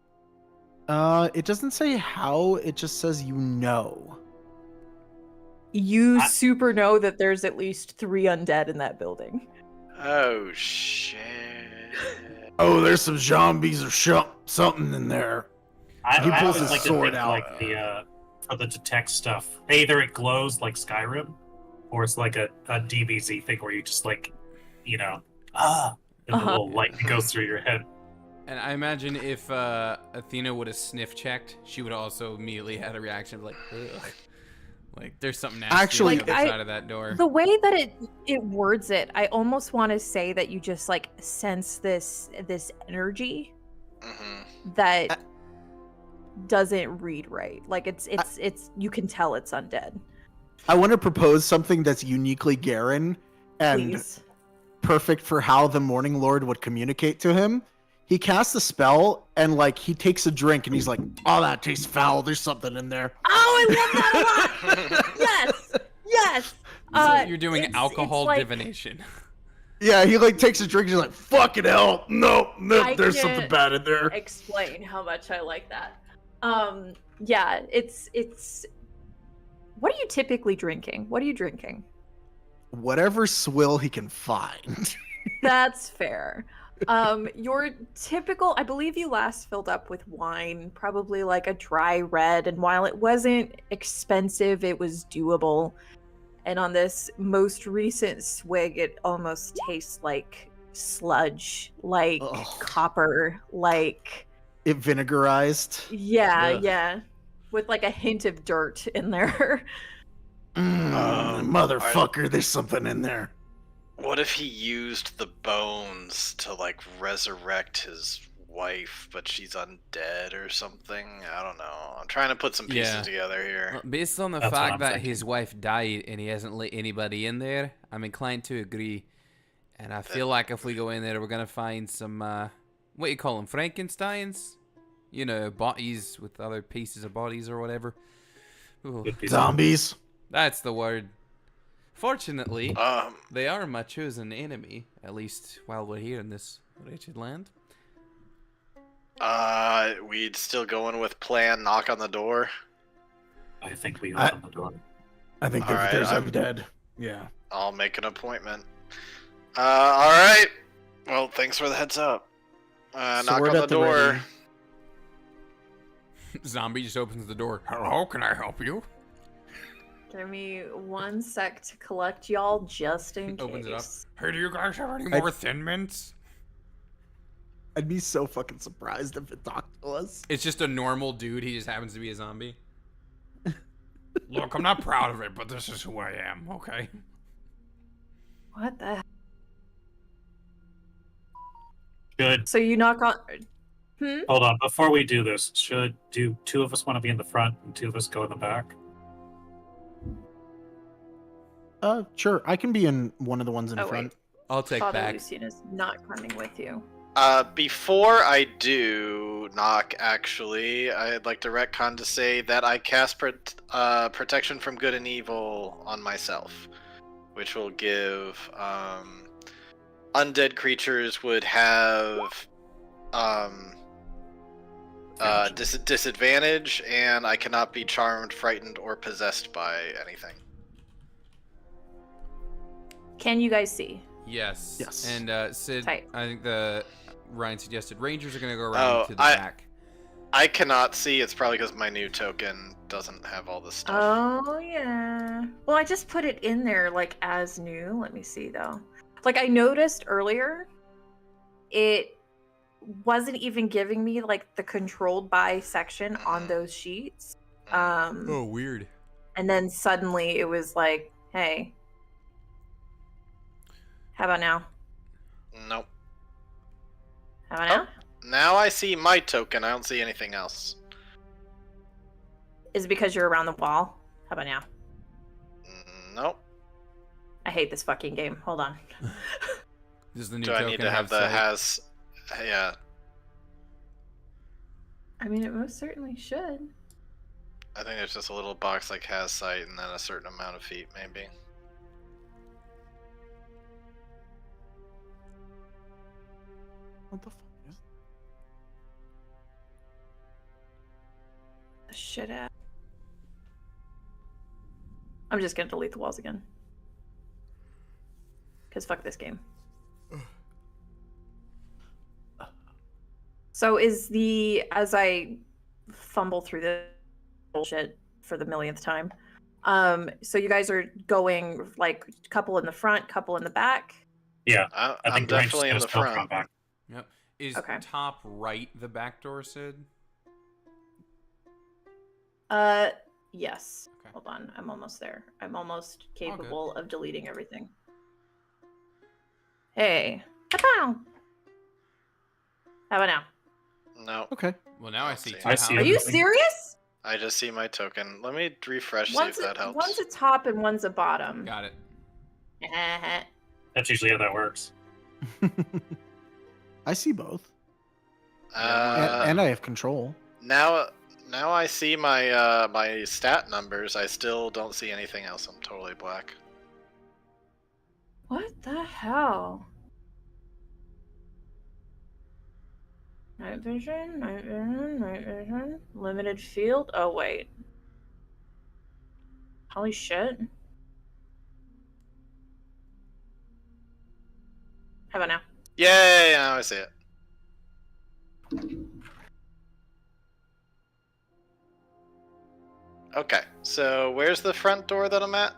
S3: It doesn't say how. It just says you know.
S2: You super know that there's at least 3 undead in that building.
S4: Oh shit.
S3: Oh, there's some zombies or something in there. He
S5: I
S3: pulls
S5: always
S3: his
S5: like to
S3: sword
S5: think,
S3: out.
S5: like for the detect stuff. Either it glows like Skyrim, or it's like a DBZ thing where you just like, and the little light goes through your head.
S1: And I imagine if Athena would have sniff checked, she would also immediately had a reaction of like, ugh. Like there's something nasty
S3: Actually,
S1: on the other side of that door.
S2: The way that it words it, I almost want to say that you just like sense this energy
S4: Mm-hmm.
S2: that doesn't read right. Like it's you can tell it's undead.
S3: I want to propose something that's uniquely Garen and
S2: Please.
S3: perfect for how the Morning Lord would communicate to him. He casts a spell and like he takes a drink and he's like, "Oh, that tastes foul. There's something in there."
S2: Oh, I love that a lot. Yes.
S1: So you're doing
S2: it's
S1: alcohol
S2: like-
S1: divination.
S3: Yeah, he like takes a drink and he's like, "Fucking hell, no,
S2: I
S3: there's something
S2: can't
S3: bad in there."
S2: Explain how much I like that. Yeah, it's. What are you typically drinking? What are you drinking?
S3: Whatever swill he can find.
S2: That's fair. Your typical, I believe you last filled up with wine, probably like a dry red, and while it wasn't expensive, it was doable. And on this most recent swig, it almost tastes like sludge, like
S3: Ugh.
S2: copper, like
S3: It vinegarized.
S2: yeah,
S3: Ugh.
S2: yeah, with like a hint of dirt in there.
S3: Motherfucker, there's something in there.
S4: What if he used the bones to like resurrect his wife, but she's undead or something? I don't know. I'm trying to put some pieces
S1: Yeah.
S4: together here.
S1: Well, based on the
S5: That's what
S1: fact
S5: I'm
S1: that
S5: thinking.
S1: his wife died and he hasn't let anybody in there, I'm inclined to agree. And I feel like if we go in there, we're gonna find some what you call them, Frankenstein's? You know, bodies with other pieces of bodies or whatever. Ooh,
S5: Could be
S3: Zombies.
S1: that's the word. Fortunately,
S4: Um,
S1: they are my chosen enemy, at least while we're here in this wretched land.
S4: we'd still going with plan knock on the door.
S5: I think we
S3: I-
S5: open the door.
S3: I think
S4: All right,
S3: there's
S4: I'm-
S3: undead. Yeah.
S4: I'll make an appointment. All right. Well, thanks for the heads up. Knock
S3: Sword
S4: on the
S3: at the
S4: door.
S3: ready.
S1: Zombie just opens the door. Hello, can I help you?
S2: Give me 1 sec to collect y'all just in
S1: Opens it up.
S2: case.
S1: Hey, do you guys have any
S3: I-
S1: more Thin Mints?
S3: I'd be so fucking surprised if it talked to us.
S1: It's just a normal dude. He just happens to be a zombie. Look, I'm not proud of it, but this is who I am, okay?
S2: What the?
S5: Should
S2: So you knock on. Hmm.
S5: hold on before we do this. Do two of us want to be in the front and two of us go in the back?
S3: Sure. I can be in one of the ones in
S2: Oh,
S3: front.
S2: wait.
S1: I'll take
S2: Father
S1: back.
S2: Lucian is not coming with you.
S4: Before I do knock, actually, I'd like to retcon to say that I cast protection from good and evil on myself, which will give undead creatures would have disadvantage, and I cannot be charmed, frightened, or possessed by anything.
S2: Can you guys see?
S1: Yes.
S3: Yes.
S1: And Sid,
S2: Tight.
S1: I think Ryan suggested Rangers are gonna go around to the
S4: I-
S1: back.
S4: I cannot see. It's probably because my new token doesn't have all this stuff.
S2: Oh yeah. Well, I just put it in there like as new. Let me see though. Like I noticed earlier, it wasn't even giving me like the controlled by section on those sheets.
S1: Oh, weird.
S2: And then suddenly it was like, hey, how about now?
S4: Nope.
S2: How about now?
S4: Now I see my token. I don't see anything else.
S2: Is it because you're around the wall? How about now?
S4: Nope.
S2: I hate this fucking game. Hold on.
S1: Does the new
S4: Do I
S1: token
S4: need to have the
S1: sight?
S4: has? Yeah.
S2: I mean, it most certainly should.
S4: I think there's just a little box like has sight and then a certain amount of feet, maybe.
S3: What the fuck is
S2: The shit out. I'm just gonna delete the walls again. Cause fuck this game. So is as I fumble through the bullshit for the millionth time, so you guys are going like couple in the front, couple in the back.
S5: Yeah,
S4: I'm
S5: think Ryan's
S4: definitely in
S5: gonna
S4: the
S5: still
S4: front.
S5: come back.
S1: Yep. Is
S2: Okay.
S1: top right the back door, Sid?
S2: Yes.
S1: Okay.
S2: Hold on, I'm almost there. I'm almost
S1: good.
S2: capable of deleting everything. Hey. Kapow! How about now?
S4: No,
S3: Okay.
S1: Well, now I see
S4: see.
S1: two
S5: I see
S2: Are
S1: houses.
S2: you
S5: everything.
S2: serious?
S4: I just see my token. Let me refresh, see
S2: One's
S4: if that helps.
S2: one's a top and one's a bottom.
S1: Got it.
S5: That's usually how that works.
S3: I see both.
S4: Uh,
S3: And I have control.
S4: now I see my my stat numbers. I still don't see anything else. I'm totally black.
S2: What the hell? Night vision, night vision, night vision. Limited field. Oh wait. Holy shit. How about now?
S4: Yeah, now I see it. Okay, so where's the front door that I'm at?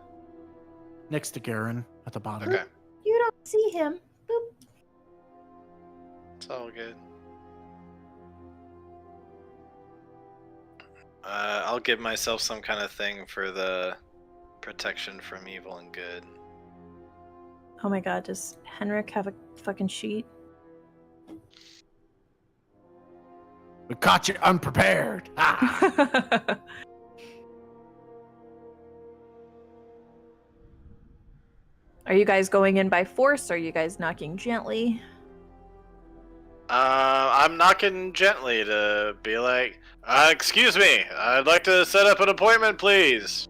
S3: Next to Garen at the bottom.
S4: Okay,
S2: You don't see him. Boop.
S4: it's all good. I'll give myself some kind of thing for the protection from evil and good.
S2: Oh my god, does Henrik have a fucking sheet?
S3: We caught you unprepared. Ah.
S2: Are you guys going in by force? Are you guys knocking gently?
S4: I'm knocking gently to be like, excuse me, I'd like to set up an appointment, please.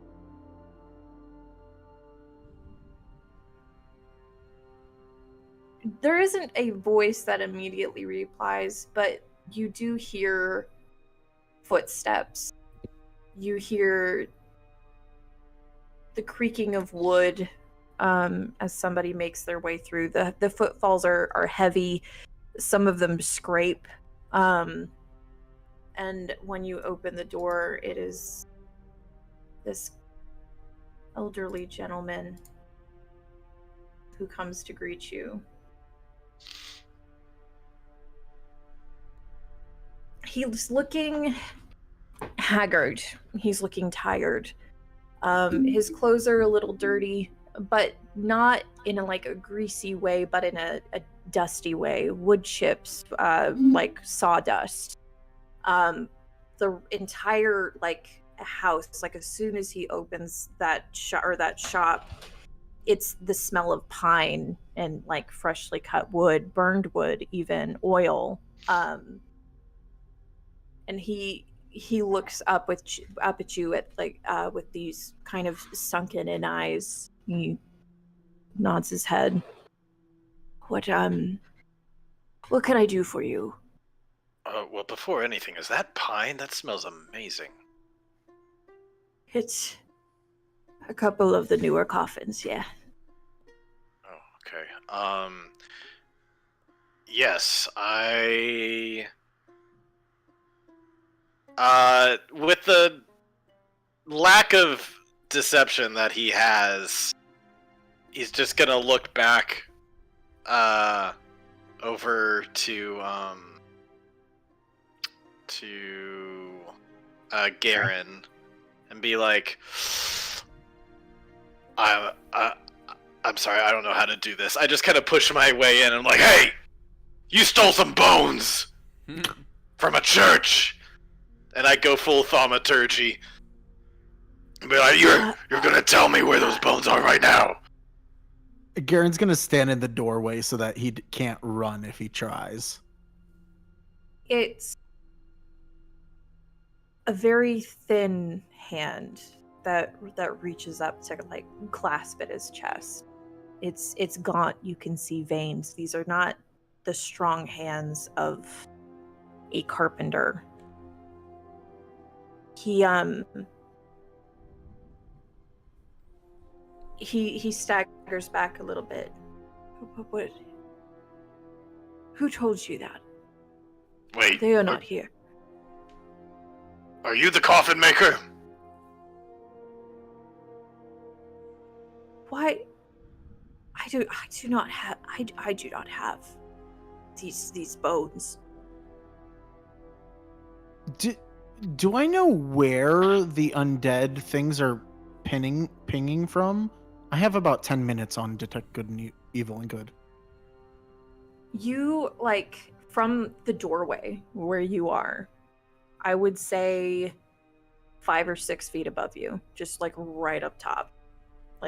S2: There isn't a voice that immediately replies, but you do hear footsteps. You hear the creaking of wood as somebody makes their way through. The footfalls are heavy. Some of them scrape. And when you open the door, it is this elderly gentleman who comes to greet you. He's looking haggard. He's looking tired. His clothes are a little dirty, but not in a greasy way, but in a dusty way. Wood chips, like sawdust. The entire house, as soon as he opens that shop, it's the smell of pine and freshly cut wood, burned wood, even oil. And he looks up at you with these kind of sunken in eyes. He nods his head. What can I do for you?
S4: Well, before anything, is that pine? That smells amazing.
S2: It's a couple of the newer coffins, yeah.
S4: Oh, okay. Yes, with the lack of deception that he has, he's just gonna look back, over to Garen and be like, I'm sorry, I don't know how to do this. I just kind of push my way in and I'm like, hey, you stole some bones from a church. And I go full thaumaturgy. And be like, you're gonna tell me where those bones are right now.
S3: Garen's gonna stand in the doorway so that he can't run if he tries.
S2: It's a very thin hand that reaches up to clasp at his chest. It's gaunt. You can see veins. These are not the strong hands of a carpenter. He staggers back a little bit. What? Who told you that?
S4: Wait,
S2: They are not here.
S4: Are you the coffin maker?
S2: Why? I do not have these bones.
S3: Do I know where the undead things are pinging from? I have about 10 minutes on detect good and evil and good.
S2: You from the doorway where you are, I would say 5 or 6 feet above you, just right up top,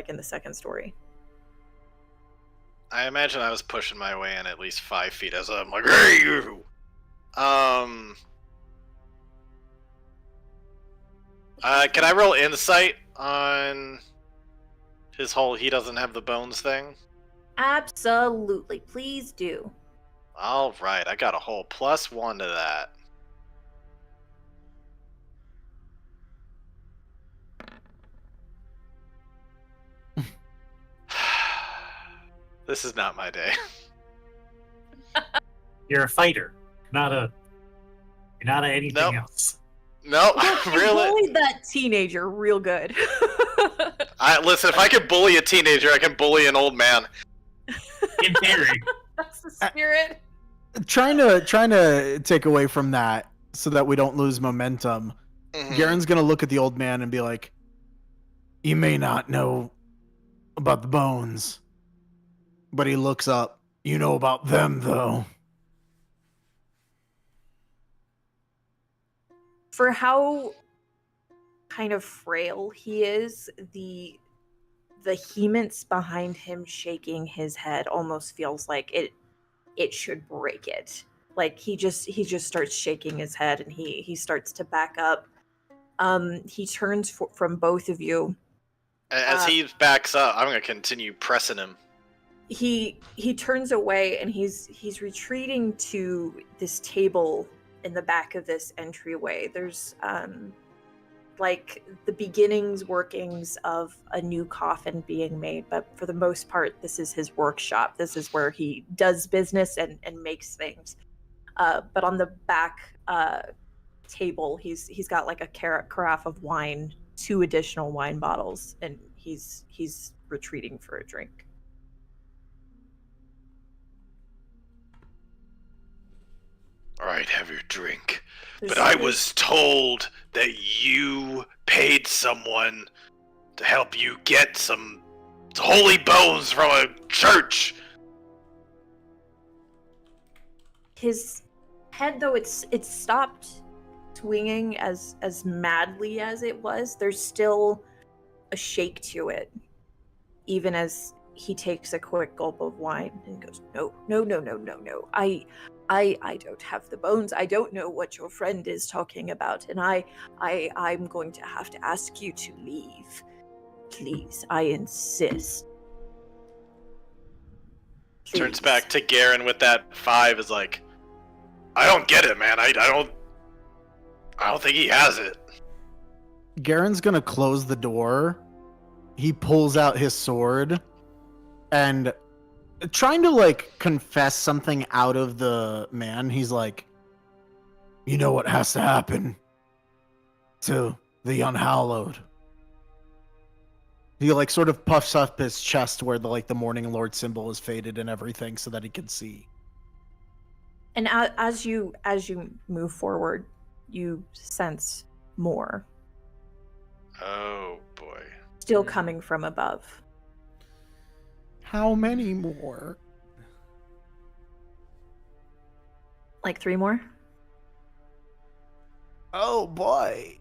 S2: in the second story.
S4: I imagine I was pushing my way in at least 5 feet as I'm like, hey, you! Can I roll insight on his whole he doesn't have the bones thing?
S2: Absolutely, please do.
S4: Alright, I got a whole +1 to that. This is not my day.
S5: You're a fighter, you're not anything
S4: Nope.
S5: else.
S4: No,
S2: Look, you
S4: really.
S2: bullied that teenager real good.
S4: Listen, if I can bully a teenager, I can bully an old man.
S5: In theory.
S2: That's the spirit.
S3: Trying to take away from that so that we don't lose momentum.
S4: Mhm.
S3: Garen's gonna look at the old man and be like, "You may not know about the bones, but," he looks up, "you know about them, though."
S2: For how kind of frail he is, the vehemence behind him shaking his head almost feels like it should break it. Like he just starts shaking his head, and he starts to back up. He turns from both of you.
S4: As he backs up, I'm gonna continue pressing him.
S2: He turns away, and he's retreating to this table in the back of this entryway. There's like the beginnings workings of a new coffin being made, but for the most part this is his workshop. This is where he does business and makes things. But on the back table he's got like a carafe of wine, 2 additional wine bottles, and he's retreating for a drink.
S4: All right, have your drink.
S2: There's-
S4: But I was told that you paid someone to help you get some holy bones from a church.
S2: his head, though it's stopped swinging as madly as it was, there's still a shake to it, even as he takes a quick gulp of wine and goes, no, I don't have the bones. I don't know what your friend is talking about, and I'm going to have to ask you to leave. Please, I insist.
S4: Turns
S2: Please."
S4: back to Garen with that 5 is like, I don't get it, man. I don't think he has it.
S3: Garen's gonna close the door. He pulls out his sword and, trying to like confess something out of the man, he's like, "You know what has to happen to the unhallowed." He like sort of puffs up his chest where the Morning Lord symbol is faded and everything so that he can see.
S2: And as you move forward, you sense more,
S4: Oh boy.
S2: still coming from above.
S3: How many more?
S2: Like 3 more?
S3: Oh boy.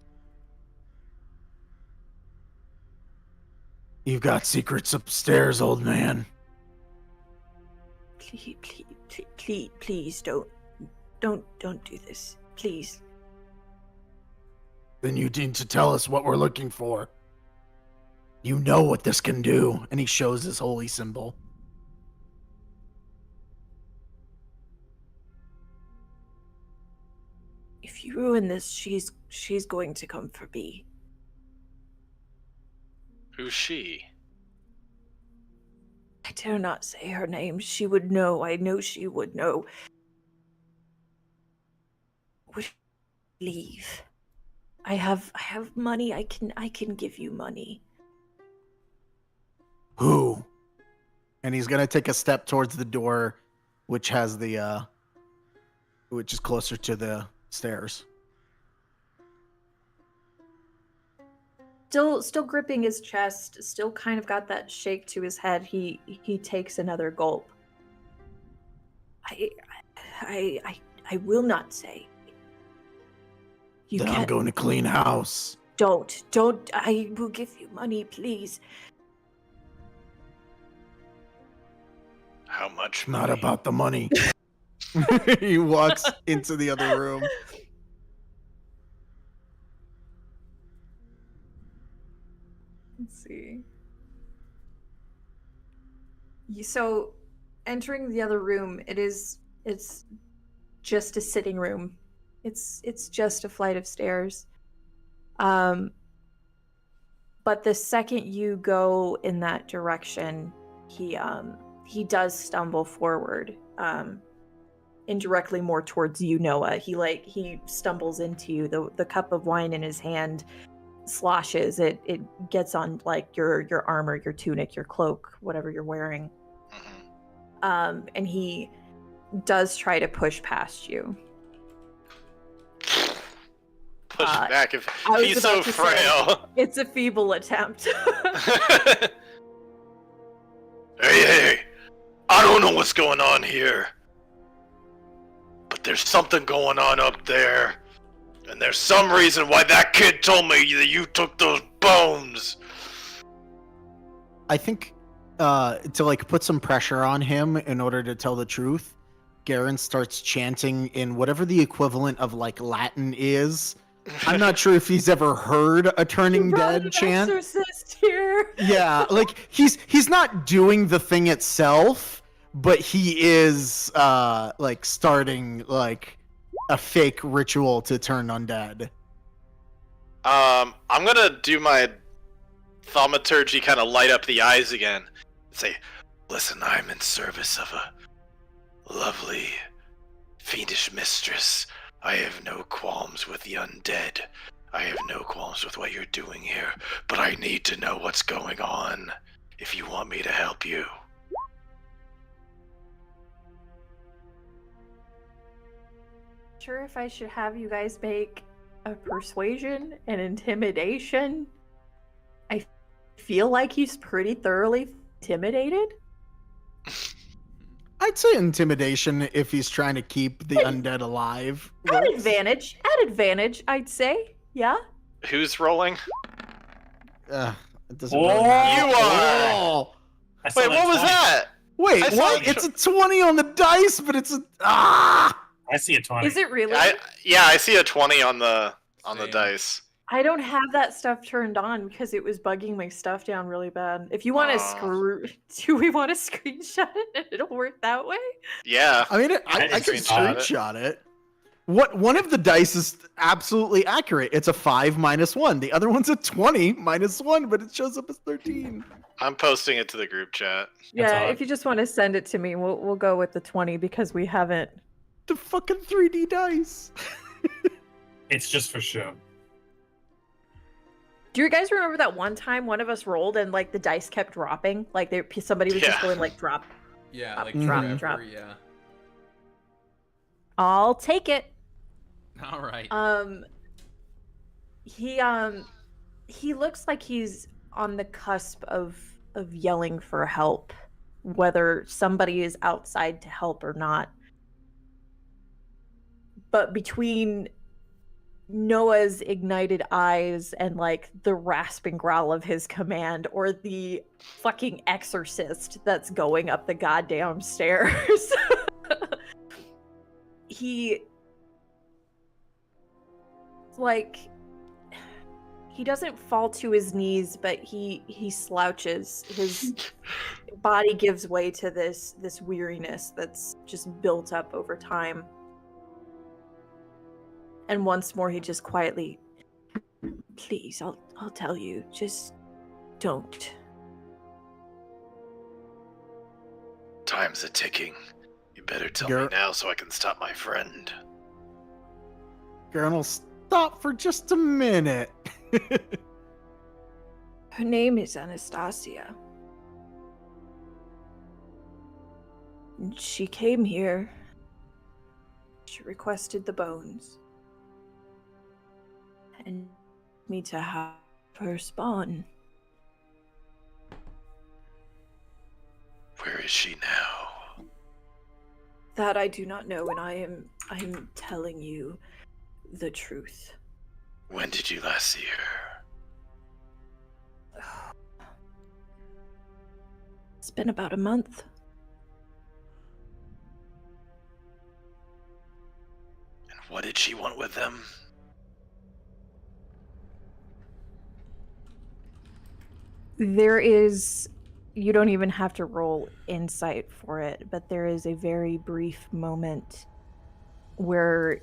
S3: You've got secrets upstairs, old man.
S2: Please don't do this. Please.
S3: Then you need to tell us what we're looking for. You know what this can do. And he shows his holy symbol.
S2: If you ruin this, she's going to come for me.
S4: Who's she?
S2: I dare not say her name. She would know. I know she would know. Would you leave? I have money. I can give you money.
S3: Who? And he's gonna take a step towards the door, which has which is closer to the stairs.
S2: Still gripping his chest, still kind of got that shake to his head. He takes another gulp. I will not say. You
S3: Then I'm
S2: can't.
S3: going to clean house.
S2: Don't. I will give you money, please.
S4: How much
S3: Not
S4: money?
S3: about the money. He walks into the other room.
S6: Let's see. So, entering the other room, it's just a sitting room. It's just a flight of stairs. But the second you go in that direction, he does stumble forward. indirectly more towards you, Noah. He stumbles into you. The cup of wine in his hand sloshes. It gets on like your armor, your tunic, your cloak, whatever you're wearing.
S4: Mhm.
S6: And he does try to push past you.
S4: Push back if
S6: I was
S4: he's so
S6: about to say-
S4: frail.
S6: It's a feeble attempt.
S4: Hey, I don't know what's going on here, but there's something going on up there, and there's some reason why that kid told me that you took those bones.
S3: I think to like put some pressure on him in order to tell the truth, Garen starts chanting in whatever the equivalent of like Latin is. I'm not sure if he's ever heard a Turning
S6: You brought
S3: Dead
S6: an
S3: chant.
S6: exorcist here.
S3: Yeah, like he's not doing the thing itself, but he is like starting like a fake ritual to turn undead.
S4: I'm gonna do my thaumaturgy, kind of light up the eyes again. Say, listen, I'm in service of a lovely, fiendish mistress. I have no qualms with the undead. I have no qualms with what you're doing here, but I need to know what's going on if you want me to help you.
S6: Sure, if I should have you guys make a persuasion and intimidation. I feel like he's pretty thoroughly intimidated.
S3: I'd say intimidation if he's trying to keep the undead alive.
S6: At
S3: works.
S6: advantage, I'd say. Yeah.
S4: Who's rolling?
S3: It doesn't
S5: Oh!
S3: really matter.
S4: You are!
S3: Oh!
S5: I saw
S4: Wait,
S5: that
S4: what was
S5: 20.
S4: that?
S3: Wait,
S4: I saw
S3: what?
S4: it.
S3: It's a 20 on the dice, but it's a
S5: I see a 20.
S6: Is it really?
S4: I see a 20 on the
S1: Same.
S4: dice.
S6: I don't have that stuff turned on because it was bugging my stuff down really bad. If you want to do we want to screenshot it and it'll work that way?
S4: Yeah.
S3: I mean, I
S4: can
S3: can
S4: screenshot it.
S3: screenshot it. One of the dice is absolutely accurate. It's a 5 minus 1. The other one's a 20 minus 1, but it shows up as 13.
S4: I'm posting it to the group chat.
S6: Yeah,
S5: odd.
S6: if you just want to send it to me, we'll go with the 20 because we haven't.
S3: The fucking 3D dice.
S5: It's just for show.
S6: Do you guys remember that one time one of us rolled and like the dice kept dropping? Like somebody was just
S4: Yeah.
S6: going like drop.
S1: Yeah,
S6: Drop,
S1: like
S3: drop,
S1: forever,
S6: drop.
S1: yeah.
S6: I'll take it.
S1: All right.
S6: He looks like he's on the cusp of yelling for help, whether somebody is outside to help or not. But between Noah's ignited eyes and like the rasping growl of his command or the fucking exorcist that's going up the goddamn stairs, he doesn't fall to his knees, but he slouches. His body gives way to this weariness that's just built up over time. And once more he just quietly, please, I'll tell you, just don't.
S4: Time's a ticking. You better tell
S3: Gar-
S4: me now so I can stop my friend.
S3: Garen will stop for just a minute.
S6: Her name is Anastasia. She came here. She requested the bones. And me to have her spawn.
S4: Where is she now?
S6: That I do not know, and I am telling you the truth.
S4: When did you last see her?
S6: It's been about a month.
S4: And what did she want with them?
S6: There is, you don't even have to roll insight for it, but there is a very brief moment where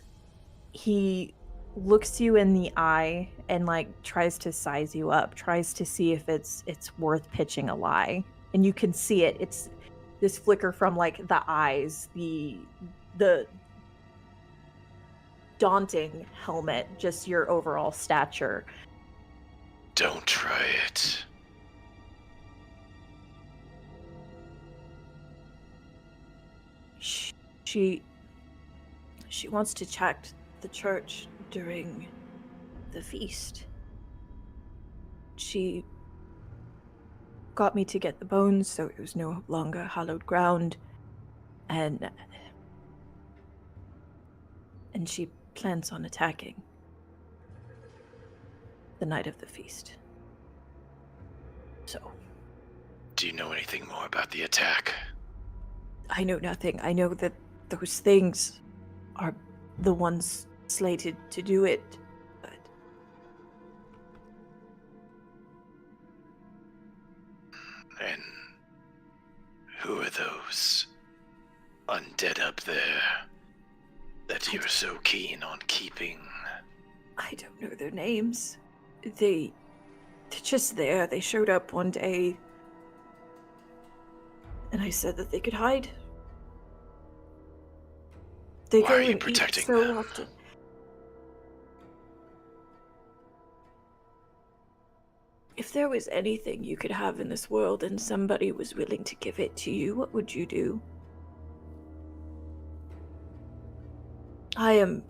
S6: he looks you in the eye and like tries to size you up, tries to see if it's worth pitching a lie. And you can see it. It's this flicker from like the eyes, the
S2: the daunting helmet, just your overall stature.
S4: Don't try it.
S6: She wants to check the church during the feast. She got me to get the bones so it was no longer hallowed ground, and she plans on attacking the night of the feast. So,
S4: Do you know anything more about the attack?
S6: I know nothing. I know that those things are the ones slated to do it, but
S4: And who are those undead up there that you're so keen on keeping?
S6: I don't know their names. They're just there. They showed up one day, and I said that they could hide. They
S4: Why
S6: go
S4: are you
S6: and eat
S4: protecting
S6: so
S4: them?
S6: often. If there was anything you could have in this world and somebody was willing to give it to you, what would you do? I am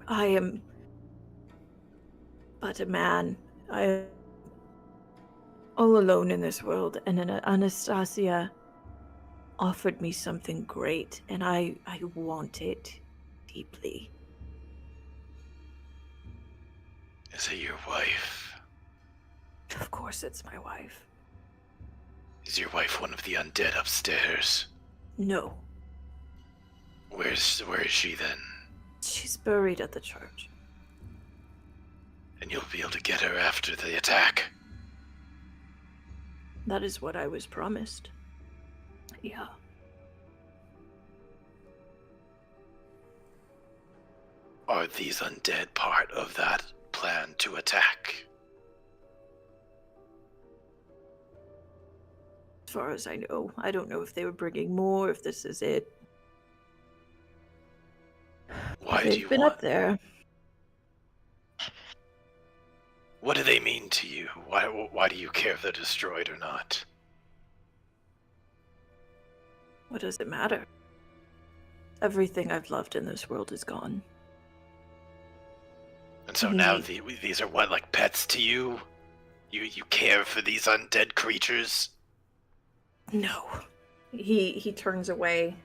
S6: but a man. I am all alone in this world, and Anastasia offered me something great, and I want it deeply.
S4: Is it your wife?
S6: Of course it's my wife.
S4: Is your wife one of the undead upstairs?
S6: No,
S4: Where is she then?
S6: she's buried at the church.
S4: And you'll be able to get her after the attack.
S6: That is what I was promised. Yeah.
S4: Are these undead part of that plan to attack?
S6: As far as I know, I don't know if they were bringing more, if this is it.
S4: Why do
S6: They've
S4: you
S6: been
S4: want...
S6: up there.
S4: What do they mean to you? Why do you care if they're destroyed or not?
S6: What does it matter? Everything I've loved in this world is gone.
S4: And so now these are what, like pets to you? You care for these undead creatures?
S6: No.
S2: He turns away,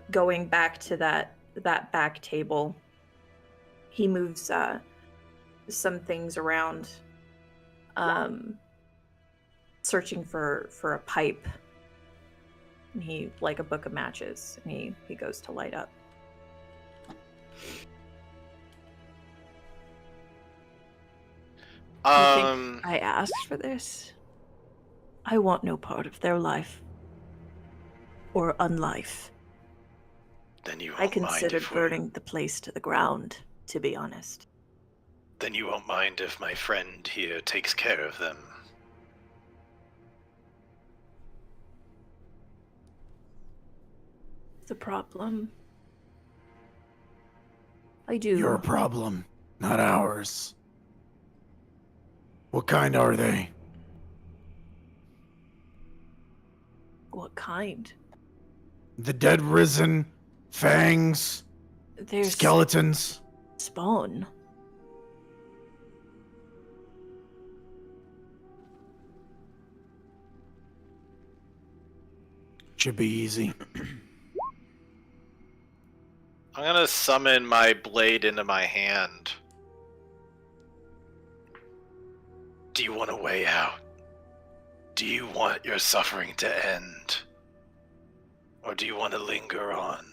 S2: going back to that back table. He moves some things around, searching for a pipe. And he, like a book of matches, and he goes to light up. You think I asked for this? I want no part of their life or unlife.
S4: Then you won't
S2: I
S4: mind
S2: considered
S4: if
S2: burning the place to the ground, to be honest.
S4: Then you won't mind if my friend here takes care of them.
S6: The problem. I do.
S3: Your problem, not ours. What kind are they?
S6: What kind?
S3: The dead risen, fangs,
S6: There's
S3: skeletons.
S6: spawn.
S3: Should be easy.
S4: I'm gonna summon my blade into my hand. Do you want a way out? Do you want your suffering to end? Or do you want to linger on?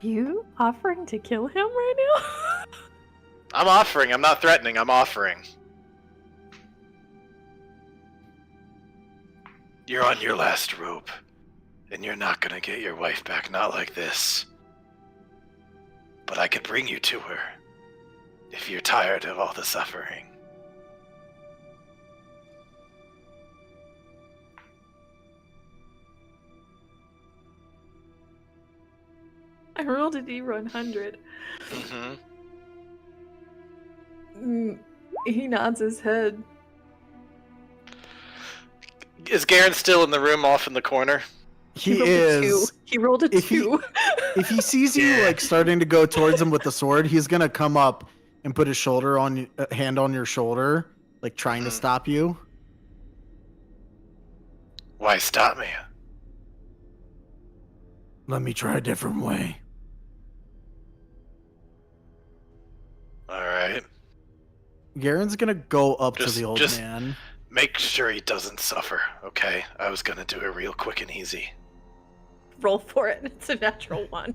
S2: You offering to kill him right now?
S4: I'm offering, I'm not threatening, I'm offering. You're on your last rope, and you're not gonna get your wife back, not like this. But I could bring you to her, if you're tired of all the suffering.
S6: rolled a D100.
S4: Mm-hmm.
S6: He nods his head.
S4: Is Garen still in the room off in the corner?
S3: He
S6: rolled a 2.
S3: is.
S6: He rolled a
S3: If he-
S6: 2.
S3: If he sees you
S5: Yeah.
S3: like starting to go towards him with the sword, he's gonna come up and put his hand on your shoulder, like trying to
S4: Mhm.
S3: stop you.
S4: Why stop me?
S3: Let me try a different way.
S4: Alright.
S3: Garen's gonna go up
S4: Just-
S3: to the old
S4: just-
S3: man.
S4: Make sure he doesn't suffer, okay? I was gonna do it real quick and easy.
S6: Roll for it. It's a natural 1.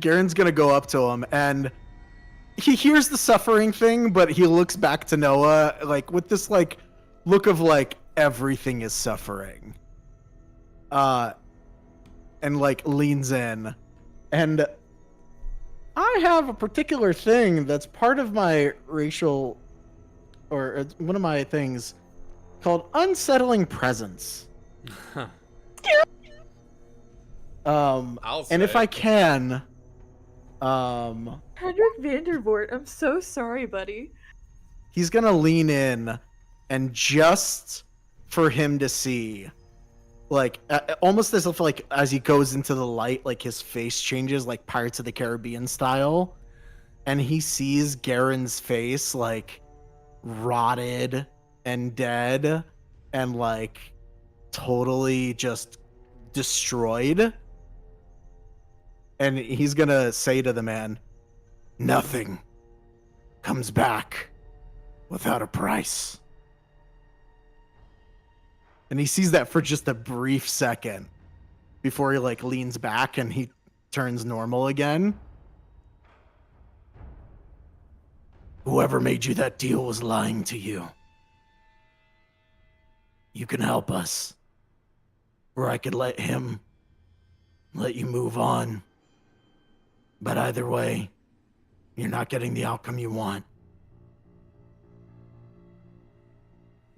S3: Garen's gonna go up to him, and he hears the suffering thing, but he looks back to Noah, like with this like look of like everything is suffering. And like leans in, and I have a particular thing that's part of my racial, or it's one of my things, called unsettling presence.
S1: I'll
S3: And if
S1: say.
S3: I can,
S6: Hedrick Vandervoort, I'm so sorry, buddy.
S3: he's gonna lean in, and just for him to see, like almost as if like as he goes into the light, like his face changes, like Pirates of the Caribbean style, and he sees Garen's face like rotted and dead, and like totally just destroyed. And he's gonna say to the man, "Nothing comes back without a price." And he sees that for just a brief second before he like leans back and he turns normal again. Whoever made you that deal was lying to you. You can help us, or I could let you move on. But either way, you're not getting the outcome you want.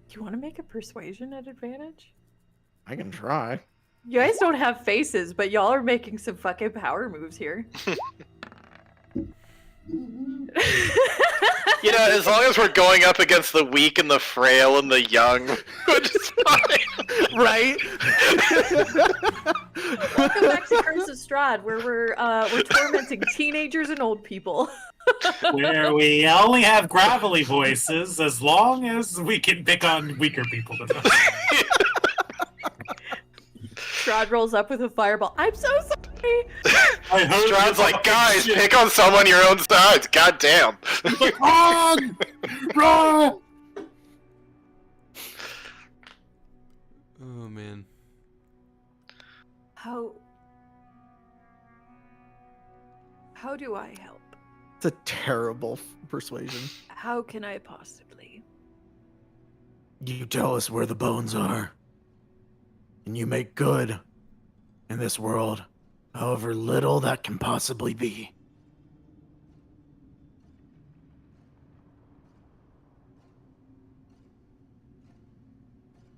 S6: Do you want to make a persuasion at advantage?
S3: I can try.
S6: You guys don't have faces, but y'all are making some fucking power moves here.
S4: You know, as long as we're going up against the weak and the frail and the young, which is fine.
S3: Right?
S6: Welcome back to Curse of Strahd, where we're tormenting teenagers and old people.
S5: Where we only have gravelly voices as long as we can pick on weaker people.
S6: Strahd rolls up with a fireball. I'm so sorry.
S4: Strahd's like, guys, pick on someone your own size. God damn.
S5: Run! Run!
S1: Oh man.
S6: How do I help?
S3: It's a terrible persuasion.
S6: How can I possibly?
S3: You tell us where the bones are, and you make good in this world, however little that can possibly be.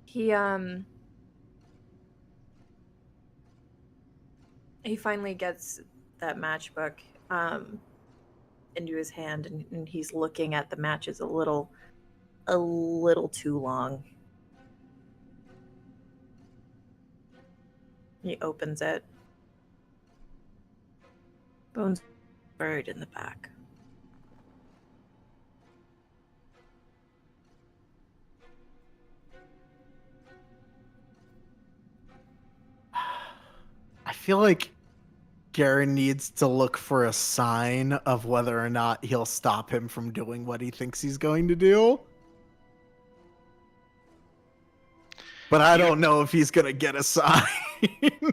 S6: He finally gets that matchbook into his hand, and he's looking at the matches a little too long. He opens it. Bones buried in the back.
S3: I feel like Garen needs to look for a sign of whether or not he'll stop him from doing what he thinks he's going to do. But I don't know if he's going to get a sign.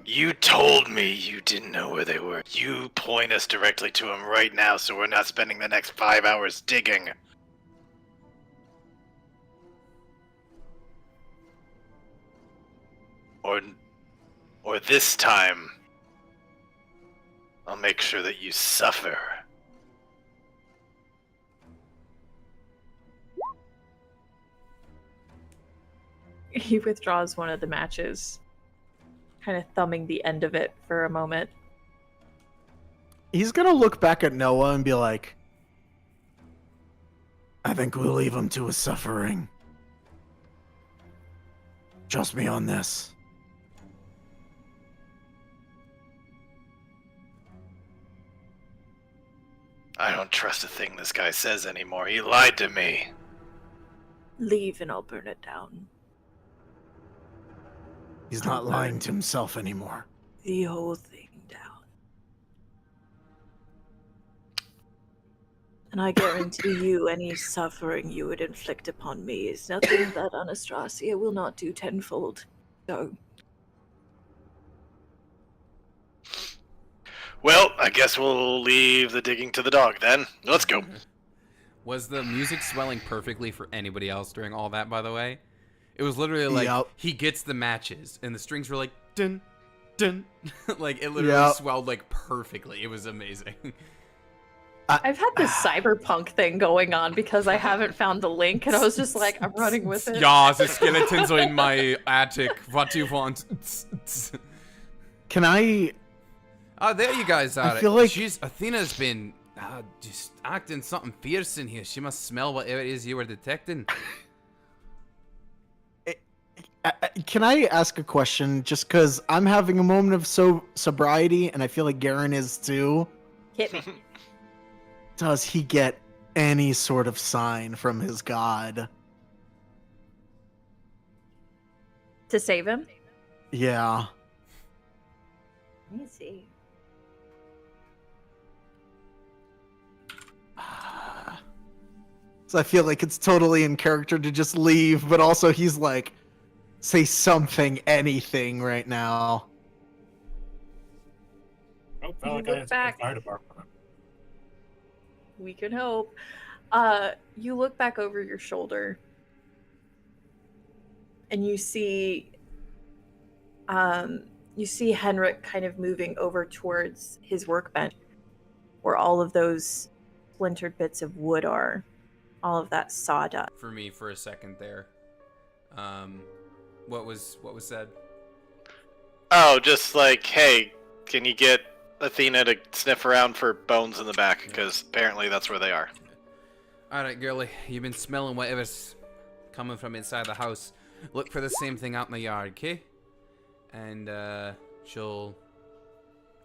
S4: You told me you didn't know where they were. You point us directly to them right now so we're not spending the next 5 hours digging. Or this time, I'll make sure that you suffer.
S6: He withdraws one of the matches kind of thumbing the end of it for a moment.
S3: He's gonna look back at Noah and be like, I think we'll leave him to his suffering. Trust me on this.
S4: I don't trust a thing this guy says anymore. He lied to me.
S6: Leave and I'll burn it down.
S3: He's not lying to himself anymore.
S6: The whole thing down. And I guarantee you any suffering you would inflict upon me is nothing that Anastasia will not do tenfold. So,
S4: Well, I guess we'll leave the digging to the dog then. Let's go.
S1: Was the music swelling perfectly for anybody else during all that, by the way? It was literally like,
S3: Yep.
S1: he gets the matches, and the strings were like, dun, dun. Like, it literally swelled, like, perfectly. It was amazing.
S6: I've had this cyberpunk thing going on because I haven't found the link, and I was just like, I'm running with it.
S1: Yeah, the skeletons are in my attic. What do you want?
S3: Can I...
S1: Oh, there you guys are.
S3: I feel like-
S1: Athena's been just acting something fierce in here. She must smell whatever it is you were detecting.
S3: Can I ask a question? Just because I'm having a moment of sobriety, and I feel like Garen is too.
S6: Hit me.
S3: Does he get any sort of sign from his god?
S6: To save him?
S3: Yeah.
S6: Let me see.
S3: So I feel like it's totally in character to just leave, but also he's like, say something, anything right now.
S5: Oh,
S6: You
S5: like
S6: look
S5: I answered
S6: back.
S5: the fire department.
S6: We can hope. You look back over your shoulder and you see Henrik kind of moving over towards his workbench where all of those splintered bits of wood are, all of that sawdust.
S1: For me, for a second there. What was said?
S4: Oh, just like, hey, can you get Athena to sniff around for bones in the back? Because apparently that's where they are.
S1: Alright, girlie. You've been smelling whatever's coming from inside the house. Look for the same thing out in the yard, okay? And, she'll...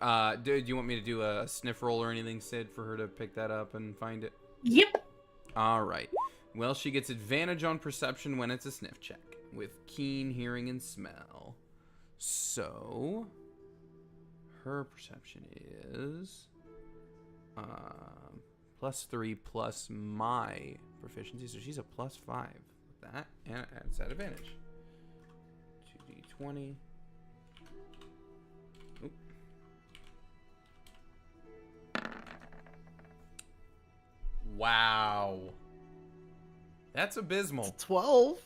S1: do you want me to do a sniff roll or anything, Sid, for her to pick that up and find it?
S6: Yep.
S1: Alright. Well, she gets advantage on perception when it's a sniff check, with keen hearing and smell. So... her perception is... +3 plus my proficiency, so she's a +5 with that, and it's at advantage. 2d20. Oop. Wow. That's abysmal.
S3: 12?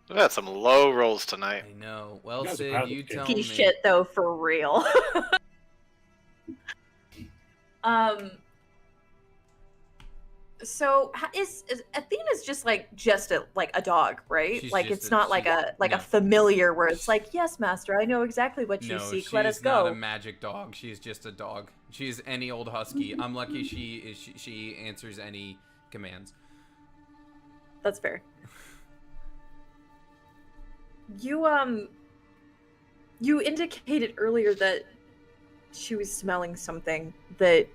S4: We've had some low rolls tonight.
S1: I know. Well,
S5: You guys are
S1: Sid,
S5: proud of
S1: you
S5: this kid.
S1: tell
S6: Piece
S1: me.
S6: shit though, for real. So is Athena's just a dog, right?
S1: She's
S6: like
S1: just
S6: it's
S1: a-
S6: not like
S1: she-
S6: a
S1: no.
S6: familiar where it's like, yes, master, I know exactly what you
S1: No,
S6: seek.
S1: she's
S6: Let us
S1: not
S6: go.
S1: a magic dog. She's just a dog. She's any old husky. I'm lucky she answers any commands.
S6: That's fair. You indicated earlier that she was smelling something that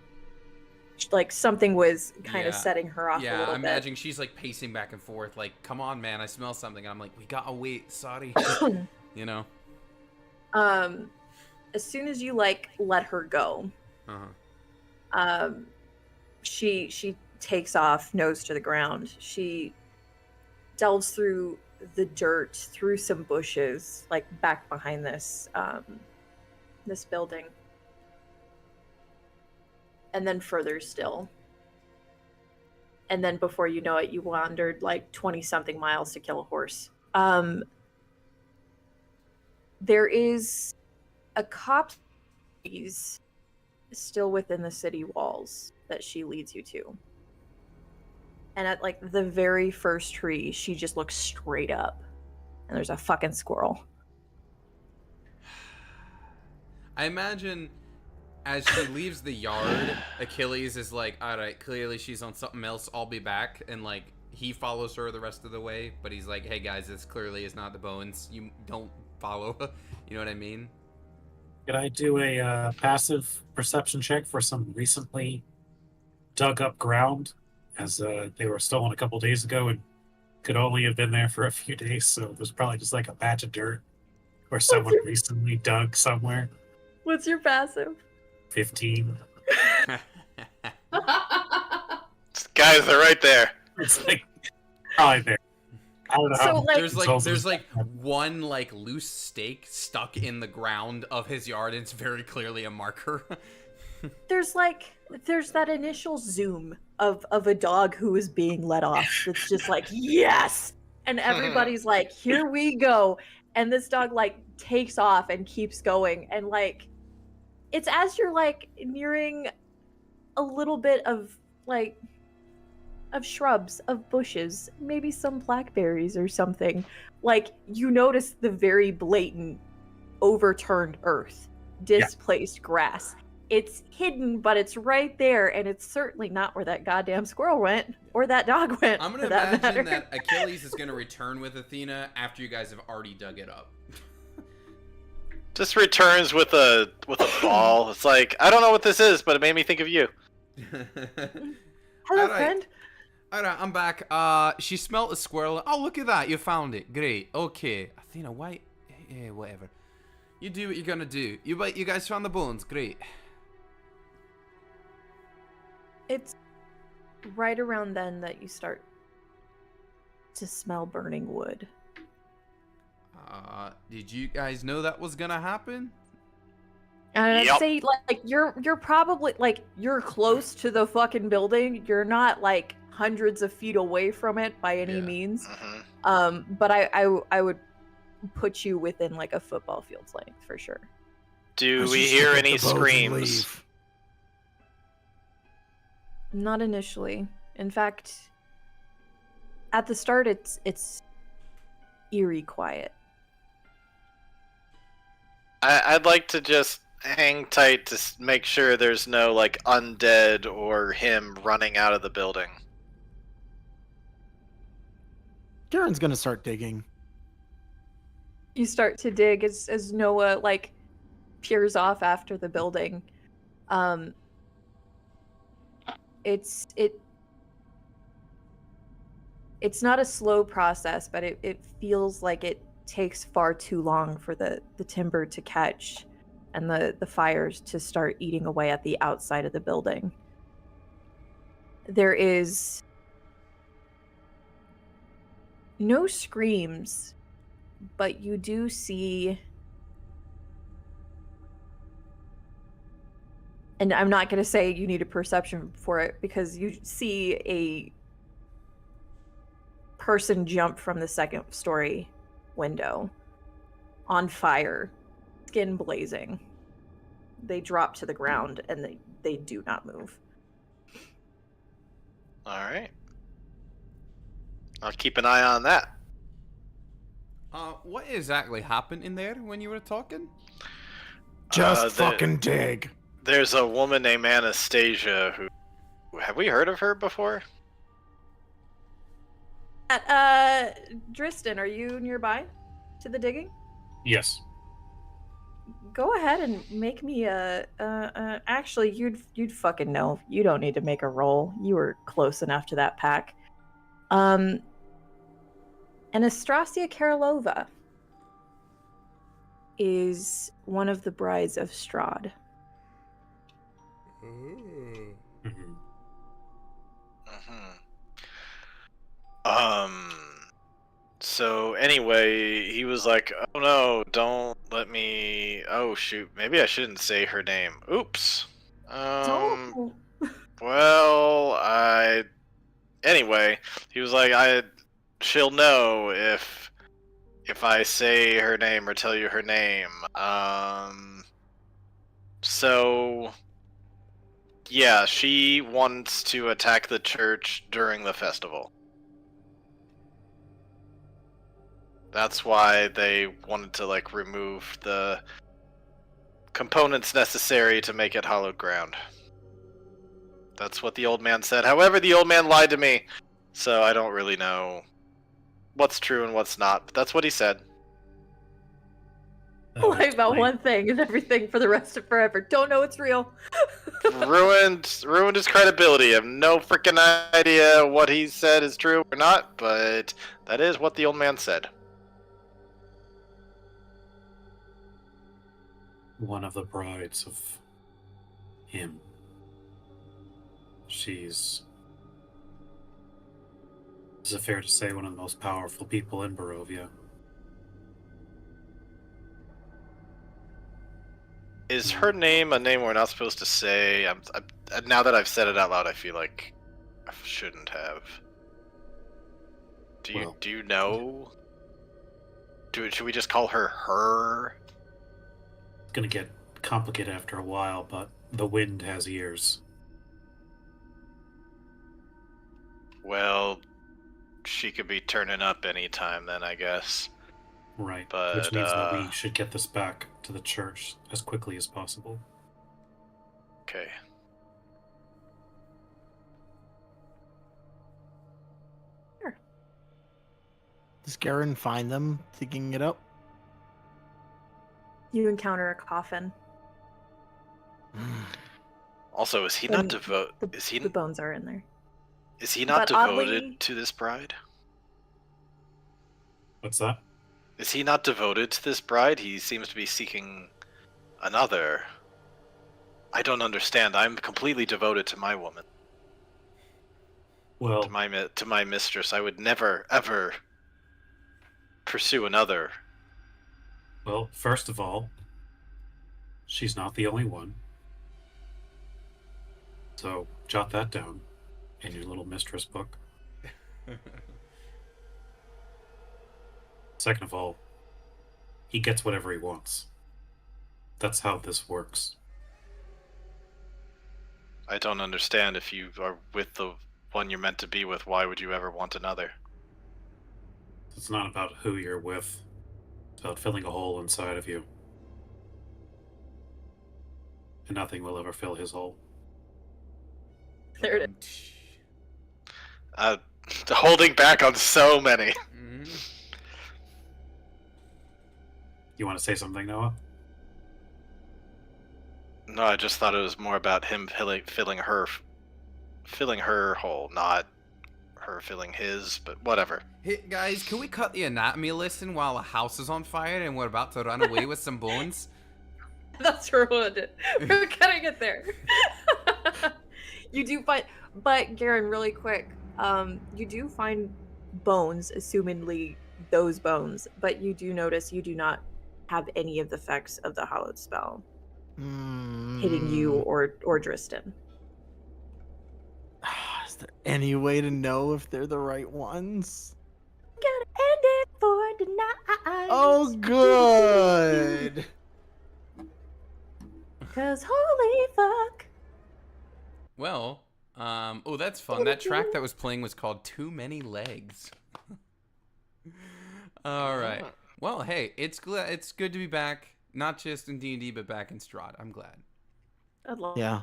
S6: like something was kind of
S1: Yeah.
S6: setting her off a
S1: Yeah,
S6: little
S1: I'm
S6: bit.
S1: imagining she's like pacing back and forth, like, "Come on, man, I smell something." And I'm like, "We gotta wait. Sorry." You know.
S6: As soon as you like let her go, she takes off, nose to the ground. She delves through the dirt, through some bushes, like back behind this this building, and then further still. And then before you know it, you wandered like 20-something miles to kill a horse. There is a copse still within the city walls that she leads you to. And at like the very first tree, she just looks straight up. And there's a fucking squirrel.
S1: I imagine as she leaves the yard, Achilles is like, all right, clearly she's on something else. I'll be back. And like, he follows her the rest of the way, but he's like, hey guys, this clearly is not the Bones. You don't follow. You know what I mean?
S5: Could I do a passive perception check for some recently dug up ground, as they were stolen a couple days ago and could only have been there for a few days, so there's probably just like a patch of dirt where someone recently dug somewhere.
S6: What's your passive?
S5: 15.
S4: Guys, they're right there.
S5: It's like probably there. I don't know.
S6: So,
S5: how
S6: like-
S1: there's like one like loose stake stuck in the ground of his yard, and it's very clearly a marker.
S6: There's that initial zoom of a dog who is being let off. It's just like, yes! And everybody's like, here we go. And this dog like takes off and keeps going. And like, it's as you're like nearing a little bit of like of shrubs, of bushes, maybe some blackberries or something. Like, you notice the very blatant overturned earth, displaced grass. It's hidden, but it's right there, and it's certainly not where that goddamn squirrel went, or that dog went.
S1: I'm gonna
S6: for that
S1: imagine
S6: matter.
S1: that Achilles is gonna return with Athena after you guys have already dug it up.
S4: Just returns with a ball. It's like, I don't know what this is, but it made me think of you.
S6: Hello,
S1: Alright.
S6: friend.
S1: Alright, I'm back. She smelt a squirrel. Oh, look at that. You found it. Great. Okay. Athena, why? Yeah, whatever. You do what you're gonna do. You guys found the bones. Great.
S6: It's right around then that you start to smell burning wood.
S1: Did you guys know that was gonna happen?
S6: And I'd
S4: Yep.
S6: say like you're probably like you're close to the fucking building. You're not like hundreds of feet away from it by any
S1: Yeah.
S6: means.
S4: Mhm.
S6: But I would put you within like a football field's length for sure.
S4: Do
S3: Let's
S4: we
S3: just
S4: hear
S3: look at
S4: any
S3: the bones and
S4: screams?
S3: leave.
S6: Not initially. In fact, at the start it's eerie quiet.
S4: I'd like to just hang tight to make sure there's no like undead or him running out of the building.
S3: Garen's gonna start digging.
S6: You start to dig as Noah like peers off after the building. It's not a slow process, but it feels like it takes far too long for the timber to catch and the fires to start eating away at the outside of the building. There is no screams, but you do see, and I'm not going to say you need a perception for it, because you see a person jump from the second story window on fire, skin blazing. They drop to the ground and they do not move.
S4: All right. I'll keep an eye on that.
S1: What exactly happened in there when you were talking?
S3: Just
S4: the-
S3: fucking dig.
S4: There's a woman named Anastasia who. Have we heard of her before?
S6: Dristan, are you nearby to the digging?
S5: Yes.
S6: Go ahead and make me actually you'd fucking know. You don't need to make a roll. You were close enough to that pack. Anastasia Karolova is one of the brides of Strahd.
S5: Mhm.
S4: So anyway, he was like, "Oh no, don't let me. Oh shoot, maybe I shouldn't say her name. Oops.
S6: Don't.
S4: Well, Anyway, he was like, she'll know if I say her name or tell you her name. So yeah, she wants to attack the church during the festival. That's why they wanted to like remove the components necessary to make it hallowed ground. That's what the old man said. However, the old man lied to me, so I don't really know what's true and what's not. But that's what he said.
S5: That would
S2: Lie about
S5: explain-
S2: one thing and everything for the rest of forever. Don't know it's real.
S4: ruined his credibility. I have no freaking idea what he said is true or not, but that is what the old man said.
S5: One of the brides of him. She's, is it fair to say, one of the most powerful people in Barovia?
S4: Is her name a name we're not supposed to say? Now that I've said it out loud, I feel like I shouldn't have. Do you know? Should we just call her her?
S5: It's gonna get complicated after a while, but the wind has ears.
S4: Well, she could be turning up anytime then, I guess.
S5: Right.
S4: But,
S5: Which means that we should get this back to the church as quickly as possible.
S4: Okay.
S3: Does Garen find them digging it up?
S2: You encounter a coffin.
S4: Also, is he not
S2: And
S4: devoted?
S2: The bones are in there.
S4: Is he not
S2: but
S4: devoted
S2: oddly-
S4: to this bride?
S5: What's that?
S4: Is he not devoted to this bride? He seems to be seeking another. I don't understand. I'm completely devoted to my woman,
S5: Well,
S4: to my mistress. I would never ever pursue another.
S5: well, first of all, she's not the only one. So jot that down in your little mistress book. Second of all, he gets whatever he wants. That's how this works.
S4: I don't understand. If you are with the one you're meant to be with, why would you ever want another?
S5: It's not about who you're with. It's about filling a hole inside of you. And nothing will ever fill his hole.
S2: There it is.
S4: Holding back on so many.
S1: Mhm.
S5: You want to say something, Noah?
S4: No, I just thought it was more about him filling her hole, not her filling his. But whatever.
S1: Hey, guys, can we cut the anatomy lesson while a house is on fire and we're about to run away with some bones?
S2: That's ruined. We're cutting it there. You do find, but Garen, really quick, you do find bones, assumingly those bones, but you do notice you do not have any of the effects of the hallowed spell hitting you or Dristan.
S3: Is there any way to know if they're the right ones?
S2: Gotta end it for tonight.
S3: Oh, good.
S2: Cause holy fuck.
S1: Well, oh, that's fun. That track that was playing was called Too Many Legs. All right. Well, hey, it's good to be back, not just in D&D, but back in Strahd. I'm glad.
S2: I'd love
S3: Yeah.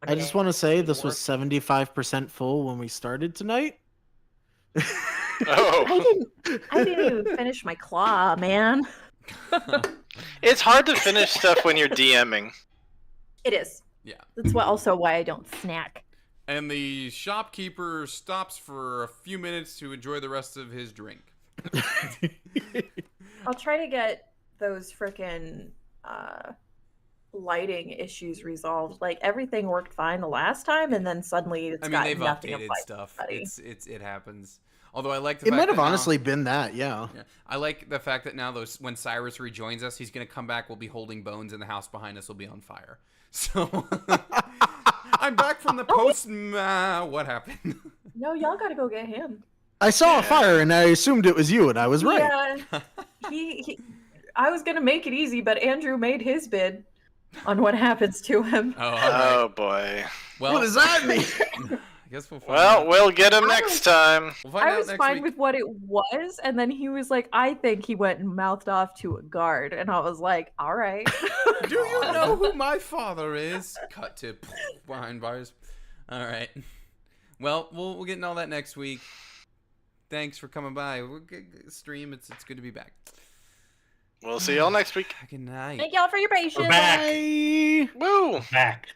S3: I just want to say this was 75% full when we started tonight.
S4: Oh,
S2: I didn't even finish my claw, man.
S4: it's hard to finish stuff when you're DMing.
S2: It is.
S1: Yeah.
S2: That's also why I don't snack.
S1: And the shopkeeper stops for a few minutes to enjoy the rest of his drink.
S2: I'll try to get those frickin' lighting issues resolved. Like everything worked fine the last time, and then suddenly it's got
S1: They've
S2: nothing of
S1: updated
S2: light.
S1: stuff.
S2: buddy.
S1: It happens. Although I like the
S3: It
S1: fact
S3: might have
S1: that now-
S3: honestly been that, yeah.
S1: Yeah. I like the fact that now when Cyrus rejoins us, he's gonna come back. We'll be holding bones, and the house behind us will be on fire. So I'm back from the post. What happened?
S2: No, y'all gotta go get him.
S3: I saw a fire and I assumed it was you, and I was right.
S2: Yeah, I was gonna make it easy, but Andrew made his bid on what happens to him.
S1: Oh, all right.
S4: Oh boy.
S1: Well,
S3: What does that mean?
S1: I guess we'll find
S4: Well,
S1: out.
S4: we'll get him
S6: I
S4: next time.
S1: We'll find
S6: I
S1: out
S6: was
S1: next
S6: fine
S1: week.
S6: with what it was, and then he was like, "I think he went and mouthed off to a guard," and I was like, "All right."
S1: Do you know who my father is? Cut to behind bars. All right. Well, we'll get into all that next week. Thanks for coming by. We'll stream. It's good to be back.
S4: We'll see y'all next week.
S1: Good night.
S6: Thank y'all for your patience.
S5: We're back.
S3: Bye.
S4: Woo!
S5: Back.